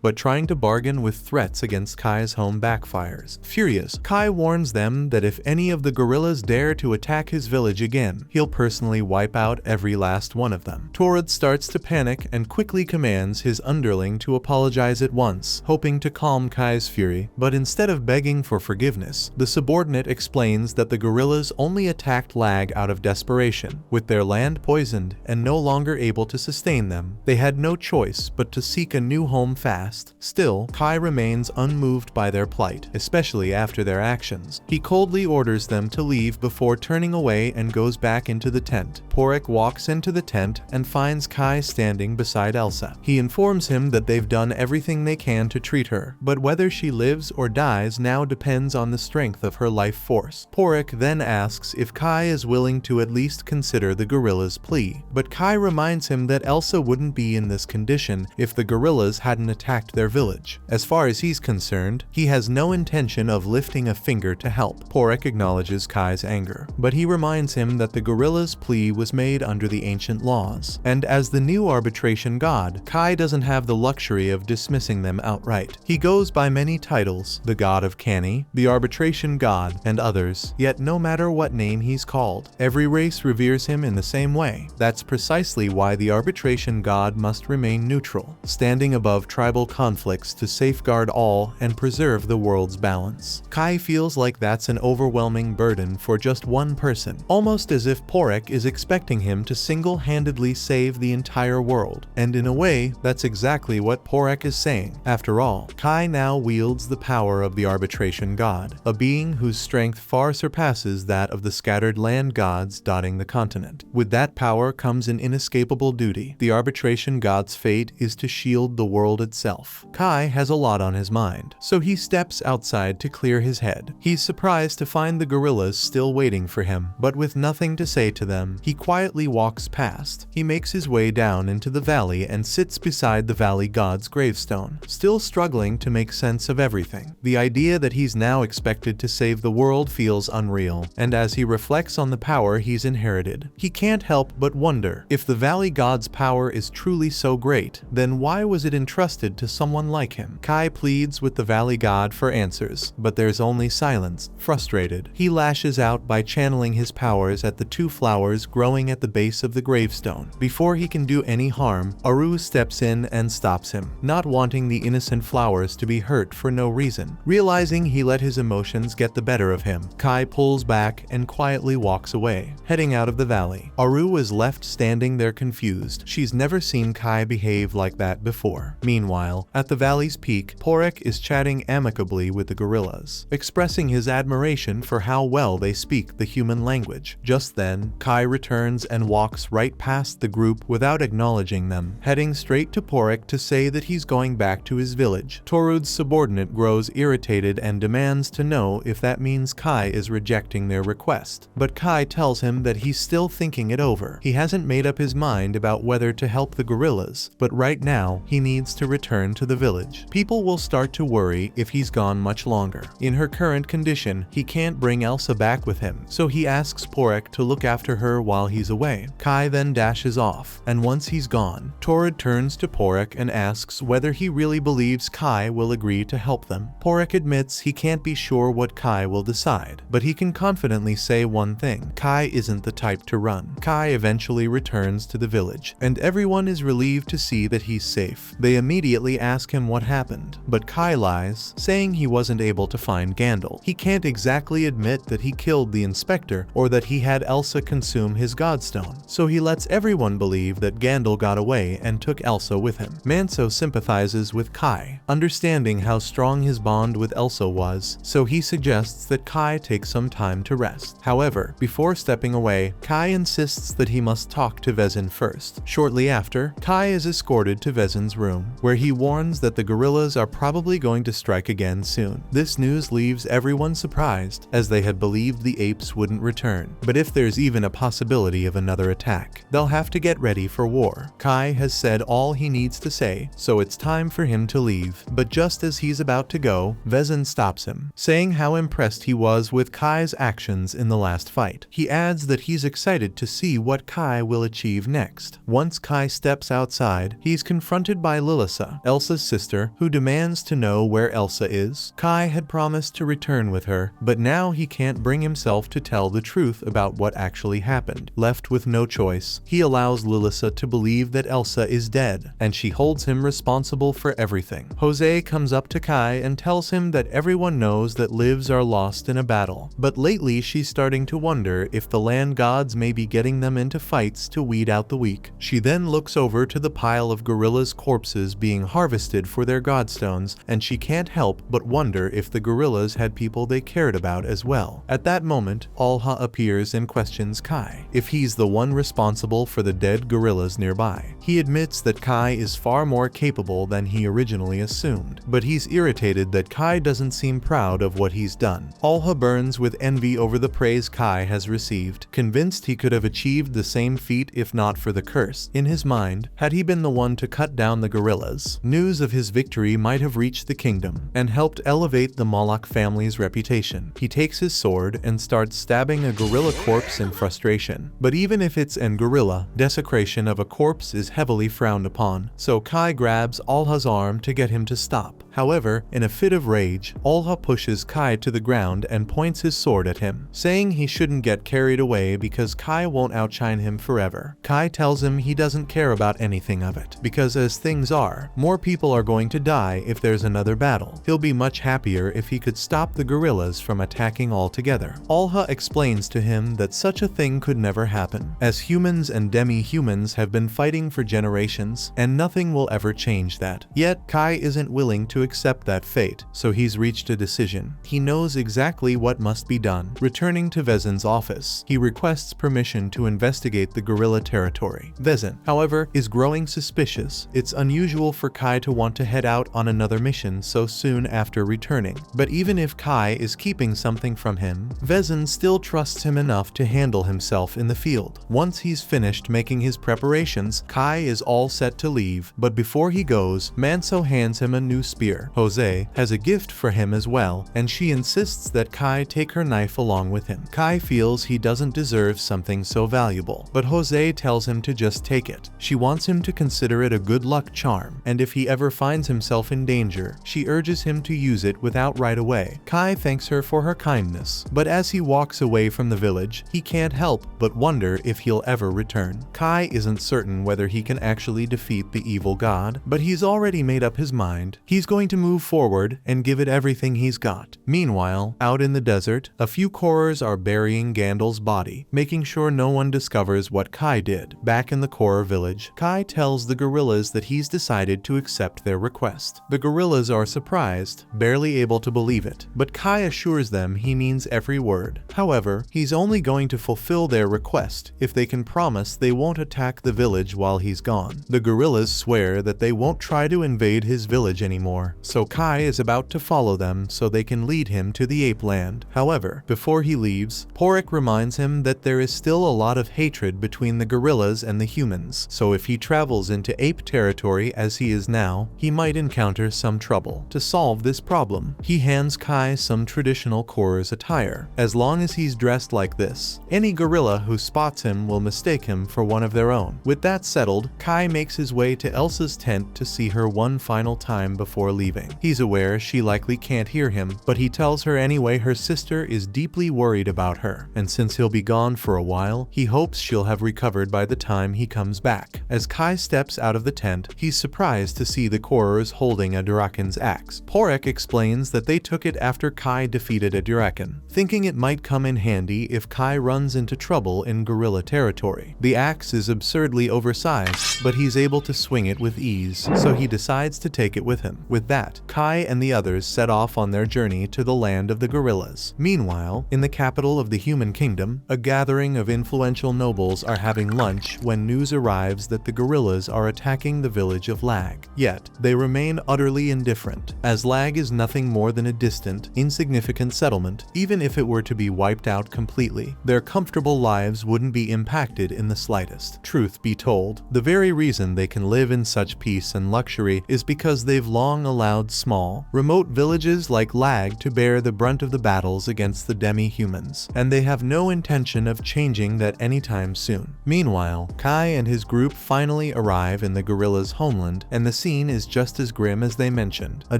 But trying to bargain with threats against Kai's home backfires. Furious, Kai warns them that if any of the gorillas dare to attack his village again, he'll personally wipe out every last one of them. Torod starts to panic and quickly commands his underling to apologize at once, hoping to calm Kai's fury, but instead of begging for forgiveness, the subordinate explains that the gorillas only attacked Lag out of desperation. With their land poisoned and no longer able to sustain them, they had no choice but to seek a new home fast. Still, Kai remains unmoved by their plight, especially after their actions. He coldly orders them to leave before turning away and goes back into the tent. Porek walks into the tent and finds Kai standing beside Elsa. He informs him that they've done everything they can to treat her, but whether she lives or dies now depends on the strength of her life force. Porek then asks if Kai is willing to at least consider the gorilla's plea, but Kai reminds him that Elsa wouldn't be in this condition if the gorillas hadn't attacked their village. As far as he's concerned, he has no intention of lifting a finger to help. Porek acknowledges Kai's anger, but he reminds him that the gorilla's plea was made under the ancient laws, and as the new arbitration god, Kai doesn't have the luxury of dismissing them outright. He goes by many titles, the god of Canny, the arbitration god, and others, yet no matter what name he's called, every race reveres him in the same way. That's precisely why the arbitration god must remain neutral, standing above tribal conflicts to safeguard all and preserve the world's balance. Kai feels like that's an overwhelming burden for just one person, almost as if Porek is expecting him to single-handedly save the entire world. And in a way, that's exactly what Porek is saying. After all, Kai now wields the power of the arbitration god, a being whose strength far surpasses that of the scattered land gods dotting the continent. With that power comes an inescapable duty. The arbitration god's fate is to shield the world itself. Kai has a lot on his mind, so he steps outside to clear his head. He's surprised to find the gorillas still waiting for him, but with nothing to say to them, he quietly walks past. He makes his way down into the valley and sits beside the valley god's gravestone, still struggling to make sense of everything. The idea that he's now expected to save the world feels unreal, and as he reflects on the power he's inherited, he can't help but wonder, if the valley god's power is truly so great, then why was it entrusted to someone like him? Kai pleads with the valley god for answers, but there's only silence. Frustrated, he lashes out by channeling his powers at the two flowers growing at the base of the gravestone. Before he can do any harm, Aru steps in and stops him, not wanting the innocent flowers to be hurt for no reason. Realizing he let his emotions get the better of him, Kai pulls back and quietly walks away, heading out of the valley. Aru is left standing there confused. She's never seen Kai behave like that before. Meanwhile, at the valley's peak, Porek is chatting amicably with the gorillas, expressing his admiration for how well they speak the human language. Just then, Kai returns and walks right past the group without acknowledging them, heading straight to Porek to say that he's going back to his village. Torud's subordinate grows irritated and demands to know if that means Kai is rejecting their request. But Kai tells him that he's still thinking it over. He hasn't made up his mind about whether to help the gorillas, but right now, he needs to return to the village. People will start to worry if he's gone much longer. In her current condition, he can't bring Elsa back with him, so he asks Porek to look after her while he's away. Kai then dashes off, and once he's gone, Torud turns to Porek and asks whether he really believes Kai will agree to help them. Porek admits he can't be sure what Kai will decide, but he can confidently say one thing: Kai isn't the type to run. Kai eventually returns to the village, and everyone is relieved to see that he's safe. They immediately immediately ask him what happened, but Kai lies, saying he wasn't able to find Gandalf. He can't exactly admit that he killed the inspector or that he had Elsa consume his godstone, so he lets everyone believe that Gandalf got away and took Elsa with him. Manso sympathizes with Kai, understanding how strong his bond with Elsa was, so he suggests that Kai take some time to rest. However, before stepping away, Kai insists that he must talk to Vezin first. Shortly after, Kai is escorted to Vezin's room, where he warns that the gorillas are probably going to strike again soon. This news leaves everyone surprised, as they had believed the apes wouldn't return. But if there's even a possibility of another attack, they'll have to get ready for war. Kai has said all he needs to say, so it's time for him to leave. But just as he's about to go, Vezin stops him, saying how impressed he was with Kai's actions in the last fight. He adds that he's excited to see what Kai will achieve next. Once Kai steps outside, he's confronted by Lilissa, Elsa's sister, who demands to know where Elsa is. Kai had promised to return with her, but now he can't bring himself to tell the truth about what actually happened. Left with no choice, he allows Lilissa to believe that Elsa is dead, and she holds him responsible for everything. Jose comes up to Kai and tells him that everyone knows that lives are lost in a battle, but lately she's starting to wonder if the land gods may be getting them into fights to weed out the weak. She then looks over to the pile of gorillas' corpses being harvested for their godstones, and she can't help but wonder if the gorillas had people they cared about as well. At that moment, Alha appears and questions Kai if he's the one responsible for the dead gorillas nearby. He admits that Kai is far more capable than he originally assumed, but he's irritated that Kai doesn't seem proud of what he's done. Alha burns with envy over the praise Kai has received, convinced he could have achieved the same feat if not for the curse. In his mind, had he been the one to cut down the gorillas, news of his victory might have reached the kingdom and helped elevate the Moloch family's reputation. He takes his sword and starts stabbing a gorilla corpse in frustration. But even if it's an gorilla, desecration of a corpse is heavily frowned upon, so Kai grabs Alha's arm to get him to stop. However, in a fit of rage, Alha pushes Kai to the ground and points his sword at him, saying he shouldn't get carried away because Kai won't outshine him forever. Kai tells him he doesn't care about anything of it, because as things are, more people are going to die if there's another battle. He'll be much happier if he could stop the gorillas from attacking altogether. Alha explains to him that such a thing could never happen, as humans and demi-humans have been fighting for generations, and nothing will ever change that. Yet, Kai isn't willing to accept that fate, so he's reached a decision. He knows exactly what must be done. Returning to Vezin's office, he requests permission to investigate the gorilla territory. Vezin, however, is growing suspicious. It's unusual for Kai to want to head out on another mission so soon after returning, but even if Kai is keeping something from him, Vezin still trusts him enough to handle himself in the field. Once he's finished making his preparations, Kai is all set to leave, but before he goes, Manso hands him a new spear. Jose has a gift for him as well, and she insists that Kai take her knife along with him. Kai feels he doesn't deserve something so valuable, but Jose tells him to just take it. She wants him to consider it a good luck charm, and if he ever finds himself in danger, she urges him to use it without right away. Kai thanks her for her kindness, but as he walks away from the village, he can't help but wonder if he'll ever return. Kai isn't certain whether he can actually defeat the evil god, but he's already made up his mind. He's going to move forward and give it everything he's got. Meanwhile, out in the desert, a few Korors are burying Gandalf's body, making sure no one discovers what Kai did. Back in the Koror village, Kai tells the gorillas that he's decided to accept their request. The gorillas are surprised, barely able to believe it, but Kai assures them he means every word. However, he's only going to fulfill their request if they can promise they won't attack the village while he's gone. The gorillas swear that they won't try to invade his village anymore, so Kai is about to follow them so they can lead him to the ape land. However, before he leaves, Porrick reminds him that there is still a lot of hatred between the gorillas and the humans, so if he travels into ape territory as he is now, he might encounter some trouble. To solve this problem, he hands Kai some traditional Koror's attire. As long as he's dressed like this, any gorilla who spots him will mistake him for one of their own. With that settled, Kai makes his way to Elsa's tent to see her one final time before leaving. He's aware she likely can't hear him, but he tells her anyway her sister is deeply worried about her, and since he'll be gone for a while, he hopes she'll have recovered by the time he comes back. As Kai steps out of the tent, he's surprised to to see the Korers holding a Durakan's axe. Porek explains that they took it after Kai defeated a Durakan, thinking it might come in handy if Kai runs into trouble in gorilla territory. The axe is absurdly oversized, but he's able to swing it with ease, so he decides to take it with him. With that, Kai and the others set off on their journey to the land of the gorillas. Meanwhile, in the capital of the human kingdom, a gathering of influential nobles are having lunch when news arrives that the gorillas are attacking the village of Lag. Yet, they remain utterly indifferent, as Lag is nothing more than a distant, insignificant settlement. Even if it were to be wiped out completely, their comfortable lives wouldn't be impacted in the slightest. Truth be told, the very reason they can live in such peace and luxury is because they've long allowed small, remote villages like Lag to bear the brunt of the battles against the demi-humans, and they have no intention of changing that anytime soon. Meanwhile, Kai and his group finally arrive in the gorillas' homeland, and the scene is just as grim as they mentioned. A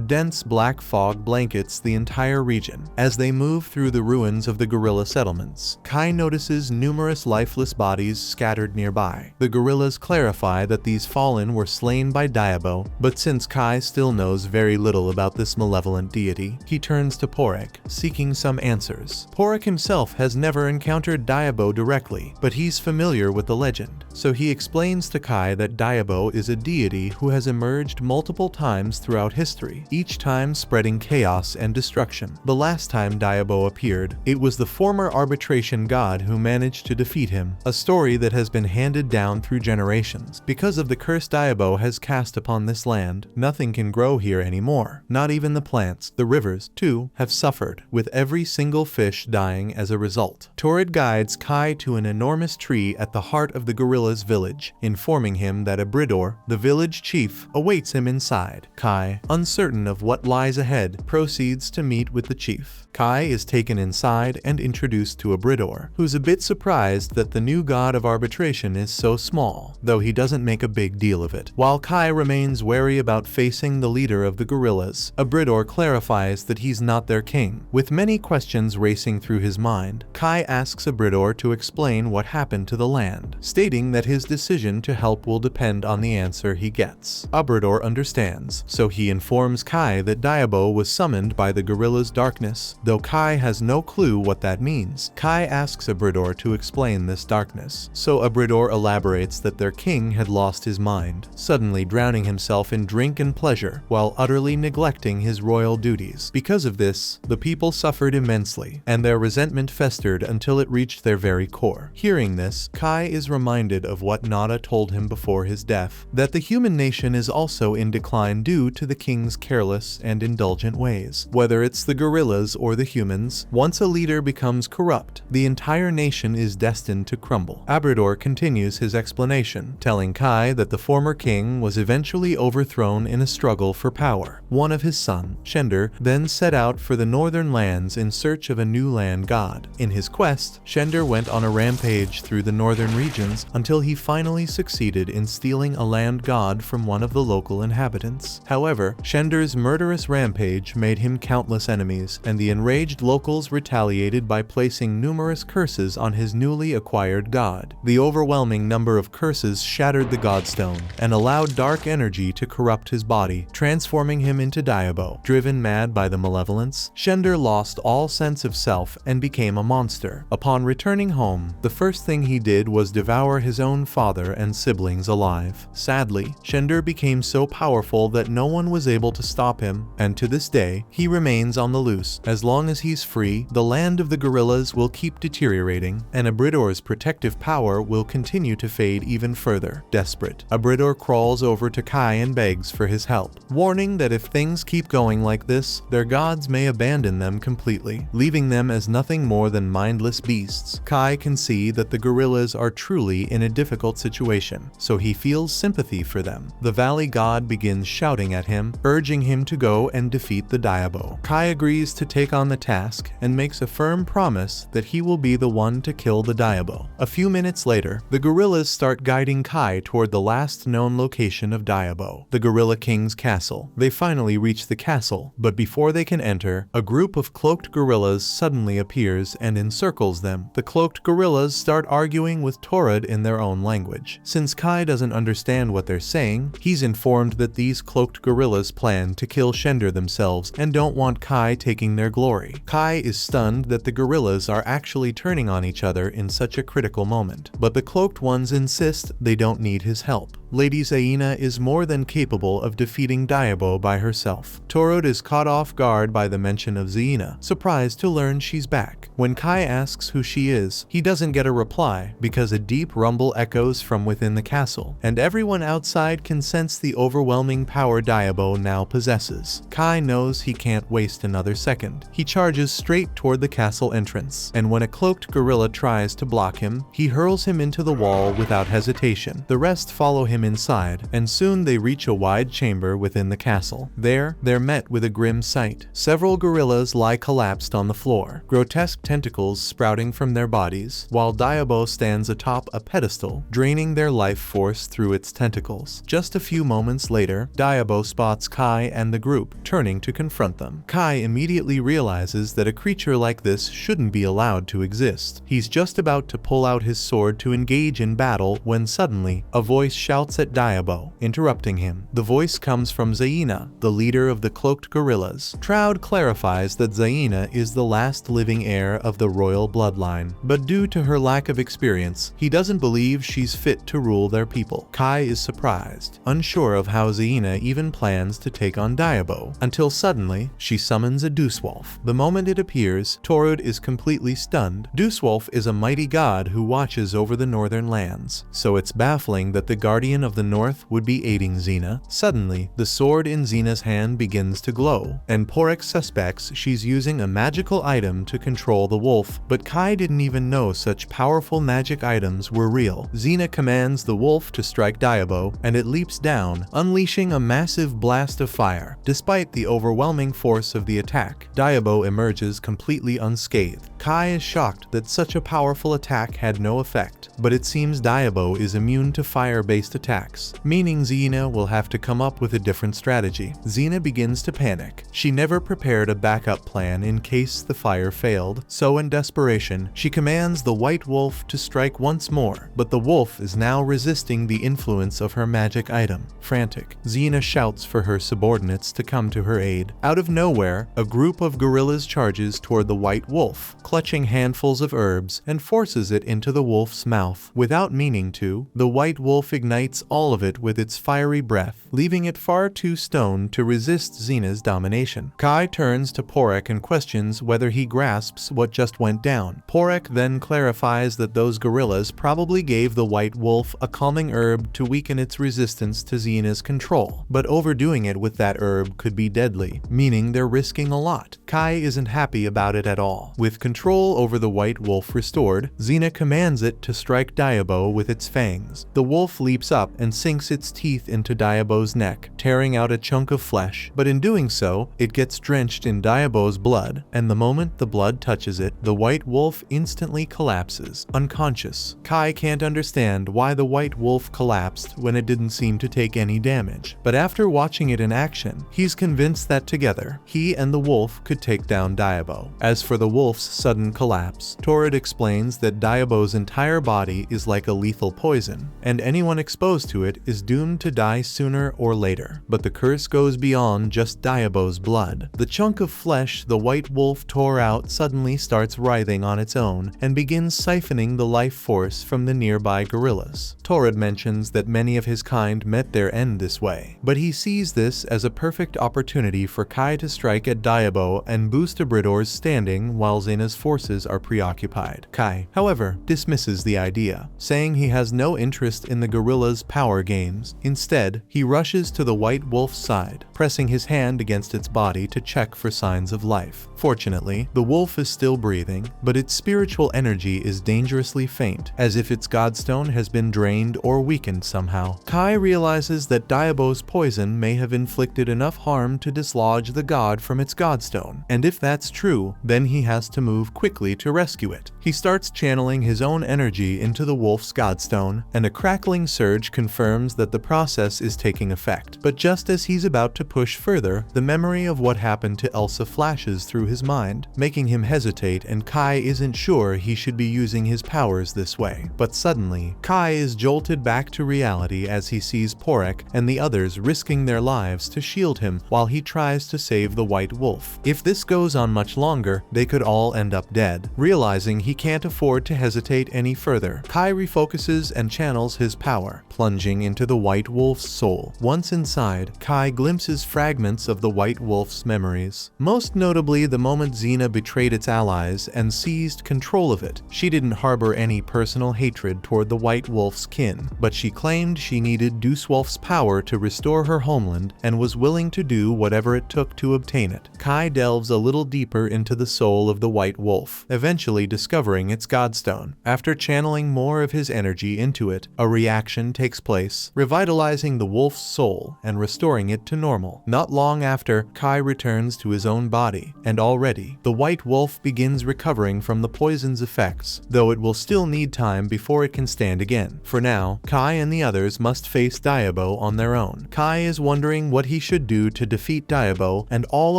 dense black fog blankets the entire region. As they move through the ruins of the gorilla settlements, Kai notices numerous lifeless bodies scattered nearby. The gorillas clarify that these fallen were slain by Diabo, but since Kai still knows very little about this malevolent deity, he turns to Porek, seeking some answers. Porek himself has never encountered Diabo directly, but he's familiar with the legend, so he explains to Kai that Diabo is a deity who has emerged multiple times throughout history, each time spreading chaos and destruction. The last time Diabo appeared, it was the former arbitration god who managed to defeat him, a story that has been handed down through generations. Because of the curse Diabo has cast upon this land, nothing can grow here anymore. Not even the plants. The rivers, too, have suffered, with every single fish dying as a result. Torrid guides Kai to an enormous tree at the heart of the gorilla's village, informing him that Abridor, the village chief, awaits him inside. Kai, uncertain of what lies ahead, proceeds to meet with the chief. Kai is taken inside and introduced to Abridor, who's a bit surprised that the new god of arbitration is so small, though he doesn't make a big deal of it. While Kai remains wary about facing the leader of the gorillas, Abridor clarifies that he's not their king. With many questions racing through his mind, Kai asks Abridor to explain what happened to the land, stating that his decision to help will depend on the answer he gets. Abridor understands, so he informs Kai that Diabo was summoned by the gorilla's darkness, though Kai has no clue what that means. Kai asks Abridor to explain this darkness, so Abridor elaborates that their king had lost his mind, suddenly drowning himself in drink and pleasure while utterly neglecting his royal duties. Because of this, the people suffered immensely, and their resentment festered until it reached their very core. Hearing this, Kai is reminded of what Nada told him before his death, that the human nation is also in decline due to the king's careless and indulgent ways. Whether it's the gorillas or the humans, once a leader becomes corrupt, the entire nation is destined to crumble. Abridor continues his explanation, telling Kai that the former king was eventually overthrown in a struggle for power. One of his sons, Shender, then set out for the northern lands in search of a new land god. In his quest, Shender went on a rampage through the northern regions until he finally succeeded in stealing a land god from one of the local inhabitants. However, Shender's murderous rampage made him countless enemies, and the enraged locals retaliated by placing numerous curses on his newly acquired god. The overwhelming number of curses shattered the godstone and allowed dark energy to corrupt his body, transforming him into Diabo. Driven mad by the malevolence, Shender lost all sense of self and became a monster. Upon returning home, the first thing he did was devour his own father and siblings alive. Sadly, Shender became so powerful that no one was able to stop him, and to this day, he remains on the loose. As long as he's free, the land of the gorillas will keep deteriorating, and Abridor's protective power will continue to fade even further. Desperate, Abridor crawls over to Kai and begs for his help, warning that if things keep going like this, their gods may abandon them completely, leaving them as nothing more than mindless beasts. Kai can see that the gorillas are truly in a difficult situation, so he feels sympathy for them. The valley god begins shouting at him, urging him to go and defeat the Diabo. Kai agrees to take on the task and makes a firm promise that he will be the one to kill the Diabo. A few minutes later, the gorillas start guiding Kai toward the last known location of Diabo, the Gorilla King's castle. They finally reach the castle, but before they can enter, a group of cloaked gorillas suddenly appears and encircles them. The cloaked gorillas start arguing with Torrid in their own language. Since Kai doesn't understand what they're saying, he's informed that these cloaked gorillas plan to kill Shender themselves and don't want Kai taking their glory. Kai is stunned that the gorillas are actually turning on each other in such a critical moment, but the cloaked ones insist they don't need his help. Lady Zaina is more than capable of defeating Diabo by herself. Torod is caught off guard by the mention of Zaina, surprised to learn she's back. When Kai asks who she is, he doesn't get a reply because a deep rumble echoes from within the castle, and everyone outside can sense the overwhelming power Diabo now possesses. Kai knows he can't waste another second. He charges straight toward the castle entrance, and when a cloaked gorilla tries to block him, he hurls him into the wall without hesitation. The rest follow him inside, and soon they reach a wide chamber within the castle. There, they're met with a grim sight. Several gorillas lie collapsed on the floor, grotesque tentacles sprouting from their bodies, while Diabo stands atop a pedestal, draining their life force through its tentacles. Just a few moments later, Diabo spots Kai and the group, turning to confront them. Kai immediately realizes that a creature like this shouldn't be allowed to exist. He's just about to pull out his sword to engage in battle when suddenly, a voice shouts at Diabo, interrupting him. The voice comes from Zaina, the leader of the cloaked gorillas. Troud clarifies that Zaina is the last living heir of the royal bloodline, but due to her lack of experience, he doesn't believe she's fit to rule their people. Kai is surprised, unsure of how Zaina even plans to take on Diabo, until suddenly, she summons a Duswolf. The moment it appears, Torod is completely stunned. Duswolf is a mighty god who watches over the northern lands, so it's baffling that the guardian of the north would be aiding Zaina. Suddenly, the sword in Zaina's hand begins to glow, and Porek suspects she's using a magical item to control the wolf, but Kai didn't even know such powerful magic items were real. Zaina commands the wolf to strike Diabo, and it leaps down, unleashing a massive blast of fire. Despite the overwhelming force of the attack, Diabo emerges completely unscathed. Kai is shocked that such a powerful attack had no effect, but it seems Diabo is immune to fire-based attacks, meaning Zaina will have to come up with a different strategy. Zaina begins to panic. She never prepared a backup plan in case the fire failed, so in desperation, she commands the white wolf to strike once more, but the wolf is now resisting the influence of her magic item. Frantic, Zaina shouts for her subordinates to come to her aid. Out of nowhere, a group of gorillas charges toward the white wolf, clutching handfuls of herbs, and forces it into the wolf's mouth. Without meaning to, the white wolf ignites all of it with its fiery breath, leaving it far too stoned to resist Zaina's domination. Kai turns to Porek and questions whether he grasps what just went down. Porek then clarifies that those gorillas probably gave the white wolf a calming herb to weaken its resistance to Zaina's control, but overdoing it with that herb could be deadly, meaning they're risking a lot. Kai isn't happy about it at all. With control over the white wolf restored, Zaina commands it to strike Diabo with its fangs. The wolf leaps up and sinks its teeth into Diabo's neck, tearing out a chunk of flesh, but in doing so, it gets drenched in Diabo's blood, and the moment the blood touches it, the white wolf instantly collapses, unconscious. Kai can't understand why the white wolf collapsed when it didn't seem to take any damage, but after watching it in action, he's convinced that together, he and the wolf could take down Diabo. As for the wolf's sudden collapse, Torod explains that Diabo's entire body is like a lethal poison, and anyone exposed to it is doomed to die sooner or later. But the curse goes beyond just Diabo's blood. The chunk of flesh the white wolf tore out suddenly starts writhing on its own and begins siphoning the life force from the nearby gorillas. Torod mentions that many of his kind met their end this way, but he sees this as a perfect opportunity for Kai to strike at Diabo and boost Abridor's standing while Zaina's forces are preoccupied. Kai, however, dismisses the idea, saying he has no interest in the gorilla's power games. Instead, he rushes to the white wolf's side, pressing his hand against its body to check for signs of life. Fortunately, the wolf is still breathing, but its spiritual energy is dangerously faint, as if its godstone has been drained or weakened somehow. Kai realizes that Diabo's poison may have inflicted enough harm to dislodge the god from its godstone, and if that's true, then he has to move quickly to rescue it. He starts channeling his own energy into the wolf's godstone, and a crackling surge confirms that the process is taking effect. But just as he's about to push further, the memory of what happened to Elsa flashes through his mind, making him hesitate, and Kai isn't sure he should be using his powers this way. But suddenly, Kai is jolted back to reality as he sees Porek Porek and the others risking their lives to shield him while he tries to save the white wolf. If this goes on much longer, they could all end up dead. Realizing he can't afford to hesitate any further, Kai refocuses and channels his power, plunging into the white wolf's soul. Once inside, Kai glimpses fragments of the white wolf's memories. Most notably the moment Xena betrayed its allies and seized control of it. She didn't harbor any personal hatred toward the white wolf's kin, but she claimed she needed Duswolf's power to restore her homeland and was willing to do whatever it took to obtain it. Kai delves a little deeper into the soul of the white wolf, eventually discovering its godstone. After channeling more of his energy into it, a reaction takes place, revitalizing the wolf's soul and restoring it to normal. Not long after, Kai returns to his own body, and already, the white wolf begins recovering from the poison's effects, though it will still need time before it can stand again. For now, Kai and the others must face Diabo on their own. Kai is wondering what he should do to defeat Diabo, and all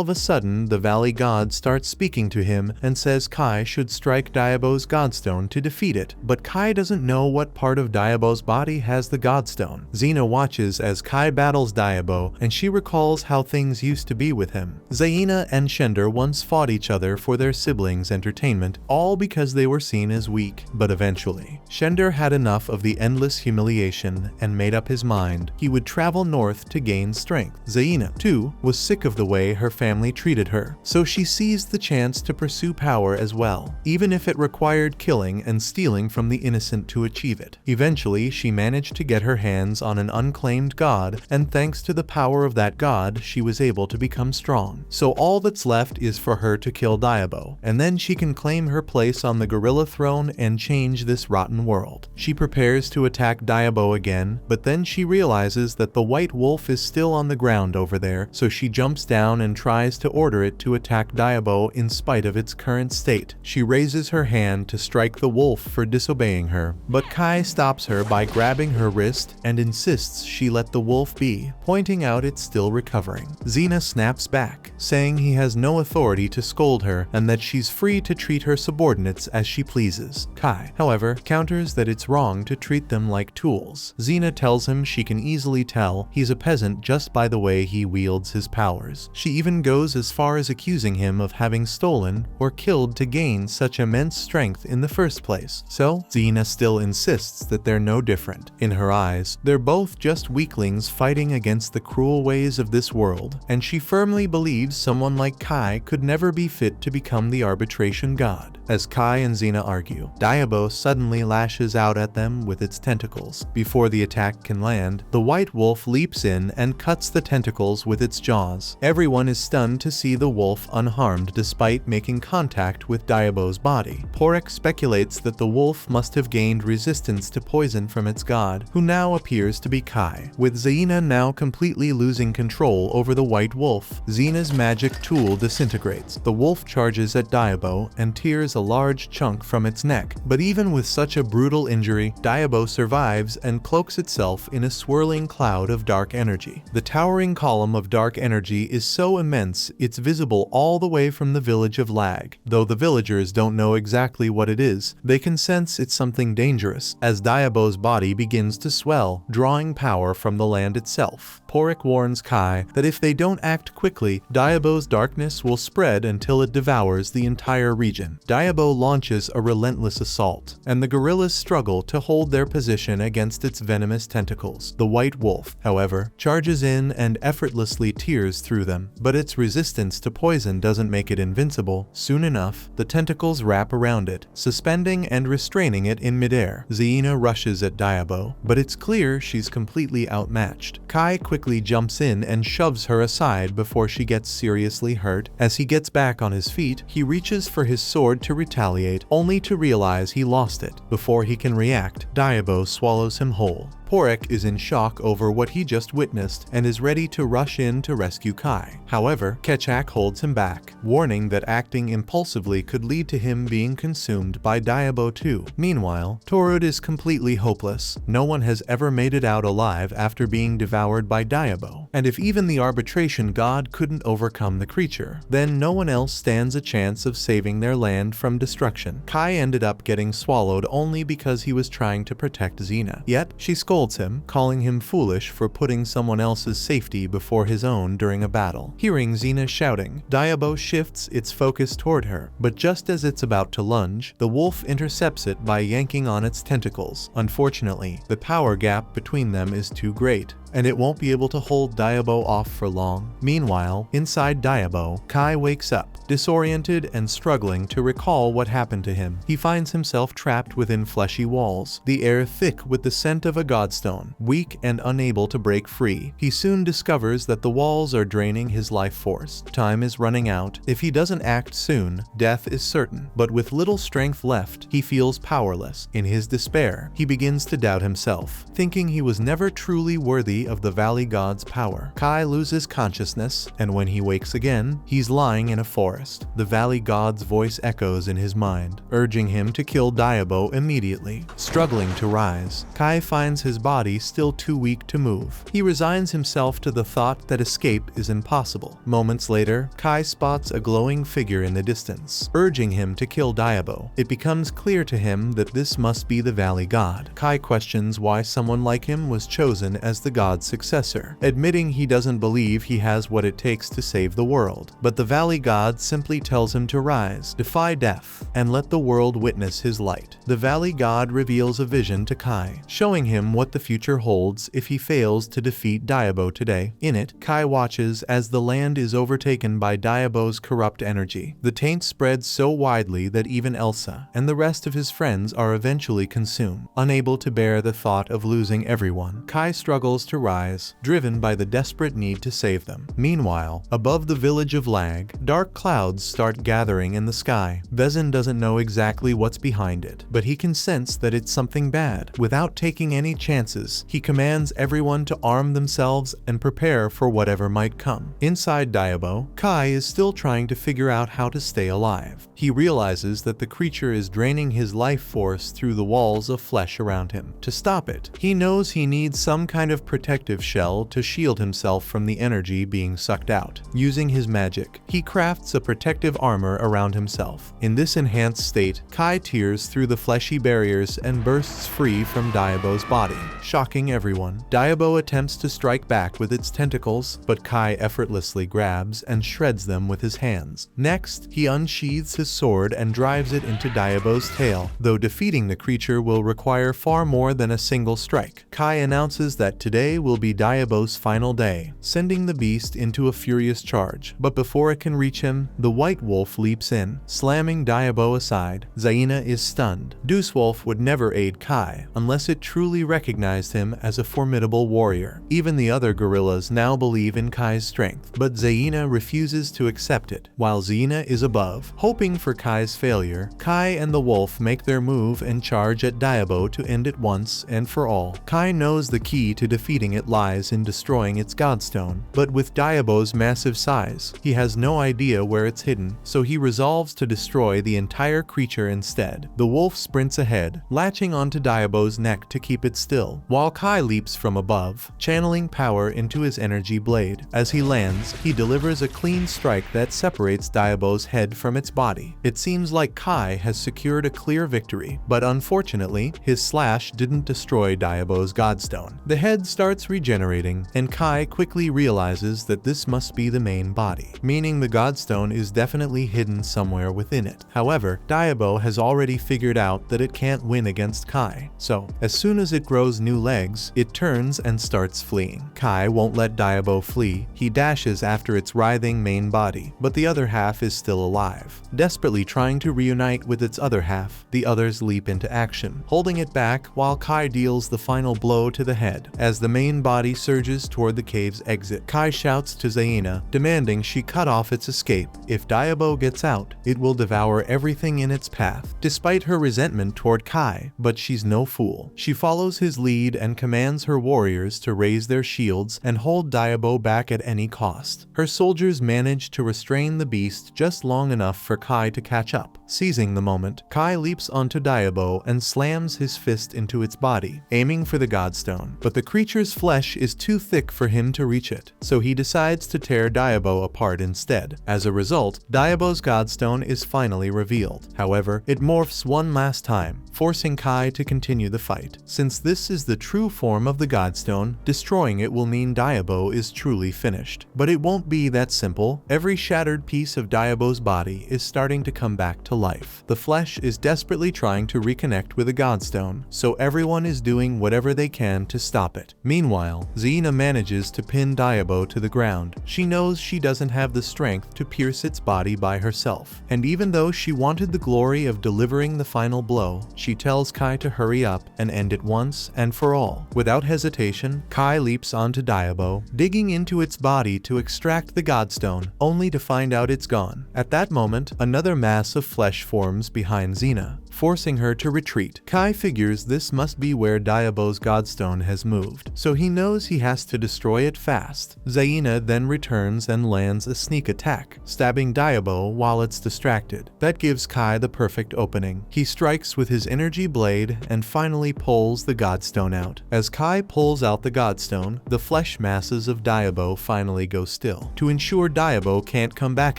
of a sudden the Valley God starts speaking to him and says Kai should strike Diabo's godstone to defeat it, but Kai doesn't know what part of Diabo's body has the godstone. Xena watches as Kai battles Diabo, and she recalls how things used to be with him. Zaina and Shender once fought each other for their siblings' entertainment, all because they were seen as weak. But eventually, Shender had enough of the endless humiliation and made up his mind he would travel north to gain strength. Zaina, too, was sick of the way her family treated her, so she seized the chance to pursue power as well, even if it required killing and stealing from the innocent to achieve it. Eventually, she managed to get her hands on an unclaimed god, and thanks to the power of that god, she was able to become strong. So all that's left is for her to kill Diabo, and then she can claim her place on the gorilla throne and change this rotten world. She prepares to attack Diabo again, but then she realizes that the white wolf is still on the ground over there, so she jumps down and tries to order it to attack Diabo in spite of its current state. She raises her hand to strike the wolf for disobeying her, but Kai stops her by grabbing her wrist and insists she let the wolf be, pointing out it's still recovering. Xena snaps back, saying he has no authority to scold her and that she's free to treat her subordinates as she pleases. Kai, however, counters that it's wrong to treat them like tools. Xena tells him she can easily tell he's a peasant just by the way he wields his powers. She even goes as far as accusing him of having stolen or killed to gain such immense strength in the first place. So, Xena still insists that they're no different. In her eyes, they're both just weaklings fighting against the cruel ways of this world, and she firmly believes someone like Kai could never be fit to become the arbitration god. As Kai and Xena argue, Diabo suddenly lashes out at them with its tentacles. Before the attack can land, the white wolf leaps in and cuts the tentacles with its jaws. Everyone is stunned to see the wolf unharmed despite making contact with Diabo's body. Porek speculates that the wolf must have gained resistance to poison from its god, who now appears to be Kai. With Xena now completely losing control over the white wolf, Xena's magic tool disintegrates. The wolf charges at Diabo and tears a large chunk from its neck, but even with such a brutal injury, Diabo survives and cloaks itself in a swirling cloud of dark energy. The towering column of dark energy is so immense it's visible all the way from the village of Lag. Though the villagers don't know exactly what it is, they can sense it's something dangerous, as Diabo's body begins to swell, drawing power from the land itself. Porek warns Kai that if they don't act quickly, Diabo's darkness will spread until it devours the entire region. Diabo launches a relentless assault, and the gorillas struggle to hold their position against its venomous tentacles. The white wolf, however, charges in and effortlessly tears through them, but its resistance to poison doesn't make it invincible. Soon enough, the tentacles wrap around it, suspending and restraining it in midair. Xena rushes at Diabo, but it's clear she's completely outmatched. Kai quickly jumps in and shoves her aside before she gets seriously hurt. As he gets back on his feet, he reaches for his sword to retaliate, only to realize he lost it. Before he can react, Diabo swallows him whole. Porek is in shock over what he just witnessed and is ready to rush in to rescue Kai. However, Ketchak holds him back, warning that acting impulsively could lead to him being consumed by Diabo too. Meanwhile, Torud is completely hopeless. No one has ever made it out alive after being devoured by Diabo. And if even the arbitration god couldn't overcome the creature, then no one else stands a chance of saving their land from destruction. Kai ended up getting swallowed only because he was trying to protect Xena. Yet, she scolds him, calling him foolish for putting someone else's safety before his own during a battle. Hearing Xena shouting, Diabo shifts its focus toward her, but just as it's about to lunge, the wolf intercepts it by yanking on its tentacles. Unfortunately, the power gap between them is too great, and it won't be able to hold Diabo off for long. Meanwhile, inside Diabo, Kai wakes up, disoriented and struggling to recall what happened to him. He finds himself trapped within fleshy walls, the air thick with the scent of a godstone. Weak and unable to break free, he soon discovers that the walls are draining his life force. Time is running out. If he doesn't act soon, death is certain. But with little strength left, he feels powerless. In his despair, he begins to doubt himself, thinking he was never truly worthy of the Valley God's power. Kai loses consciousness, and when he wakes again, he's lying in a forest. The Valley God's voice echoes in his mind, urging him to kill Diabo immediately. Struggling to rise, Kai finds his body still too weak to move. He resigns himself to the thought that escape is impossible. Moments later, Kai spots a glowing figure in the distance, urging him to kill Diabo. It becomes clear to him that this must be the Valley God. Kai questions why someone like him was chosen as the god's successor, admitting he doesn't believe he has what it takes to save the world. But the Valley God simply tells him to rise, defy death, and let the world witness his light. The Valley God reveals a vision to Kai, showing him what the future holds if he fails to defeat Diabo today. In it, Kai watches as the land is overtaken by Diabo's corrupt energy. The taint spreads so widely that even Elsa and the rest of his friends are eventually consumed. Unable to bear the thought of losing everyone, Kai struggles to rise, driven by the desperate need to save them. Meanwhile, above the village of Lag, dark clouds start gathering in the sky. Vezin doesn't know exactly what's behind it, but he can sense that it's something bad. Without taking any chances, he commands everyone to arm themselves and prepare for whatever might come. Inside Diabo, Kai is still trying to figure out how to stay alive. He realizes that the creature is draining his life force through the walls of flesh around him. To stop it, he knows he needs some kind of protective shell to shield himself from the energy being sucked out. Using his magic, he crafts a protective armor around himself. In this enhanced state, Kai tears through the fleshy barriers and bursts free from Diabo's body, shocking everyone. Diabo attempts to strike back with its tentacles, but Kai effortlessly grabs and shreds them with his hands. Next, he unsheathes his sword and drives it into Diabo's tail. Though defeating the creature will require far more than a single strike, Kai announces that today will be Diabo's final day, sending the beast into a furious charge. But before it can reach him, the white wolf leaps in, slamming Diabo aside. Xena is stunned. Deucewolf would never aid Kai unless it truly recognized him as a formidable warrior. Even the other gorillas now believe in Kai's strength, but Xena refuses to accept it. While Xena is above, hoping for Kai's failure, Kai and the wolf make their move and charge at Diabo to end it once and for all. Kai knows the key to defeating it lies in destroying its godstone, but with Diabo's massive size, he has no idea where it's hidden, so he resolves to destroy the entire creature instead. The wolf sprints ahead, latching onto Diabo's neck to keep it still, while Kai leaps from above, channeling power into his energy blade. As he lands, he delivers a clean strike that separates Diabo's head from its body. It seems like Kai has secured a clear victory, but unfortunately, his slash didn't destroy Diabo's godstone. The head starts regenerating, and Kai quickly realizes that this must be the main body, meaning the godstone is definitely hidden somewhere within it. However, Diabo has already figured out that it can't win against Kai, so as soon as it grows new legs, it turns and starts fleeing. Kai won't let Diabo flee. He dashes after its writhing main body, but the other half is still alive. Desperately trying to reunite with its other half, the others leap into action, holding it back while Kai deals the final blow to the head. As the main body surges toward the cave's exit, Kai shouts to Xena, demanding she cut off its escape. If Diabo gets out, it will devour everything in its path. Despite her resentment toward Kai, but she's no fool. She follows his lead and commands her warriors to raise their shields and hold Diabo back at any cost. Her soldiers manage to restrain the beast just long enough for Kai to catch up. Seizing the moment, Kai leaps onto Diabo and slams his fist into its body, aiming for the godstone. But the creature's Shender's flesh is too thick for him to reach it, so he decides to tear Diabo apart instead. As a result, Diabo's Godstone is finally revealed. However, it morphs one last time, forcing Kai to continue the fight. Since this is the true form of the Godstone, destroying it will mean Diabo is truly finished. But it won't be that simple. Every shattered piece of Diabo's body is starting to come back to life. The flesh is desperately trying to reconnect with the Godstone, so everyone is doing whatever they can to stop it. Meanwhile, Xena manages to pin Diabo to the ground. She knows she doesn't have the strength to pierce its body by herself. And even though she wanted the glory of delivering the final blow, she tells Kai to hurry up and end it once and for all. Without hesitation, Kai leaps onto Diabo, digging into its body to extract the Godstone, only to find out it's gone. At that moment, another mass of flesh forms behind Xena, forcing her to retreat. Kai figures this must be where Diabo's Godstone has moved, so he knows he has to destroy it fast. Xena then returns and lands a sneak attack, stabbing Diabo while it's distracted. That gives Kai the perfect opening. He strikes with his energy blade and finally pulls the Godstone out. As Kai pulls out the Godstone, the flesh masses of Diabo finally go still. To ensure Diabo can't come back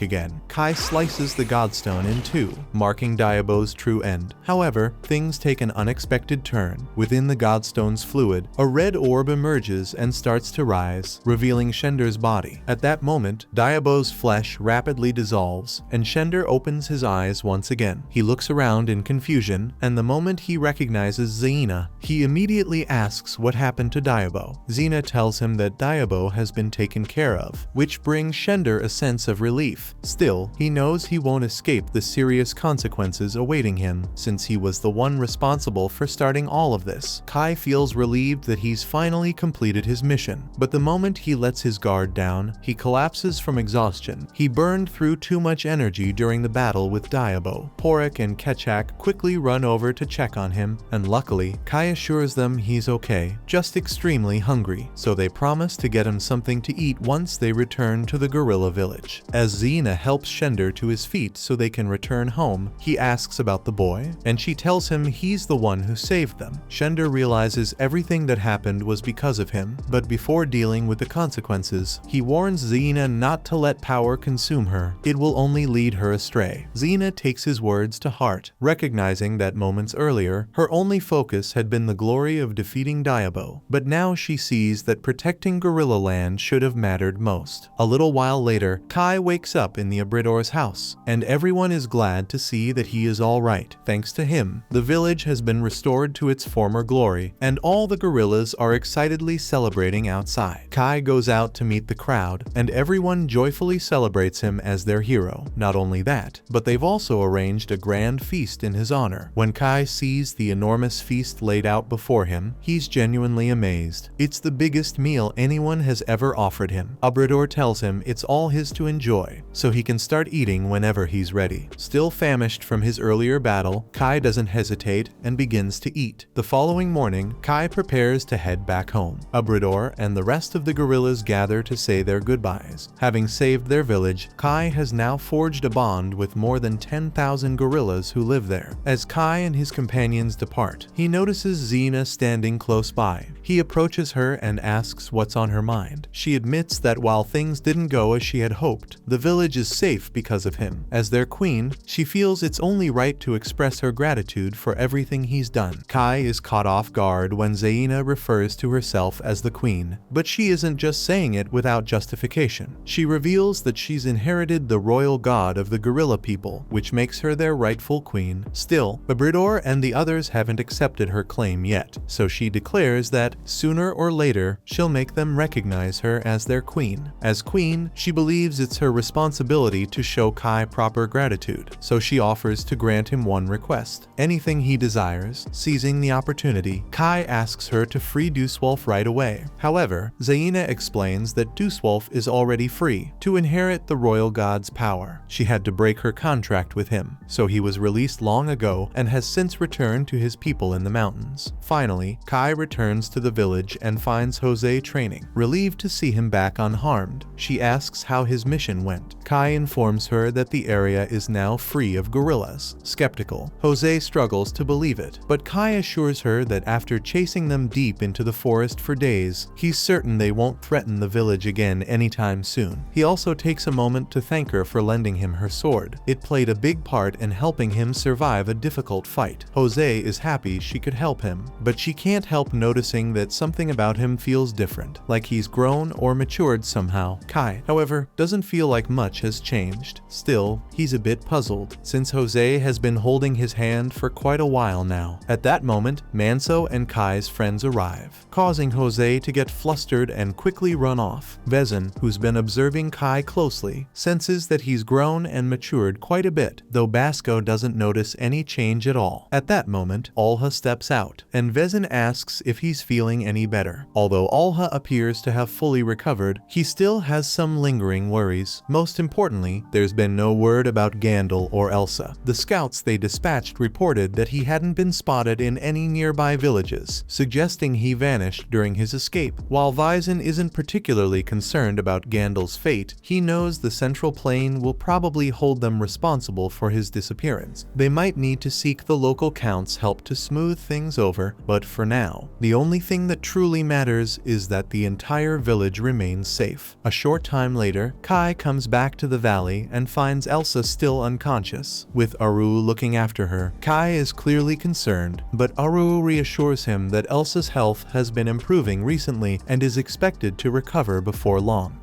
again, Kai slices the Godstone in two, marking Diabo's true end. However, things take an unexpected turn. Within the Godstone's fluid, a red orb emerges and starts to rise, revealing Shender's body. At that moment, Diabo's flesh rapidly dissolves, and Shender opens his eyes once again. He looks around in confusion, and the moment he recognizes Xena, he immediately asks what happened to Diabo. Xena tells him that Diabo has been taken care of, which brings Shender a sense of relief. Still, he knows he won't escape the serious consequences awaiting him, since he was the one responsible for starting all of this. Kai feels relieved that he's finally completed his mission, but the moment he lets his guard down, he collapses from exhaustion. He burned through too much energy during the battle with Diabo. Porek and Ketchak quickly run over to check on him, and luckily, Kai assures them he's okay, just extremely hungry, so they promise to get him something to eat once they return to the gorilla village. As Xena helps Shender to his feet so they can return home, he asks about the boy, and she tells him he's the one who saved them. Shender realizes everything that happened was because of him, but before dealing with the consequences, he warns Xena not to let power consume her. It will only lead her astray. Xena takes his words to heart, recognizing that moments earlier, her only focus had been the glory of defeating Diabo, but now she sees that protecting Gorilla Land should have mattered most. A little while later, Kai wakes up in the Abridor's house, and everyone is glad to see that he is all right. Thanks to him, the village has been restored to its former glory, and all the gorillas are excitedly celebrating outside. Kai goes out to meet the crowd, and everyone joyfully celebrates him as their hero. Not only that, but they've also arranged a grand feast in his honor. When Kai sees the enormous feast laid out before him, he's genuinely amazed. It's the biggest meal anyone has ever offered him. Abridor tells him it's all his to enjoy, so he can start eating whenever he's ready. Still famished from his earlier battle, Kai doesn't hesitate and begins to eat. The following morning, Kai prepares to head back home. Abridor and the rest of the gorillas gather to say their goodbyes. Having saved their village, Kai has now forged a bond with more than 10,000 gorillas who live there. As Kai and his companions depart, he notices Xena standing close by. He approaches her and asks what's on her mind. She admits that while things didn't go as she had hoped, the village is safe because of him. As their queen, she feels it's only right to express her gratitude for everything he's done. Kai is caught off guard when Xena refers to herself as the queen, but she isn't just saying it without justification. She reveals that she's inherited the royal god of the gorilla people, which makes her their rightful queen. Still, Abridor and the others haven't accepted her claim yet, so she declares that sooner or later she'll make them recognize her as their queen. As queen, she believes it's her responsibility to show Kai proper gratitude, so she offers to grant him one request: anything he desires. Seizing the opportunity, Kai asks her to free Duswolf right away. However, Xena explains that Duswolf is already free to inherit the royal god's power. She had to break her contract with him, so he was released long ago and has since returned to his people in the mountains. Finally, Kai returns to to the village and finds Jose training. Relieved to see him back unharmed, she asks how his mission went. Kai informs her that the area is now free of gorillas. Skeptical, Jose struggles to believe it, but Kai assures her that after chasing them deep into the forest for days, he's certain they won't threaten the village again anytime soon. He also takes a moment to thank her for lending him her sword. It played a big part in helping him survive a difficult fight. Jose is happy she could help him, but she can't help noticing that something about him feels different, like he's grown or matured somehow. Kai, however, doesn't feel like much has changed. Still, he's a bit puzzled, since Jose has been holding his hand for quite a while now. At that moment, Manso and Kai's friends arrive, causing Jose to get flustered and quickly run off. Vezin, who's been observing Kai closely, senses that he's grown and matured quite a bit, though Basco doesn't notice any change at all. At that moment, Alha steps out, and Vezin asks if he's feeling any better. Although Alha appears to have fully recovered, he still has some lingering worries. Most importantly, there's been no word about Gandil or Elsa. The scouts they dispatched reported that he hadn't been spotted in any nearby villages, suggesting he vanished during his escape. While Vezin isn't particularly concerned about Gandil's fate, he knows the Central Plain will probably hold them responsible for his disappearance. They might need to seek the local count's help to smooth things over, but for now, the only thing that truly matters is that the entire village remains safe. A short time later, Kai comes back to the valley and finds Elsa still unconscious. With Aru looking after her, Kai is clearly concerned, but Aru reassures him that Elsa's health has been improving recently and is expected to recover before long.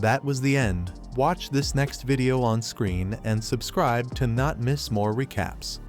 That was the end. Watch this next video on screen and subscribe to not miss more recaps.